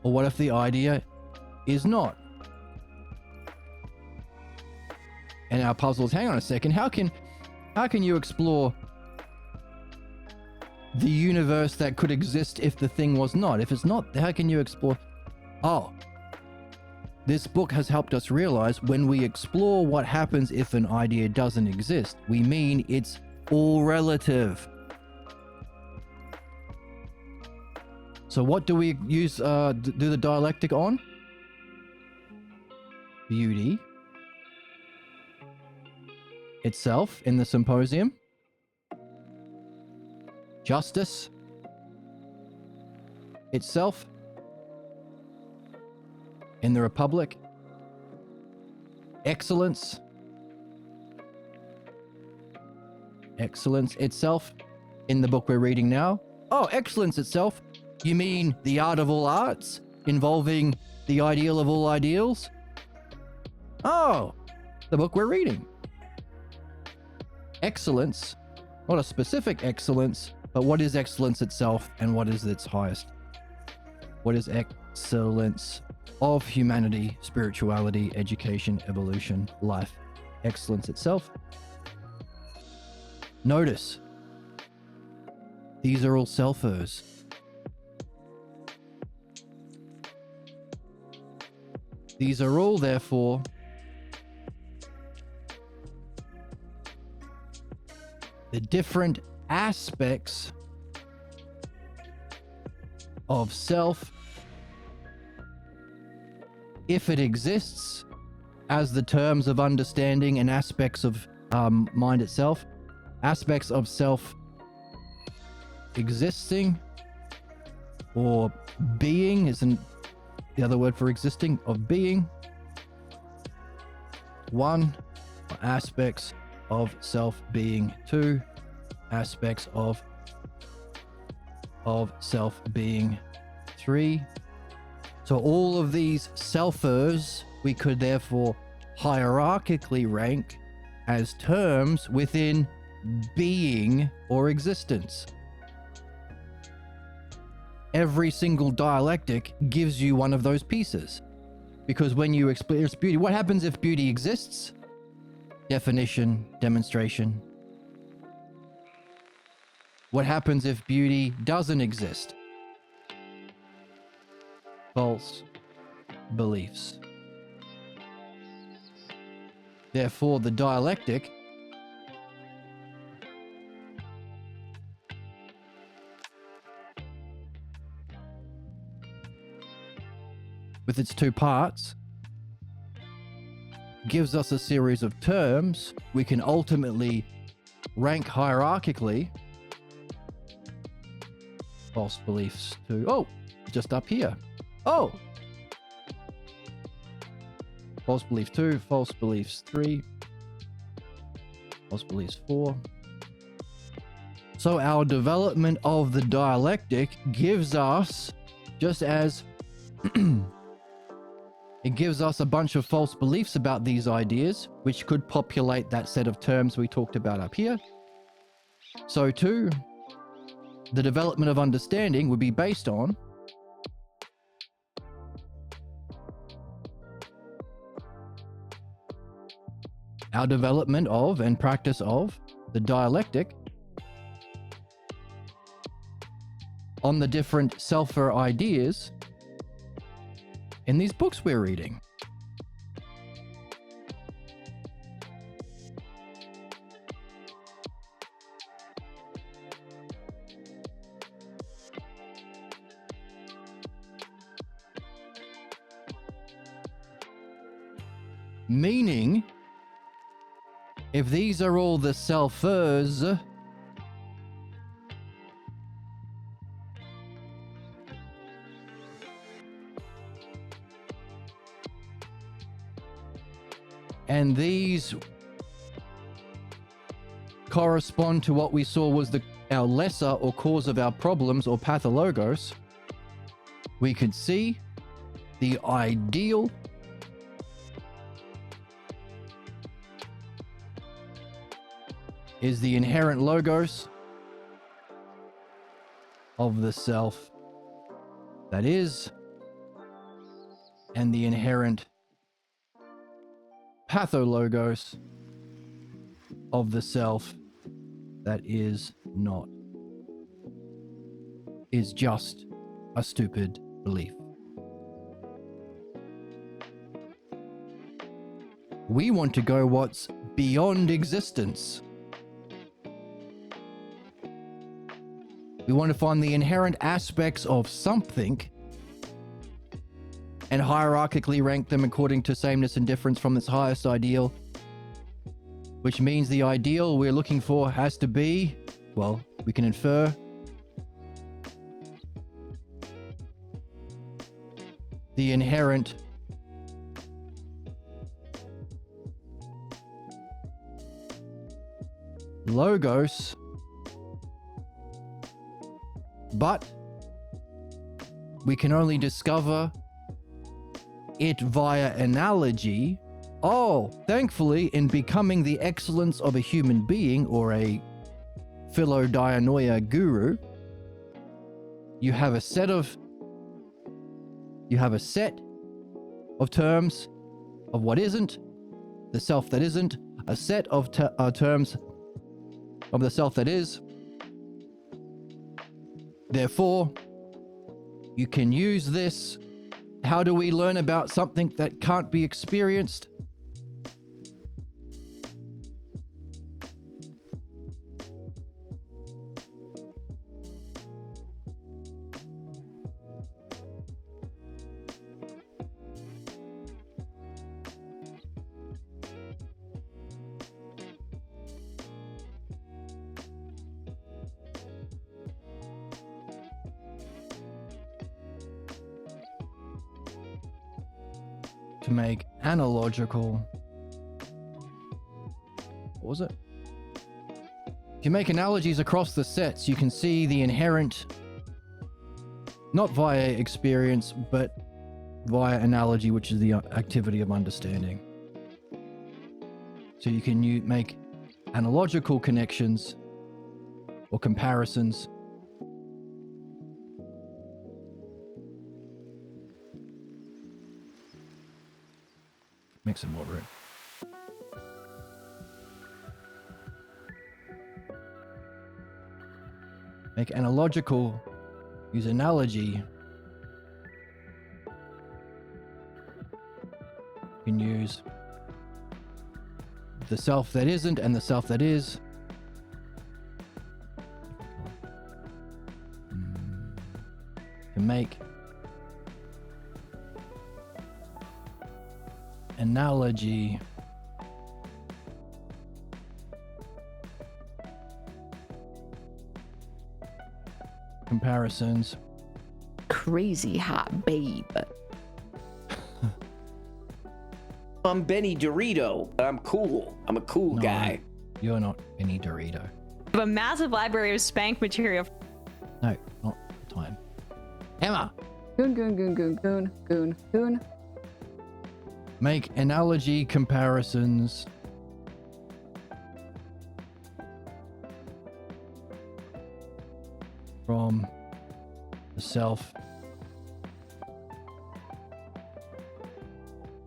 or what if the idea is not? And our puzzles, hang on a second, how can you explore the universe that could exist if the thing was not? If it's not, how can you explore? Oh, This book has helped us realize when we explore what happens if an idea doesn't exist, we mean it's all relative. So what do we use, do the dialectic on? Beauty itself in the symposium. Justice itself in the Republic. Excellence itself in the book we're reading now. Oh, excellence itself. You mean the art of all arts involving the ideal of all ideals? Oh, the book we're reading. Excellence, not a specific excellence, but what is excellence itself and what is its highest? What is excellence of humanity, spirituality, education, evolution, life? Excellence itself. Notice, these are all selfers. These are all, therefore, the different aspects of self, if it exists, as the terms of understanding and aspects of mind itself, aspects of self existing, or being isn't the other word for existing, of being. One, aspects of self being. Two, aspects of self being. Three. So all of these selfers we could therefore hierarchically rank as terms within being or existence. Every single dialectic gives you one of those pieces. Because when you experience beauty, what happens if beauty exists? Definition, demonstration. What happens if beauty doesn't exist? False beliefs. Therefore, the dialectic with its two parts gives us a series of terms we can ultimately rank hierarchically. False beliefs to, oh, just up here. Oh! False belief 2, false beliefs 3, false beliefs 4. So our development of the dialectic gives us, just as it gives us a bunch of false beliefs about these ideas, which could populate that set of terms we talked about up here. So too, the development of understanding would be based on our development of and practice of the dialectic on the different selfer ideas in these books we're reading. Meaning, if these are all the selfers, and these correspond to what we saw was our lesser or cause of our problems or pathologos, we could see the ideal is the inherent logos of the self that is, and the inherent pathologos of the self that is not, is just a stupid belief. We want to go what's beyond existence. We want to find the inherent aspects of something and hierarchically rank them according to sameness and difference from its highest ideal, which means the ideal we're looking for has to be, well, we can infer the inherent logos, but we can only discover it via analogy. Oh, thankfully, in becoming the excellence of a human being or a philodianoia guru, you have a set of terms of what isn't, the self that isn't, a set of terms of the self that is. Therefore, you can use this. How do we learn about something that can't be experienced? To make analogical, what was it? If you make analogies across the sets, you can see the inherent, not via experience, but via analogy, which is the activity of understanding. So you can make analogical connections or comparisons. Make some more room. Make analogical, use analogy. You can use the self that isn't and the self that is. You can make analogy comparisons. Crazy hot babe. I'm Benny Dorito. I'm cool. I'm a cool No, guy. You're not any Dorito. I have a massive library of spank material. No, not time. Emma, Goon, goon, goon, goon, goon, goon, goon. make analogy comparisons from the self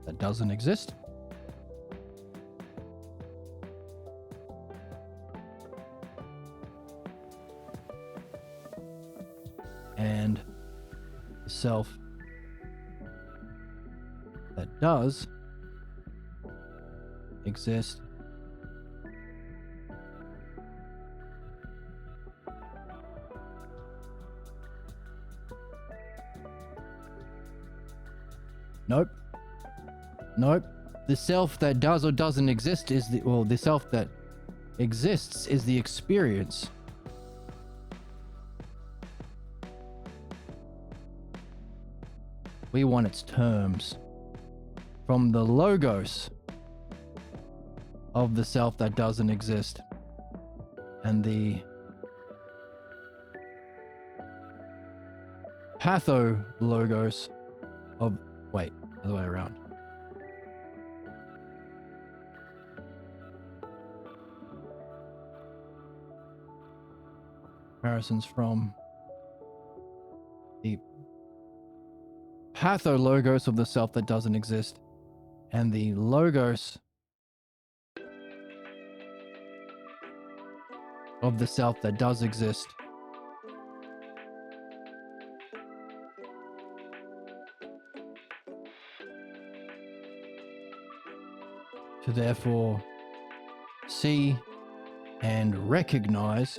that doesn't exist and the self that does exist. Nope. Nope. The self that does or doesn't exist is the self that exists is the experience. We want its terms from the logos of the self that doesn't exist and the pathologos of, wait, other way around. Comparisons from the pathologos of the self that doesn't exist and the logos of the self that does exist. to therefore see and recognize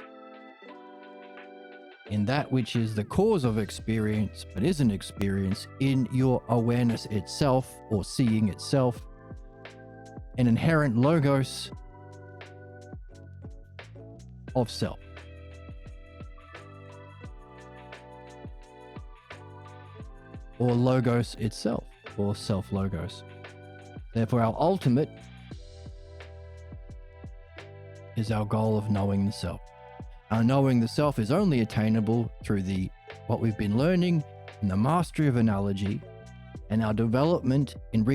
in that which is the cause of experience but isn't experience in your awareness itself or seeing itself, an inherent logos of self. Or logos itself, or self-logos. Therefore, our ultimate is our goal of knowing the self. Our knowing the self is only attainable through what we've been learning in the mastery of analogy and our development in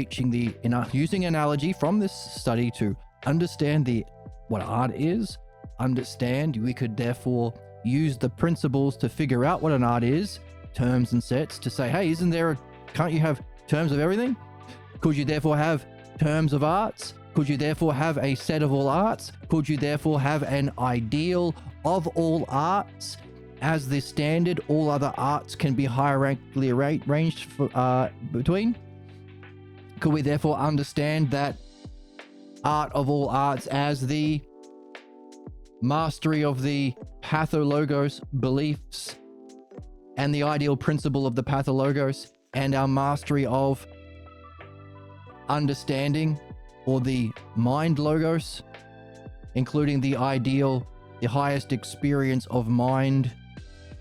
using analogy from this study to understand what art is, we could therefore use the principles to figure out what an art is, terms and sets, to say, hey, can't you have terms of everything? Could you therefore have terms of arts? Could you therefore have a set of all arts? Could you therefore have an ideal of all arts as the standard all other arts can be hierarchically arranged between? Could we therefore understand that art of all arts as the mastery of the pathologos beliefs and the ideal principle of the pathologos, and our mastery of understanding or the mind logos, including the ideal, the highest experience of mind,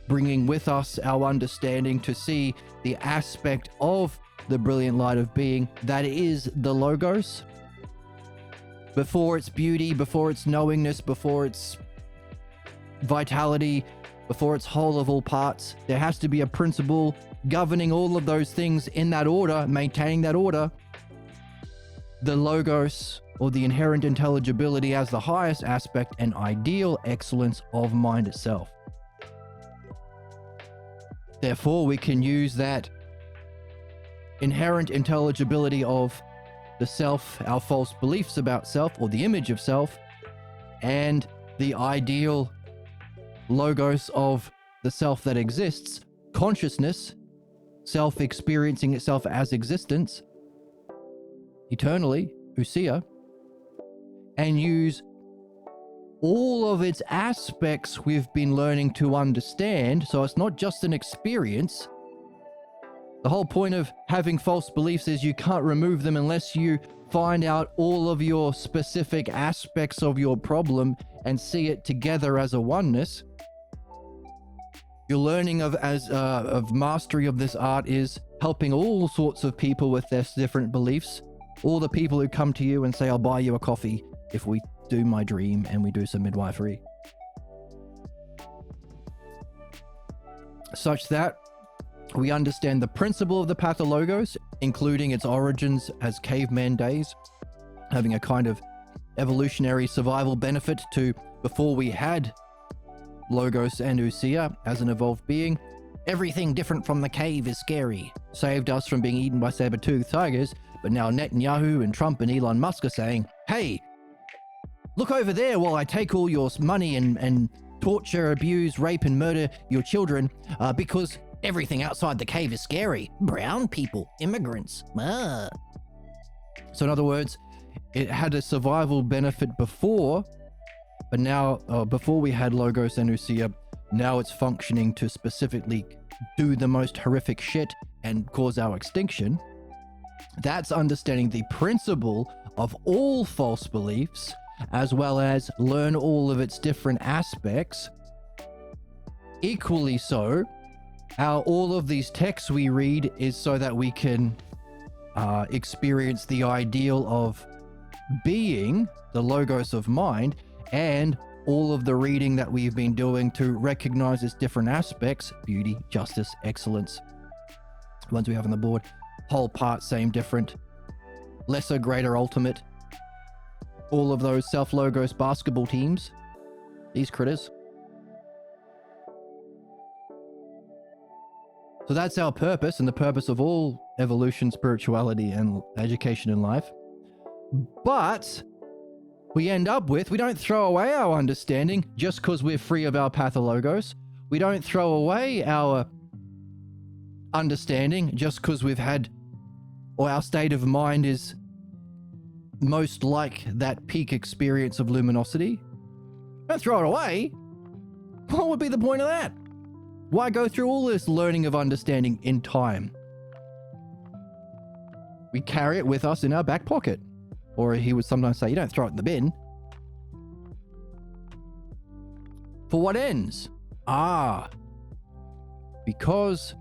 bringing with us our understanding to see the aspect of the brilliant light of being that is the logos, before its beauty, before its knowingness, before its vitality, before its whole of all parts. There has to be a principle governing all of those things in that order, maintaining that order. The logos, or the inherent intelligibility, as the highest aspect and ideal excellence of mind itself. Therefore, we can use that inherent intelligibility of the self, our false beliefs about self, or the image of self, and the ideal logos of the self that exists, consciousness, self experiencing itself as existence, eternally, ousia, and use all of its aspects we've been learning to understand, so it's not just an experience. The whole point of having false beliefs is you can't remove them unless you find out all of your specific aspects of your problem and see it together as a oneness. Your learning of mastery of this art is helping all sorts of people with their different beliefs. All the people who come to you and say, I'll buy you a coffee if we do my dream and we do some midwifery. Such that we understand the principle of the pathologos, including its origins as caveman days, having a kind of evolutionary survival benefit to before we had logos and ousia as an evolved being. Everything different from the cave is scary. Saved us from being eaten by saber-toothed tigers, but now Netanyahu and Trump and Elon Musk are saying, hey, look over there while I take all your money and torture, abuse, rape, and murder your children because everything outside the cave is scary. Brown people, immigrants. So in other words, it had a survival benefit before, but now, before we had logos and ousia, now it's functioning to specifically do the most horrific shit and cause our extinction. That's understanding the principle of all false beliefs, as well as learn all of its different aspects. Equally so, all of these texts we read is so that we can experience the ideal of being, the logos of mind, and all of the reading that we've been doing to recognize its different aspects: beauty, justice, excellence. The ones we have on the board, whole, part, same, different, lesser, greater, ultimate. All of those self-logos basketball teams, these critters. So that's our purpose, and the purpose of all evolution, spirituality, and education in life. But we don't throw away our understanding just because we're free of our pathologos. We don't throw away our understanding just because we've had, or our state of mind is most like that peak experience of luminosity? Don't throw it away. What would be the point of that? Why go through all this learning of understanding in time? We carry it with us in our back pocket. Or he would sometimes say, you don't throw it in the bin. For what ends? Because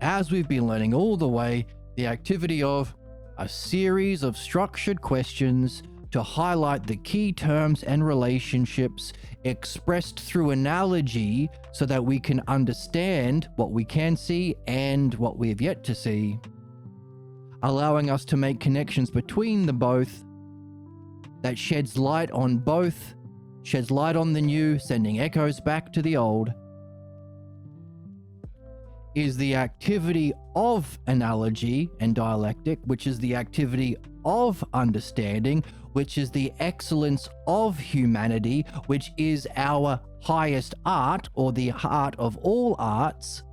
as we've been learning all the way, the activity of a series of structured questions to highlight the key terms and relationships expressed through analogy so that we can understand what we can see and what we have yet to see, allowing us to make connections between the both that sheds light on both, sheds light on the new, sending echoes back to the old, is the activity of analogy and dialectic, which is the activity of understanding, which is the excellence of humanity, which is our highest art, or the art of all arts,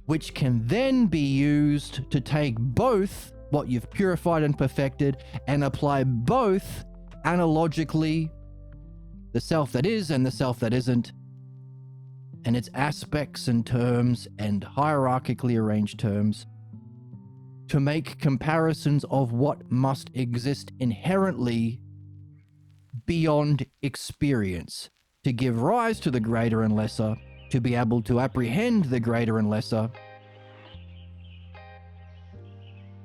which can then be used to take both what you've purified and perfected and apply both analogically, the self that is and the self that isn't, and its aspects and terms and hierarchically arranged terms, to make comparisons of what must exist inherently beyond experience, to give rise to the greater and lesser, to be able to apprehend the greater and lesser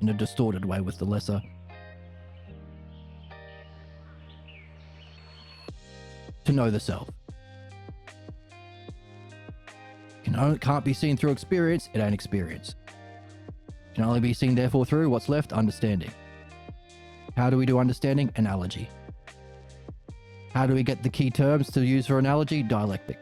in a distorted way with the lesser. To know the self. Can't be seen through experience, it ain't experience. Can only be seen therefore through what's left, understanding. How do we do understanding? Analogy. How do we get the key terms to use for analogy? Dialectic.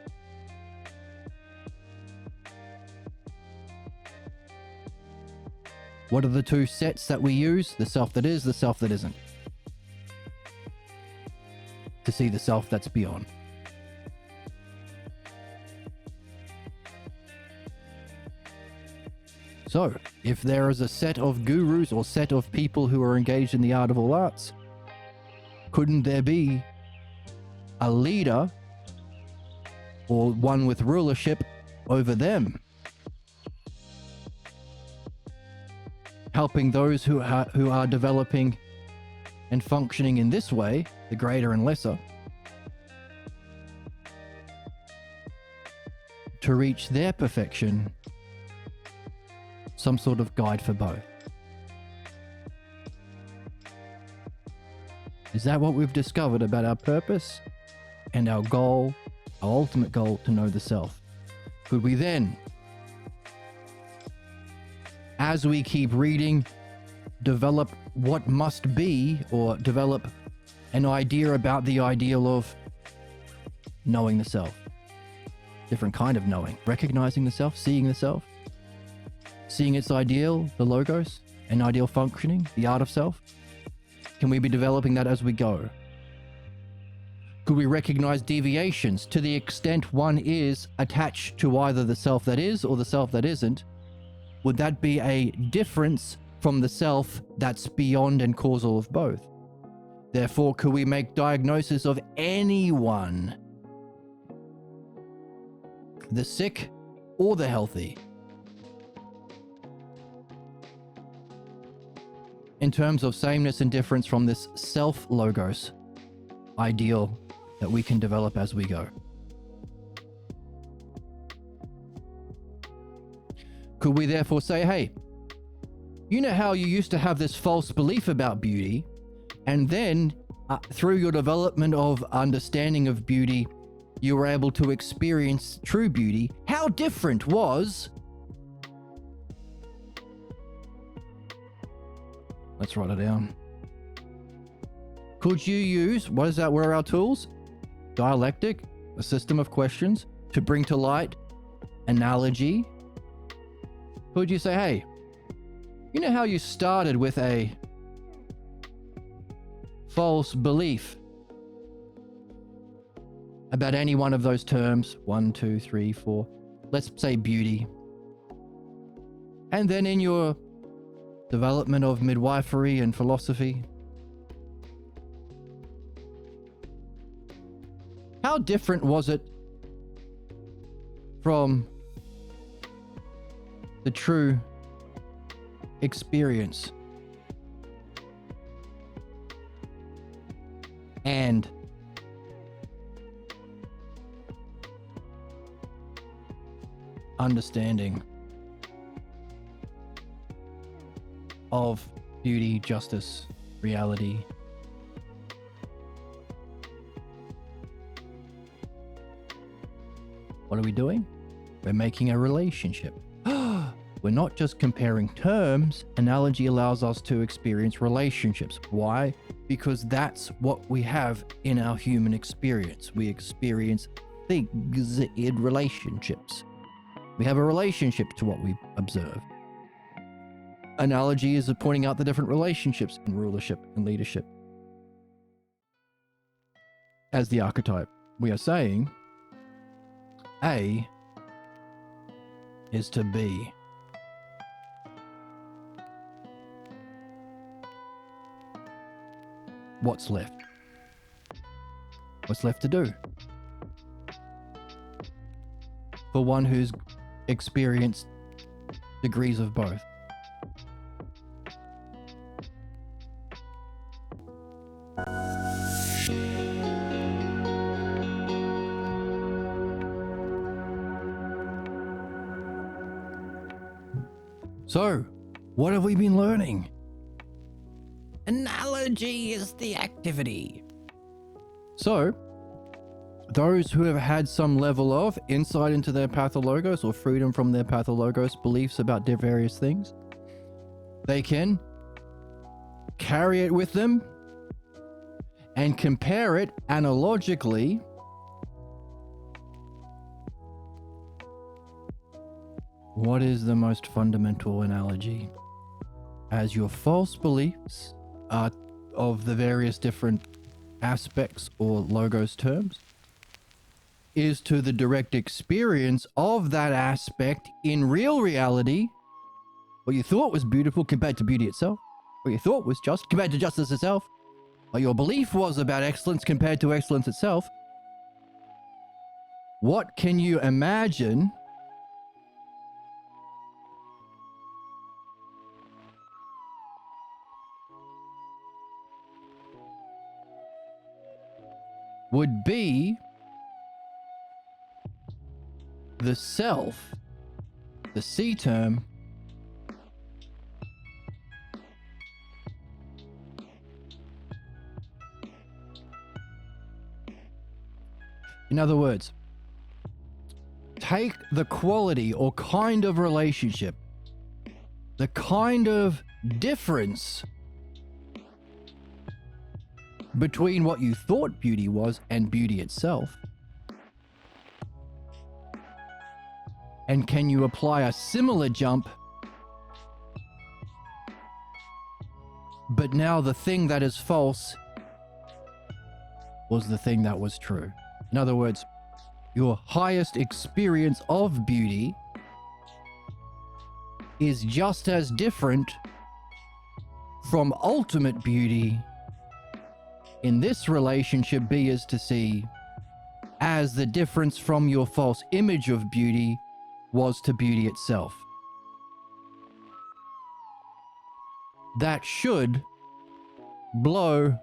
What are the two sets that we use? The self that is, the self that isn't. To see the self that's beyond. So, if there is a set of gurus or set of people who are engaged in the art of all arts, couldn't there be a leader or one with rulership over them, helping those who are developing and functioning in this way, the greater and lesser, to reach their perfection? Some sort of guide for both. Is that what we've discovered about our purpose and our goal, our ultimate goal, to know the self? Could we then, as we keep reading, develop what must be, or develop an idea about the ideal of knowing the self? Different kind of knowing. Recognizing the self, seeing the self, seeing its ideal, the logos, and ideal functioning, the art of self? Can we be developing that as we go? Could we recognize deviations to the extent one is attached to either the self that is or the self that isn't? Would that be a difference from the self that's beyond and causal of both? Therefore, could we make diagnosis of anyone, the sick or the healthy, in terms of sameness and difference from this self-logos ideal that we can develop as we go? Could we therefore say, hey, you know how you used to have this false belief about beauty, and then through your development of understanding of beauty, you were able to experience true beauty? How different was... Let's write it down. Could you use, what is that, where are our tools? Dialectic, a system of questions to bring to light analogy. Could you say, hey, you know how you started with a false belief about any one of those terms? 1, 2, 3, 4. Let's say beauty. And then in your development of midwifery and philosophy, How different was it from the true experience and understanding of beauty, justice, reality? What are we doing? We're making a relationship. We're not just comparing terms. Analogy allows us to experience relationships. Why? Because that's what we have in our human experience. We experience things in relationships. We have a relationship to what we observe. Analogy is pointing out the different relationships in rulership and leadership. As the archetype, we are saying A is to B. What's left? What's left to do? For one who's experienced degrees of both. So, what have we been learning? Analogy is the activity. So, those who have had some level of insight into their pathologos or freedom from their pathologos beliefs about their various things, they can carry it with them and compare it analogically what is the most fundamental analogy? As your false beliefs are of the various different aspects or logos terms is to the direct experience of that aspect in real reality. What you thought was beautiful compared to beauty itself. What you thought was just compared to justice itself. What your belief was about excellence compared to excellence itself. What can you imagine would be the self, the C term, in other words, take the quality or kind of relationship, the kind of difference between what you thought beauty was and beauty itself. And can you apply a similar jump, but now the thing that is false was the thing that was true? In other words, your highest experience of beauty is just as different from ultimate beauty in this relationship B is to C as the difference from your false image of beauty was to beauty itself. That should blow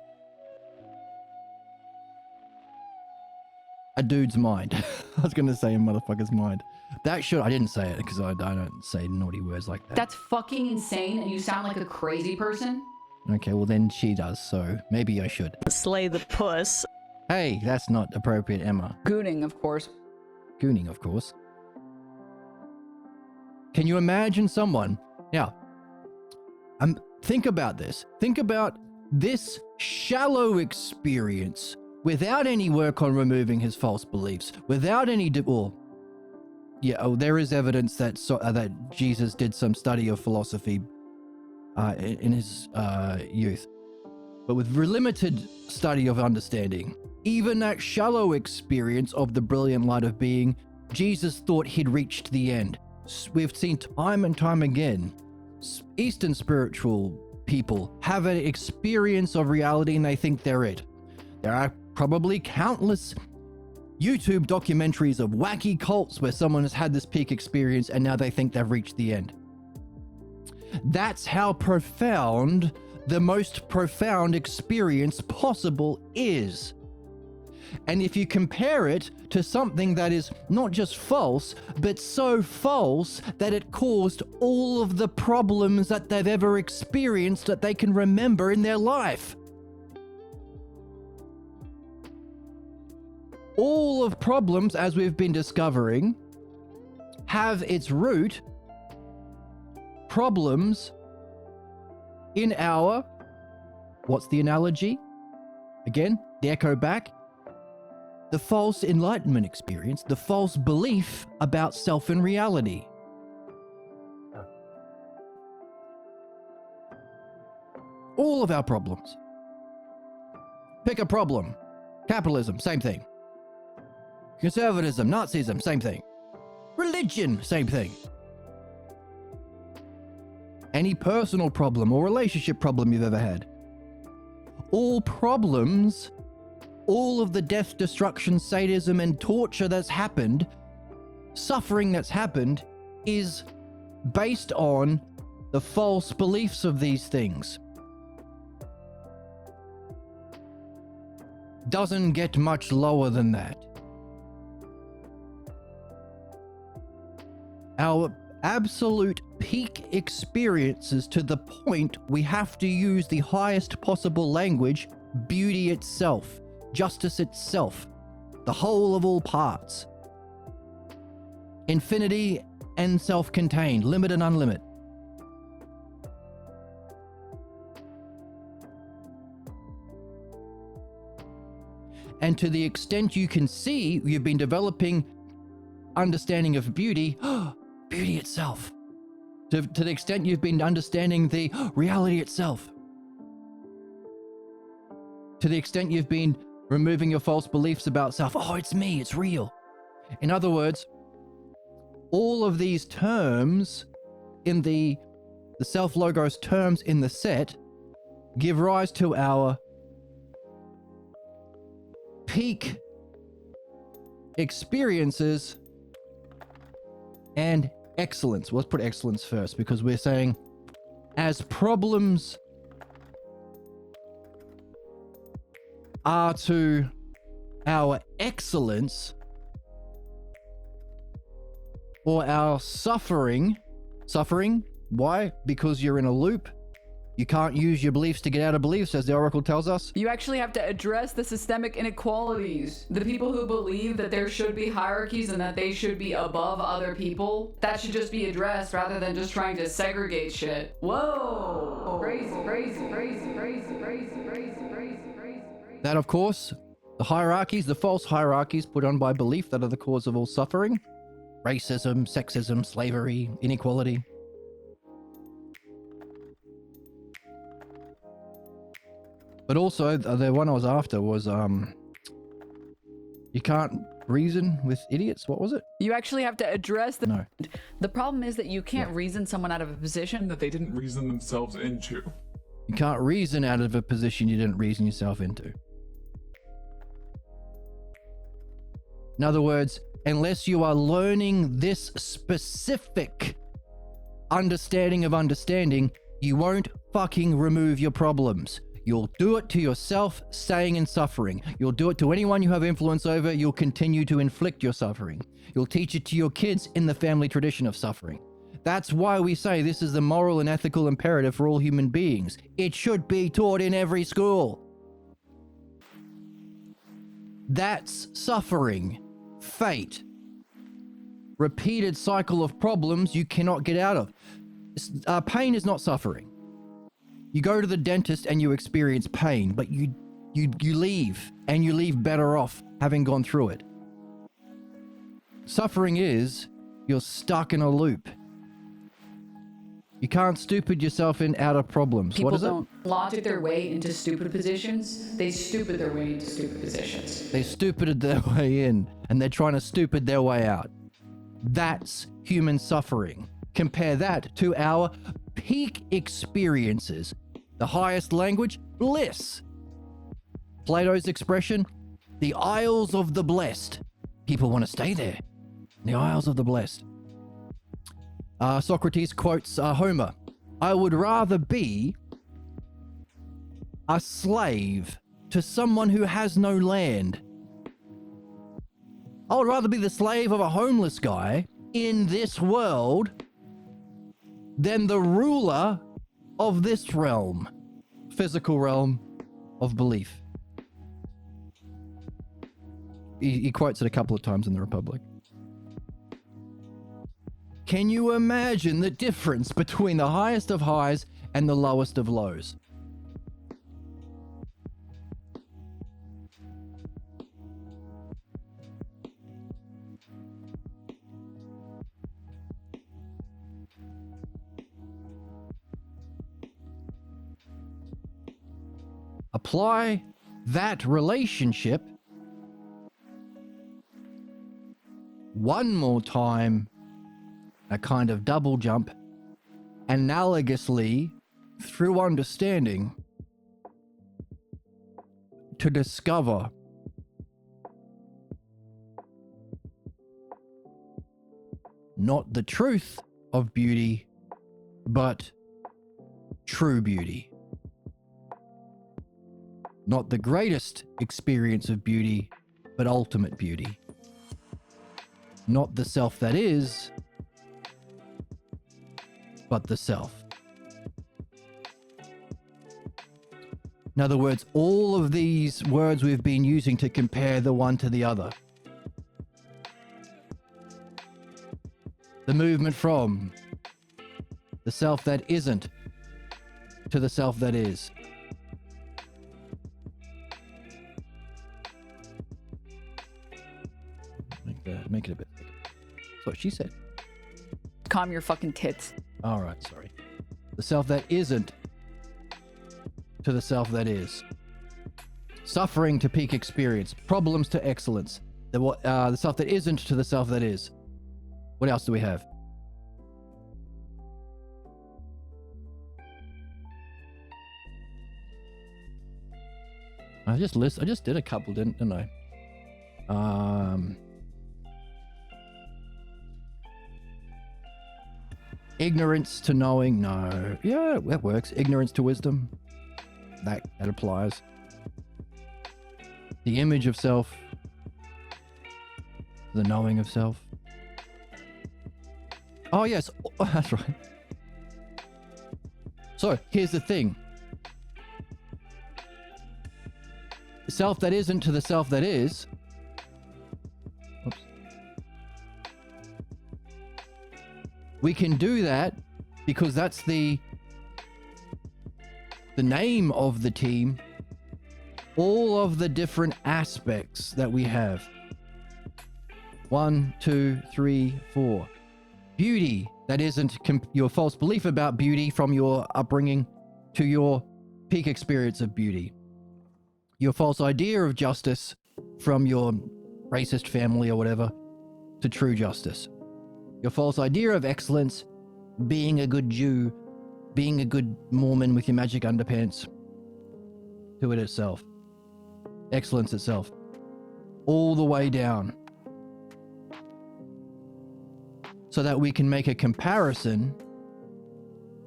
a dude's mind. I was going to say a motherfucker's mind. That should, I didn't say it because I don't say naughty words like that. That's fucking insane, and you sound like a crazy person. Okay, well then she does, so maybe I should. Slay the puss. Hey, that's not appropriate, Emma. Gooning, of course. Gooning, of course. Can you imagine someone? Now, think about this. Think about this shallow experience without any work on removing his false beliefs, without any... there is evidence that that Jesus did some study of philosophy in his youth. But with limited study of understanding, even that shallow experience of the brilliant light of being, Jesus thought he'd reached the end. We've seen time and time again, Eastern spiritual people have an experience of reality and they think they're it. There are probably countless YouTube documentaries of wacky cults where someone has had this peak experience and now they think they've reached the end. That's how profound the most profound experience possible is. And if you compare it to something that is not just false, but so false that it caused all of the problems that they've ever experienced that they can remember in their life. All of problems, as we've been discovering, have its root problems in our, what's the analogy? Again, the echo back. The false enlightenment experience, the false belief about self and reality. All of our problems. Pick a problem. Capitalism, same thing. Conservatism, Nazism, same thing. Religion, same thing. Any personal problem or relationship problem you've ever had. All problems, all of the death, destruction, sadism, and torture that's happened, suffering that's happened, is based on the false beliefs of these things. Doesn't get much lower than that. Our absolute peak experiences to the point we have to use the highest possible language, beauty itself, justice itself, the whole of all parts. Infinity and self-contained, limit and unlimit. And to the extent you can see, you've been developing understanding of beauty, beauty itself. To the extent you've been understanding the reality itself. To the extent you've been removing your false beliefs about self. Oh, it's me, it's real. In other words, all of these terms in the self-logos terms in the set give rise to our peak experiences and excellence. Well, let's put excellence first because we're saying as problems are to our excellence or our suffering. Why? Because you're in a loop. You can't use your beliefs to get out of beliefs, as the Oracle tells us. You actually have to address the systemic inequalities. The people who believe that there should be hierarchies and that they should be above other people, that should just be addressed rather than just trying to segregate shit. Whoa! Crazy. That, of course, the hierarchies, the false hierarchies put on by belief that are the cause of all suffering. Racism, sexism, slavery, inequality. But also, the one I was after was, you can't reason with idiots. What was it? You actually have to address the... No. The problem is that you can't reason someone out of a position that they didn't reason themselves into. You can't reason out of a position you didn't reason yourself into. In other words, unless you are learning this specific understanding of understanding, you won't fucking remove your problems. You'll do it to yourself, staying in suffering. You'll do it to anyone you have influence over. You'll continue to inflict your suffering. You'll teach it to your kids in the family tradition of suffering. That's why we say this is the moral and ethical imperative for all human beings. It should be taught in every school. That's suffering, fate, repeated cycle of problems you cannot get out of. Pain is not suffering. You go to the dentist and you experience pain, but you leave, and you leave better off having gone through it. Suffering is you're stuck in a loop. You can't stupid yourself out of problems. People what is don't logic their way into stupid positions. They stupid their way into stupid positions. They stupided their way in, and they're trying to stupid their way out. That's human suffering. Compare that to our peak experiences. The highest language, bliss. Plato's expression, the Isles of the Blessed. People want to stay there, in the Isles of the Blessed. Socrates quotes Homer, "I would rather be a slave to someone who has no land. I would rather be the slave of a homeless guy in this world than the ruler of this realm, physical realm of belief." He quotes it a couple of times in the Republic. Can you imagine the difference between the highest of highs and the lowest of lows? Apply that relationship one more time, a kind of double jump, analogously through understanding to discover not the truth of beauty, but true beauty. Not the greatest experience of beauty, but ultimate beauty. Not the self that is, but the self. In other words, all of these words we've been using to compare the one to the other. The movement from the self that isn't to the self that is. Make it a bit bigger. That's what she said. Calm your fucking tits. All right, sorry. The self that isn't to the self that is. Suffering to peak experience. Problems to excellence. The self that isn't to the self that is. What else do we have? I just did a couple, didn't I? Ignorance to knowing, no. Yeah, that works. Ignorance to wisdom. That applies. The image of self. The knowing of self. Oh, yes. Oh, that's right. So, here's the thing. The self that isn't to the self that is. Oops. We can do that because that's the name of the team. All of the different aspects that we have. 1, 2, 3, 4. Beauty, that isn't your false belief about beauty from your upbringing to your peak experience of beauty. Your false idea of justice from your racist family or whatever to true justice. Your false idea of excellence, being a good Jew, being a good Mormon with your magic underpants, to it itself. Excellence itself. All the way down. So that we can make a comparison,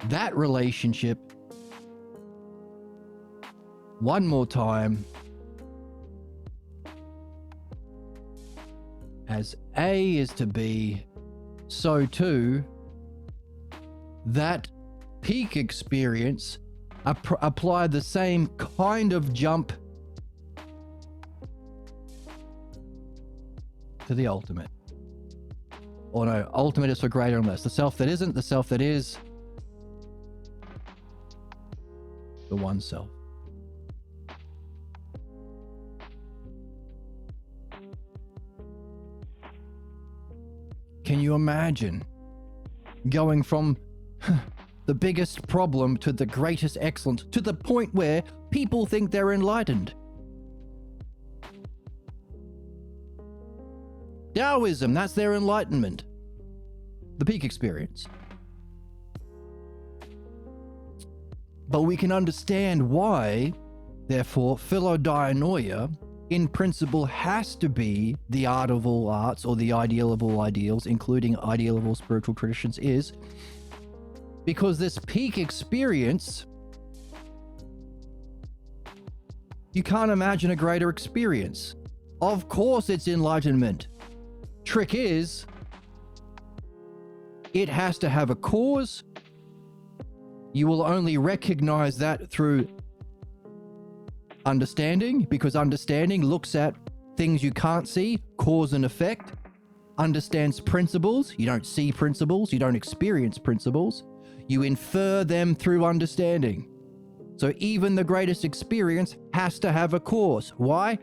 that relationship, one more time, as A is to B, so too, that peak experience, apply the same kind of jump to the ultimate. Or no, ultimate is for greater and less. The self that isn't, the self that is, the one self. Can you imagine going from the biggest problem to the greatest excellence, to the point where people think they're enlightened? Taoism, that's their enlightenment. The peak experience. But we can understand why, therefore, philodianoia in principle has to be the art of all arts, or the ideal of all ideals, including ideal of all spiritual traditions, is because this peak experience, you can't imagine a greater experience. Of course it's enlightenment. Trick is, it has to have a cause. You will only recognize that through understanding, because understanding looks at things you can't see, cause and effect, understands principles. You don't see principles, you don't experience principles. You infer them through understanding. So even the greatest experience has to have a cause. Why?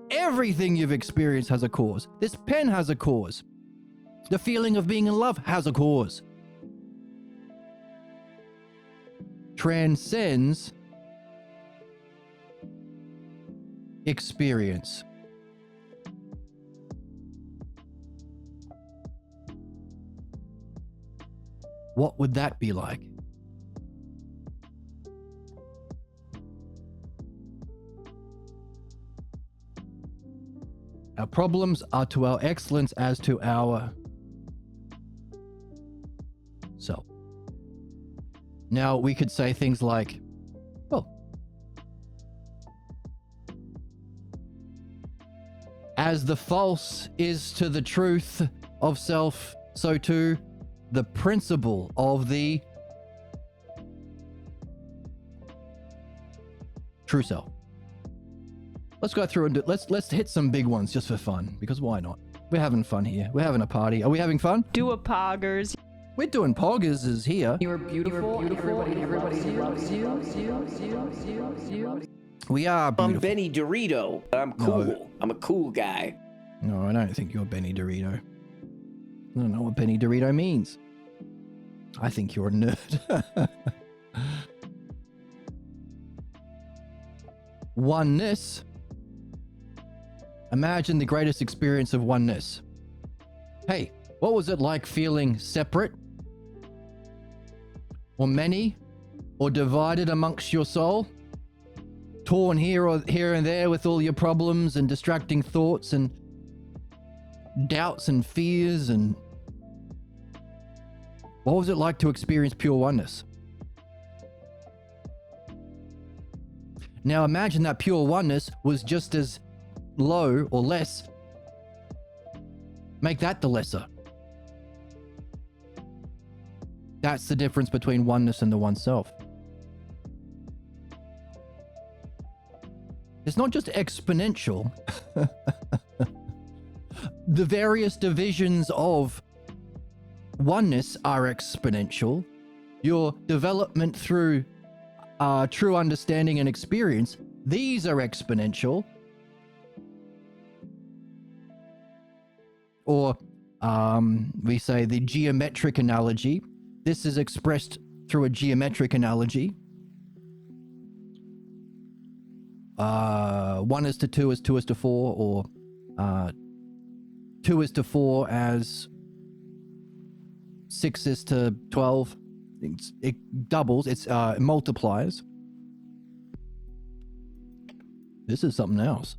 Everything you've experienced has a cause. This pen has a cause. The feeling of being in love has a cause. Transcends experience. What would that be like? Our problems are to our excellence as to our self. Now, we could say things like, well, as the false is to the truth of self, so too the principle of the true self. Let's go through and let's hit some big ones just for fun, because why not? We're having fun here. We're having a party. Are we having fun? Do a poggers. We're doing poggers is here. You are beautiful, and everybody loves you. We are I'm beautiful. Benny Dorito. I'm cool. No. I'm a cool guy. No, I don't think you're Benny Dorito. I don't know what Benny Dorito means. I think you're a nerd. Oneness. Imagine the greatest experience of oneness. Hey, what was it like feeling separate? Or many? Or divided amongst your soul? Torn here and there with all your problems and distracting thoughts and doubts and fears, and what was it like to experience pure oneness? Now imagine that pure oneness was just as low or less. Make that the lesser. That's the difference between oneness and the oneself. It's not just exponential. The various divisions of oneness are exponential. Your development through true understanding and experience, these are exponential. Or we say the geometric analogy. This is expressed through a geometric analogy. 1 is to 2 is 2 is to 4, or 2 is to 4 as 6 is to 12. It doubles, it multiplies. This is something else.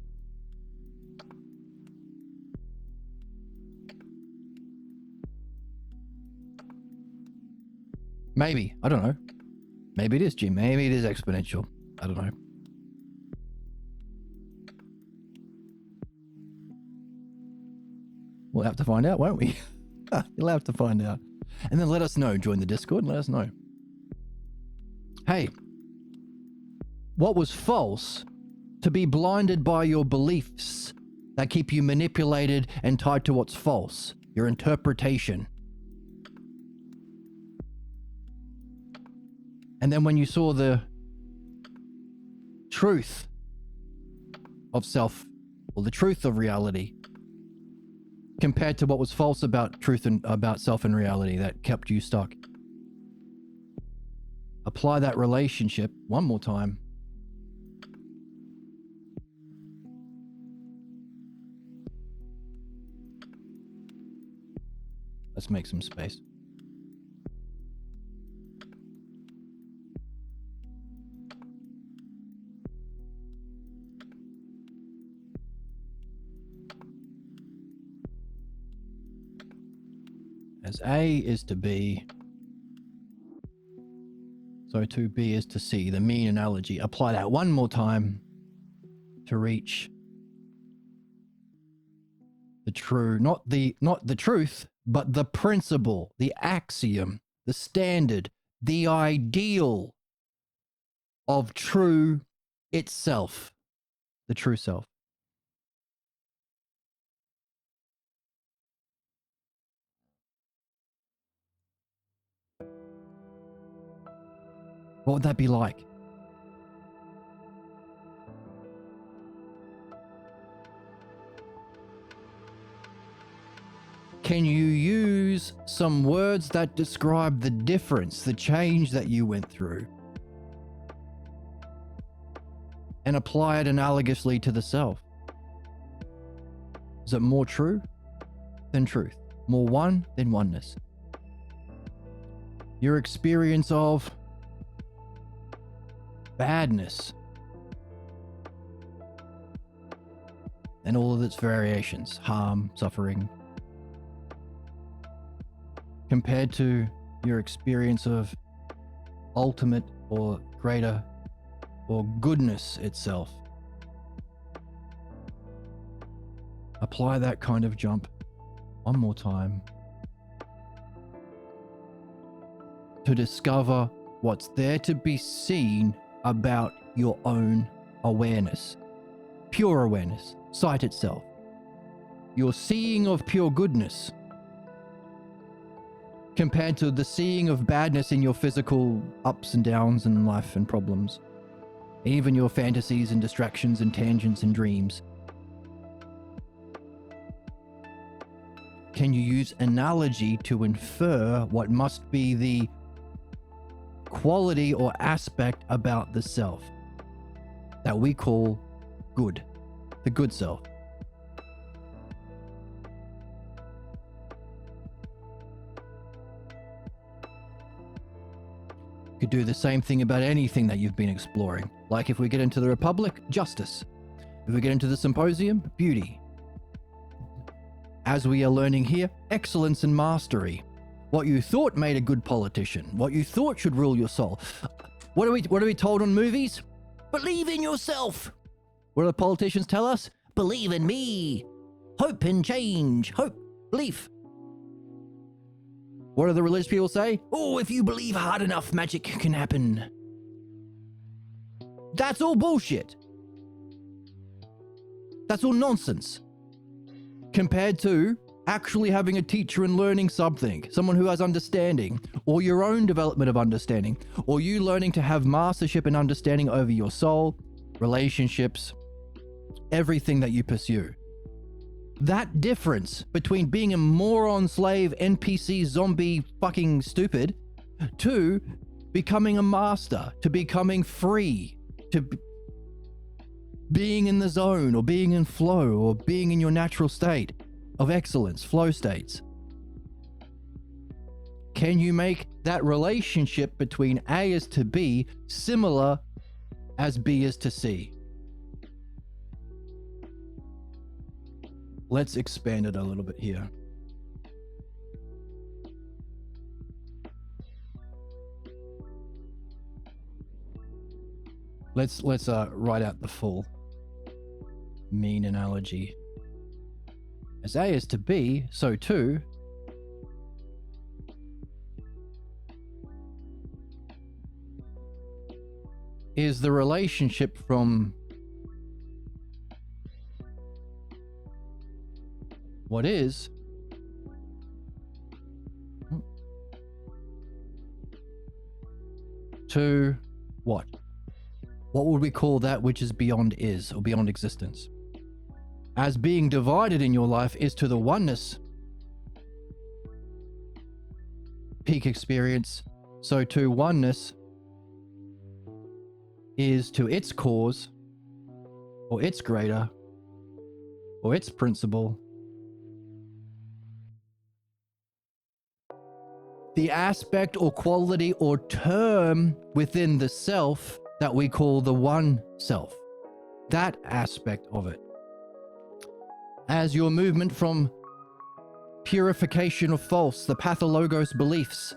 Maybe, I don't know. Maybe it is, Jim. Maybe it is exponential. I don't know. We'll have to find out, won't we? You'll have to find out. And then let us know. Join the Discord and let us know. Hey, what was false? To be blinded by your beliefs that keep you manipulated and tied to what's false. Your interpretation. And then when you saw the truth of self, or the truth of reality, compared to what was false about truth and about self and reality that kept you stuck. Apply that relationship one more time. Let's make some space. As A is to B, so too B is to C, the mean analogy. Apply that one more time to reach the true, not the truth, but the principle, the axiom, the standard, the ideal of true itself, the true self. What would that be like? Can you use some words that describe the difference, the change that you went through, and apply it analogously to the self? Is it more true than truth? More one than oneness? Your experience of badness and all of its variations, harm, suffering, compared to your experience of ultimate or greater or goodness itself. Apply that kind of jump one more time to discover what's there to be seen about your own awareness. Pure awareness, sight itself. Your seeing of pure goodness compared to the seeing of badness in your physical ups and downs in life and problems, even your fantasies and distractions and tangents and dreams. Can you use analogy to infer what must be the quality or aspect about the self that we call good, the good self? You could do the same thing about anything that you've been exploring. Like if we get into the Republic, justice. If we get into the Symposium, beauty. As we are learning here, excellence and mastery. What you thought made a good politician. What you thought should rule your soul. What are we told on movies? Believe in yourself. What do the politicians tell us? Believe in me. Hope and change. Hope, belief. What do the religious people say? Oh, if you believe hard enough, magic can happen. That's all bullshit. That's all nonsense. Compared to actually having a teacher and learning something, someone who has understanding, or your own development of understanding, or you learning to have mastership and understanding over your soul, relationships, everything that you pursue. That difference between being a moron, slave, NPC, zombie, fucking stupid, to becoming a master, to becoming free, to being in the zone, or being in flow, or being in your natural state of excellence, flow states. Can you make that relationship between A is to B similar as B is to C? Let's expand it a little bit here. Let's write out the full mean analogy. As A is to B, so too is the relationship from what is to what? What would we call that which is beyond is, or beyond existence? As being divided in your life is to the oneness peak experience, so too oneness is to its cause, or its greater, or its principle, the aspect or quality or term within the self that we call the one self. That aspect of it. As your movement from purification of false, the pathologos beliefs.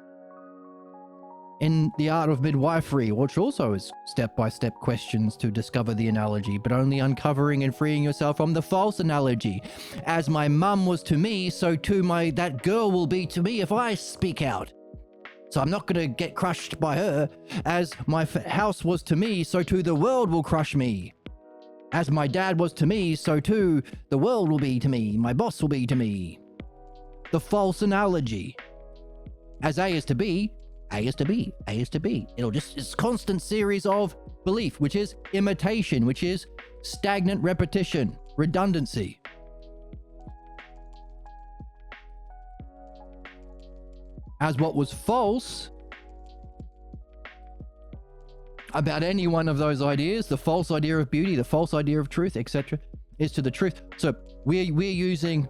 In the art of midwifery, which also is step-by-step questions to discover the analogy, but only uncovering and freeing yourself from the false analogy. As my mum was to me, so too that girl will be to me if I speak out. So I'm not going to get crushed by her. As my house was to me, so too the world will crush me. As my dad was to me, so too the world will be to me. My boss will be to me. The false analogy. As A is to B, A is to B, A is to B. It's constant series of belief, which is imitation, which is stagnant repetition, redundancy. As what was false about any one of those ideas, the false idea of beauty, the false idea of truth, etc., is to the truth. So we're using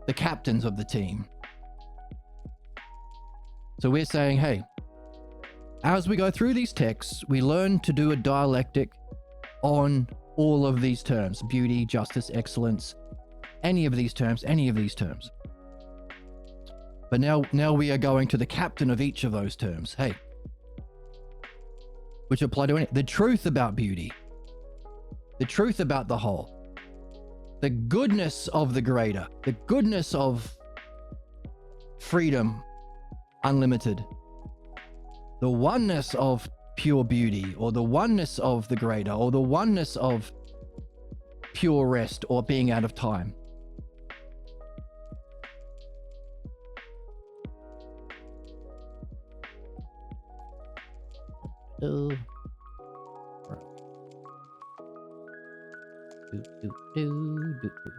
the captains of the team. So we're saying, hey, as we go through these texts, we learn to do a dialectic on all of these terms: beauty, justice, excellence, any of these terms. But now we are going to the captain of each of those terms. Hey, which apply to the truth about beauty, the truth about the whole, the goodness of the greater, the goodness of freedom, unlimited, the oneness of pure beauty, or the oneness of the greater, or the oneness of pure rest or being out of time.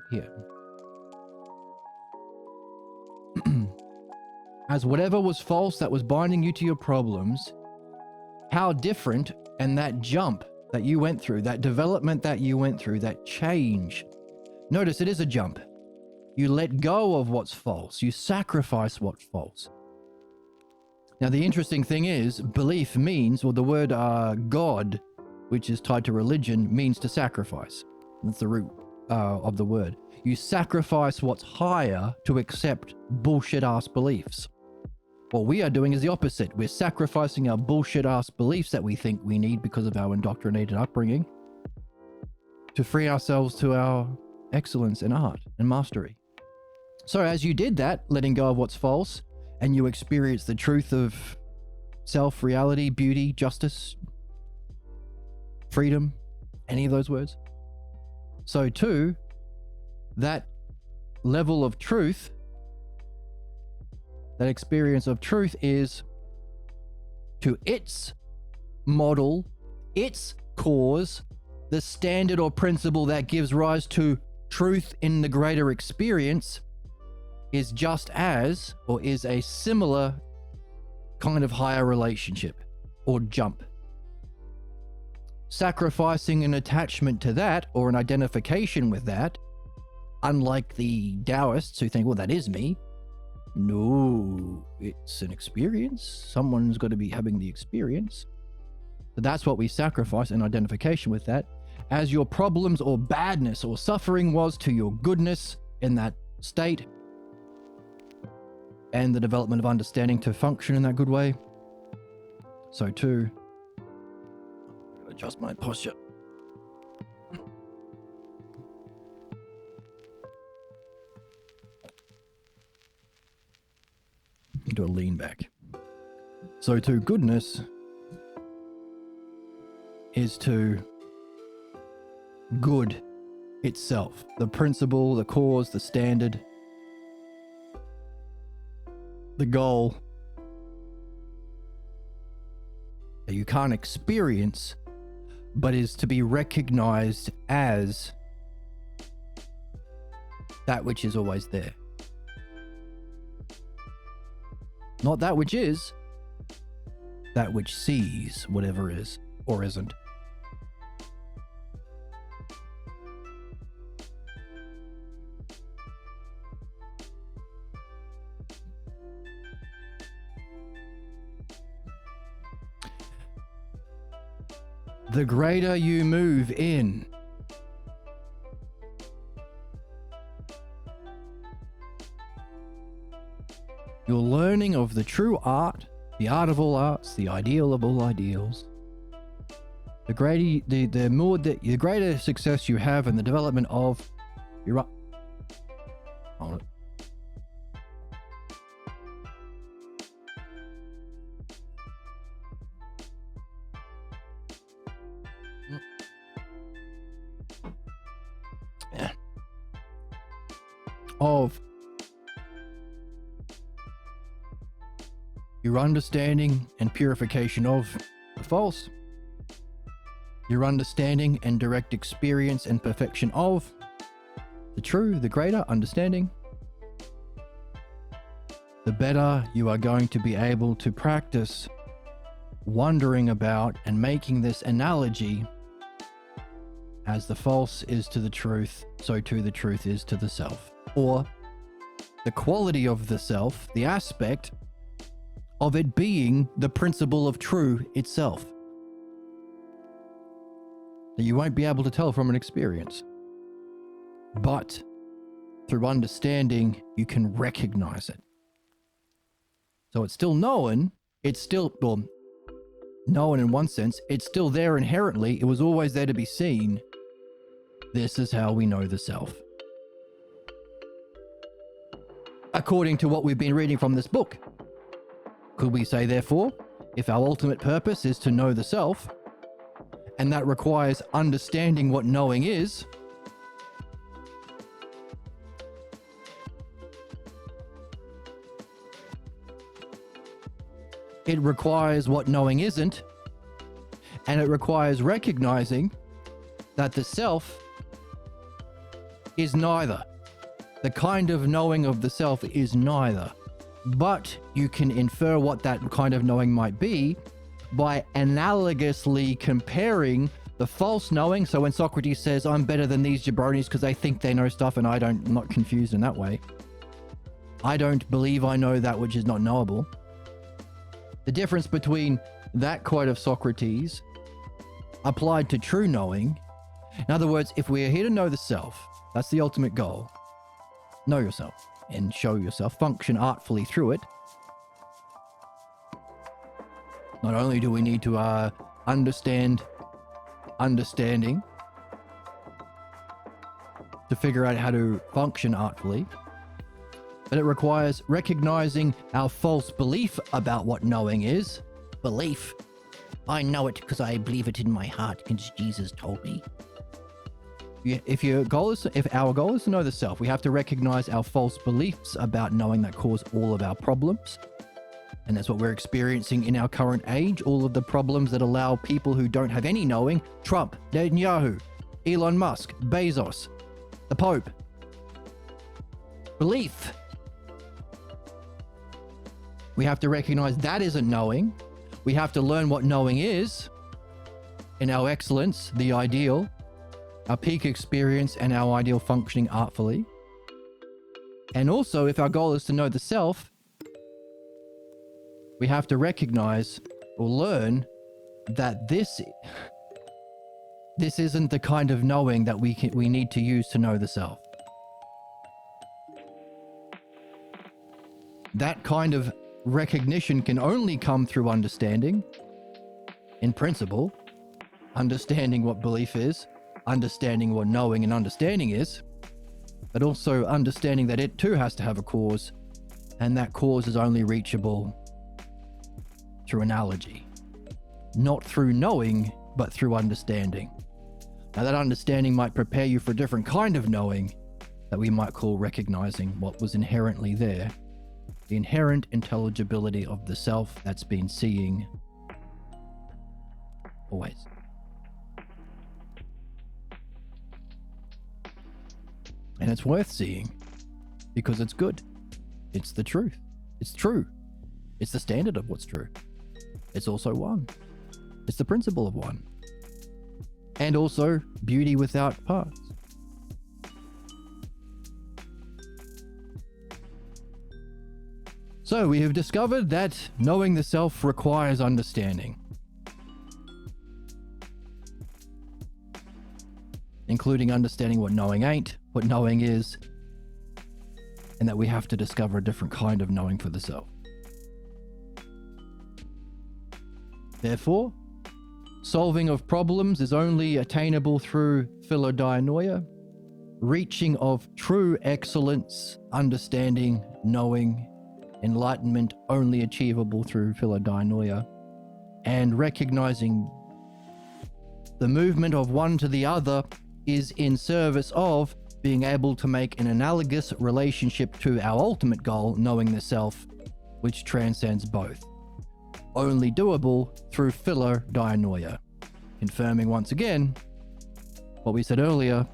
Here. As whatever was false that was binding you to your problems, how different, and that jump that you went through, that development that you went through, that change. Notice it is a jump. You let go of what's false. You sacrifice what's false. Now, the interesting thing is, belief means, or the word God, which is tied to religion, means to sacrifice. That's the root of the word. You sacrifice what's higher to accept bullshit-ass beliefs. What we are doing is the opposite. We're sacrificing our bullshit-ass beliefs that we think we need because of our indoctrinated upbringing to free ourselves to our excellence in art and mastery. So as you did that, letting go of what's false, and you experience the truth of self, reality, beauty, justice, freedom, any of those words, so too, that level of truth, that experience of truth is to its model, its cause, the standard or principle that gives rise to truth in the greater experience, is just as, or is a similar kind of higher relationship or jump. Sacrificing an attachment to that or an identification with that, unlike the Taoists who think, well, that is me. No, it's an experience. Someone's got to be having the experience. So that's what we sacrifice, an identification with that, as your problems or badness or suffering was to your goodness in that state, and the development of understanding to function in that good way. So too, adjust my posture. Do a lean back. So too, goodness is to good itself, the principle, the cause, the standard, the goal that you can't experience, but is to be recognized as that which is always there. Not that which is, that which sees whatever is or isn't. The greater you move in Your learning of the true art, the art of all arts, the ideal of all ideals. The greater success you have in the development of your hold it. Yeah. Of your understanding and purification of the false, your understanding and direct experience and perfection of the true, the greater understanding, the better you are going to be able to practice wondering about and making this analogy: as the false is to the truth, so too the truth is to the self. Or the quality of the self, the aspect of it being the principle of true itself, that you won't be able to tell from an experience. But through understanding, you can recognize it. So it's still known, it's still, well, known in one sense, it's still there inherently, it was always there to be seen. This is how we know the self. According to what we've been reading from this book. Could we say, therefore, if our ultimate purpose is to know the self, and that requires understanding what knowing is, it requires what knowing isn't, and it requires recognizing that the self is neither. The kind of knowing of the self is neither. But you can infer what that kind of knowing might be by analogously comparing the false knowing. So when Socrates says, I'm better than these jabronis because they think they know stuff and I'm not confused in that way. I don't believe I know that which is not knowable. The difference between that quote of Socrates applied to true knowing, in other words, if we are here to know the self, that's the ultimate goal. Know yourself and show yourself, function artfully through it. Not only do we need to understand understanding to figure out how to function artfully, but it requires recognizing our false belief about what knowing is. Belief. I know it because I believe it in my heart because Jesus told me. If our goal is to know the self, we have to recognize our false beliefs about knowing that cause all of our problems. And that's what we're experiencing in our current age. All of the problems that allow people who don't have any knowing, Trump, Netanyahu, Elon Musk, Bezos, the Pope. Belief. We have to recognize that isn't knowing. We have to learn what knowing is in our excellence, the ideal, our peak experience, and our ideal functioning artfully. And also, if our goal is to know the self, we have to recognize or learn that this isn't the kind of knowing that we need to use to know the self. That kind of recognition can only come through understanding, in principle, understanding what belief is, understanding what knowing and understanding is, but also understanding that it too has to have a cause, and that cause is only reachable through analogy. Not through knowing, but through understanding. Now that understanding might prepare you for a different kind of knowing that we might call recognizing what was inherently there. The inherent intelligibility of the self that's been seeing always. And it's worth seeing because it's good. It's the truth. It's true. It's the standard of what's true. It's also one. It's the principle of one. And also beauty without parts. So we have discovered that knowing the self requires understanding, including understanding what knowing ain't, what knowing is, and that we have to discover a different kind of knowing for the self. Therefore, solving of problems is only attainable through philodianoia, reaching of true excellence, understanding, knowing, enlightenment only achievable through philodianoia, and recognizing the movement of one to the other is in service of being able to make an analogous relationship to our ultimate goal, knowing the self, which transcends both. Only doable through philodianoia. Confirming once again what we said earlier.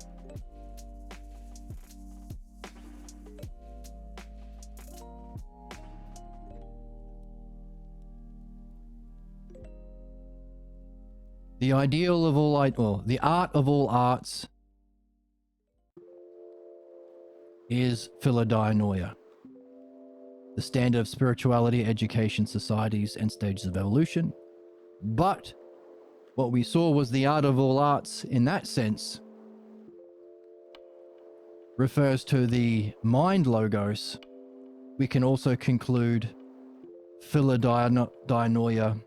The ideal of all, the art of all arts is philodianoia, the standard of spirituality, education, societies, and stages of evolution. But what we saw was the art of all arts in that sense refers to the mind logos. We can also conclude philodianoia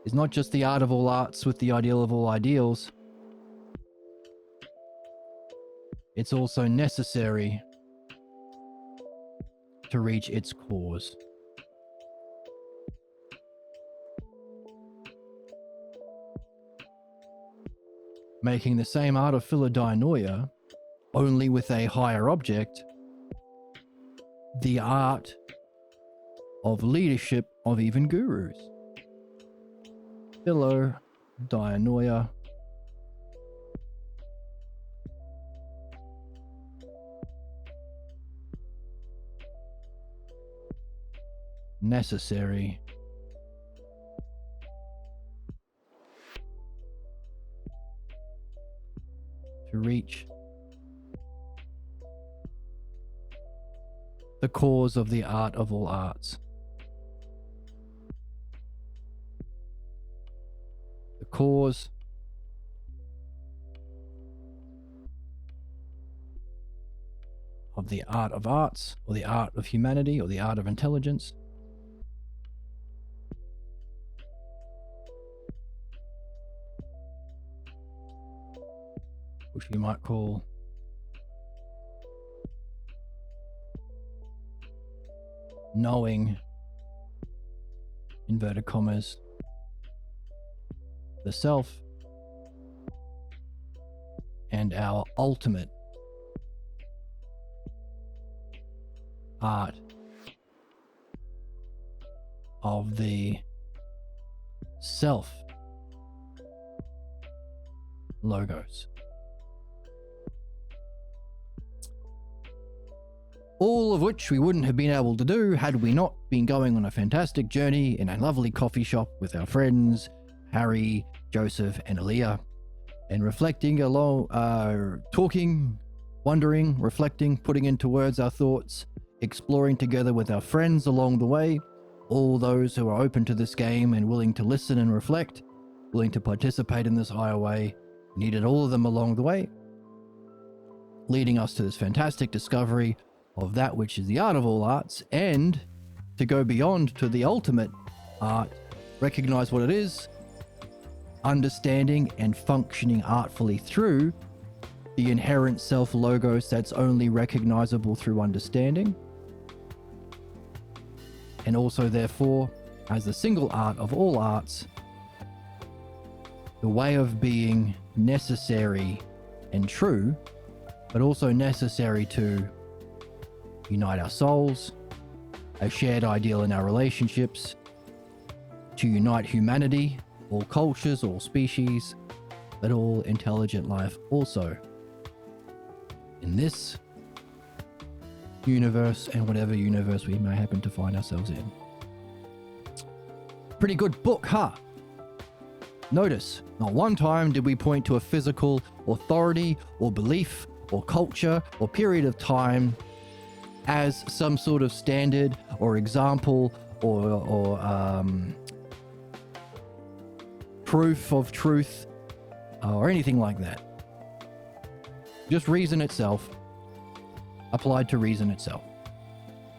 is not just the art of all arts with the ideal of all ideals. It's also necessary to reach its cause. Making the same art of philodianoia, only with a higher object, the art of leadership of even gurus. Philodianoia. Necessary to reach the cause of the art of all arts. The cause of the art of arts, or the art of humanity, or the art of intelligence. Which we might call knowing, inverted commas, the self, and our ultimate art of the self logos. All of which we wouldn't have been able to do had we not been going on a fantastic journey in a lovely coffee shop with our friends Harry, Joseph, and Aaliyah, and reflecting along, talking, wondering, reflecting, putting into words our thoughts, exploring together with our friends along the way, all those who are open to this game and willing to listen and reflect, willing to participate in this higher way, needed all of them along the way, leading us to this fantastic discovery of that which is the art of all arts, and to go beyond to the ultimate art, recognize what it is, understanding and functioning artfully through the inherent self logos that's only recognizable through understanding, and also therefore as the single art of all arts, the way of being necessary and true, but also necessary to unite our souls, a shared ideal in our relationships, to unite humanity, all cultures, all species, but all intelligent life also. In this universe and whatever universe we may happen to find ourselves in. Pretty good book, huh? Notice, not one time did we point to a physical authority or belief or culture or period of time as some sort of standard or example or proof of truth or anything like that. Just reason itself applied to reason itself,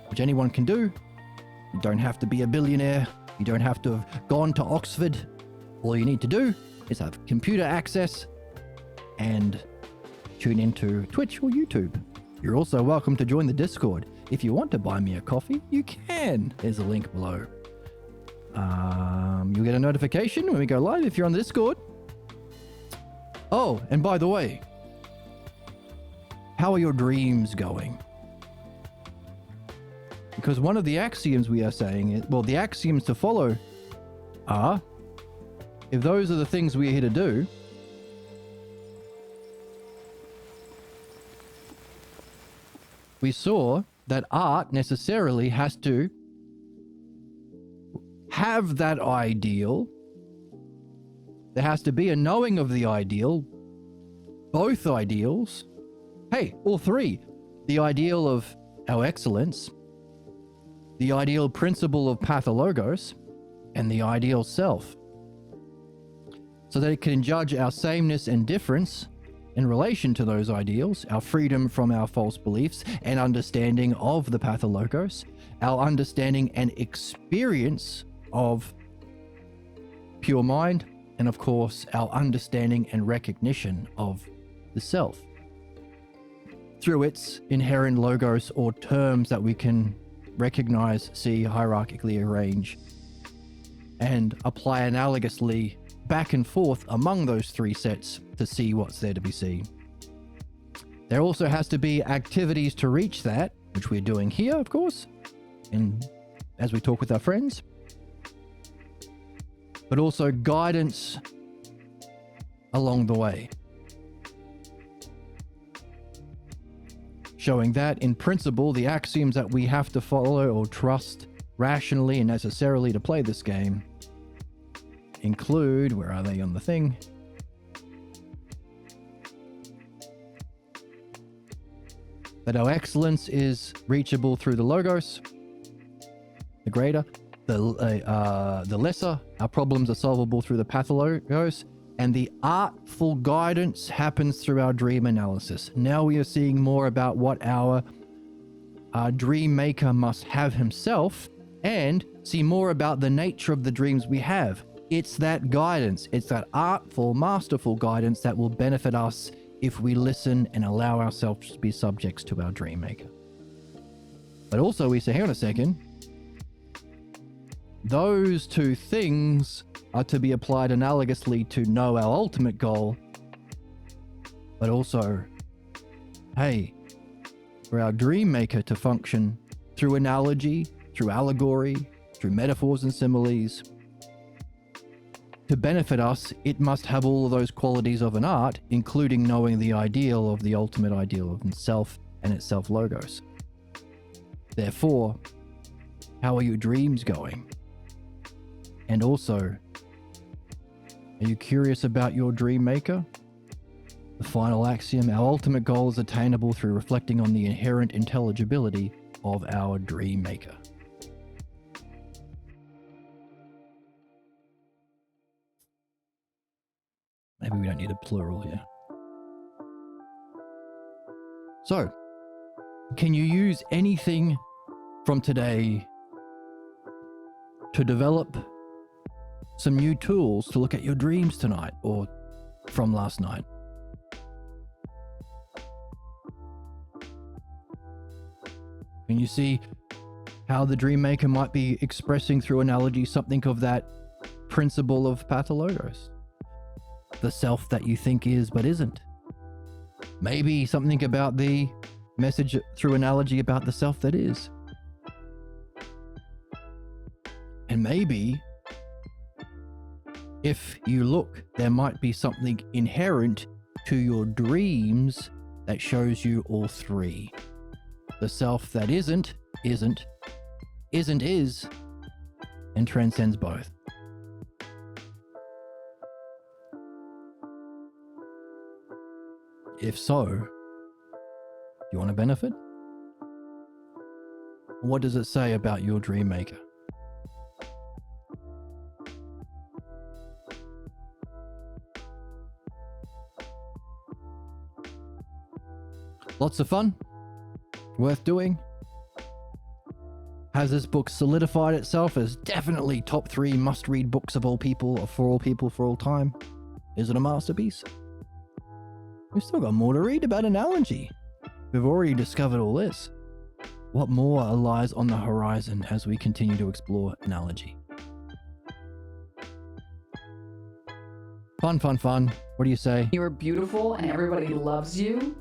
which anyone can do. You don't have to be a billionaire. You don't have to have gone to Oxford. All you need to do is have computer access and tune into Twitch or YouTube. You're also welcome to join the Discord. If you want to buy me a coffee, you can. There's a link below. You'll get a notification when we go live if you're on the Discord. Oh, and by the way, how are your dreams going? Because one of the axioms we are saying is, well, the axioms to follow are, if those are the things we're here to do, we saw that art necessarily has to have that ideal. There has to be a knowing of the ideal, both ideals. Hey, all three. The ideal of our excellence, the ideal principle of pathologos, and the ideal self. So that it can judge our sameness and difference in relation to those ideals, our freedom from our false beliefs and understanding of the pathologos, our understanding and experience of pure mind, and of course, our understanding and recognition of the self through its inherent logos or terms that we can recognize, see, hierarchically arrange, and apply analogously back and forth among those three sets to see what's there to be seen. There also has to be activities to reach that, which we're doing here, of course, and as we talk with our friends, but also guidance along the way. Showing that, in principle, the axioms that we have to follow or trust rationally and necessarily to play this game include, where are they on the thing? That our excellence is reachable through the logos, the greater, the lesser, our problems are solvable through the pathologos, and the artful guidance happens through our dream analysis. Now we are seeing more about what our dream maker must have himself, and see more about the nature of the dreams we have. It's that guidance, it's that artful, masterful guidance that will benefit us if we listen and allow ourselves to be subjects to our dream maker. But also we say, hang on a second, those two things are to be applied analogously to know our ultimate goal, but also, hey, for our dream maker to function through analogy, through allegory, through metaphors and similes, to benefit us, it must have all of those qualities of an art, including knowing the ideal of the ultimate ideal of itself and its self-logos. Therefore, how are your dreams going? And also, are you curious about your dream maker? The final axiom, our ultimate goal is attainable through reflecting on the inherent intelligibility of our dream maker. Maybe we don't need a plural here. So, can you use anything from today to develop some new tools to look at your dreams tonight or from last night? Can you see how the dream maker might be expressing through analogy something of that principle of pathologos? The self that you think is but isn't. Maybe something about the message through analogy about the self that is. And maybe, if you look, there might be something inherent to your dreams that shows you all three. The self that isn't, is, and transcends both. If so, do you want to benefit? What does it say about your dream maker? Lots of fun. Worth doing? Has this book solidified itself as definitely top 3 must-read books of all people, or for all people, for all time? Is it a masterpiece? We've still got more to read about analogy. We've already discovered all this. What more lies on the horizon as we continue to explore analogy? Fun, fun, fun. What do you say? You are beautiful and everybody loves you.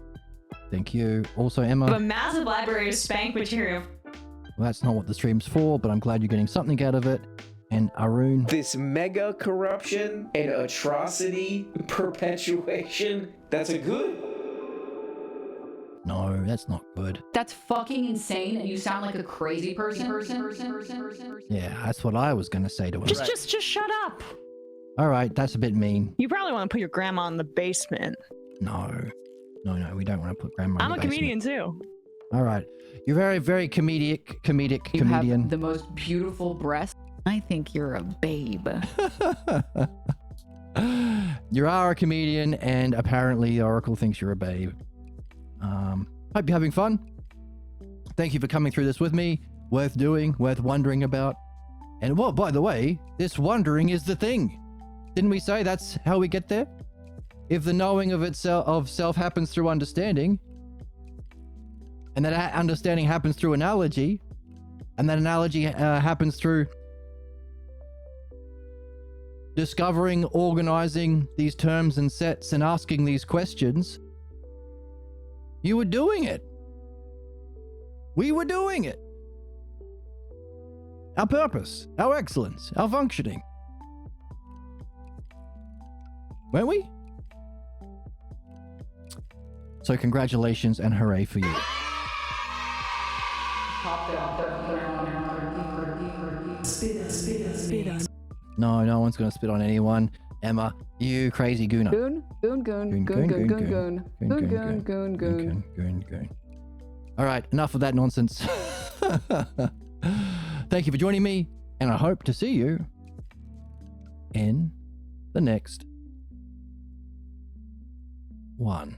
Thank you. Also, A Emma, massive library of spank material. well, that's not what the stream's for, but I'm glad you're getting something out of it. And Arun, This mega corruption and atrocity perpetuation, that's a good. no, that's not good. That's fucking insane, and you sound like a crazy person. Yeah, that's what I was going to say to him. Just shut up. All right, that's a bit mean. You probably want to put your grandma in the basement. No, we don't want to put grandma in I'm the a basement. comedian too. All right. You're very, very comedic You comedian. have the most beautiful breasts. I think you're a babe. You are a comedian, and apparently the Oracle thinks you're a babe. Hope you're having fun. Thank you for coming through this with me. Worth doing, worth wondering about. And well, by the way, this wondering is the thing. Didn't we say that's how we get there? If the knowing of self happens through understanding, and that understanding happens through analogy, and that analogy happens through discovering, organizing these terms and sets and asking these questions, you were doing it. We were doing it. Our purpose, our excellence, our functioning. Weren't we? So congratulations and hooray for you. No, no one's gonna spit on anyone. Emma, you crazy gooner. Goon. All right, enough of that nonsense. Thank you for joining me, and I hope to see you in the next one.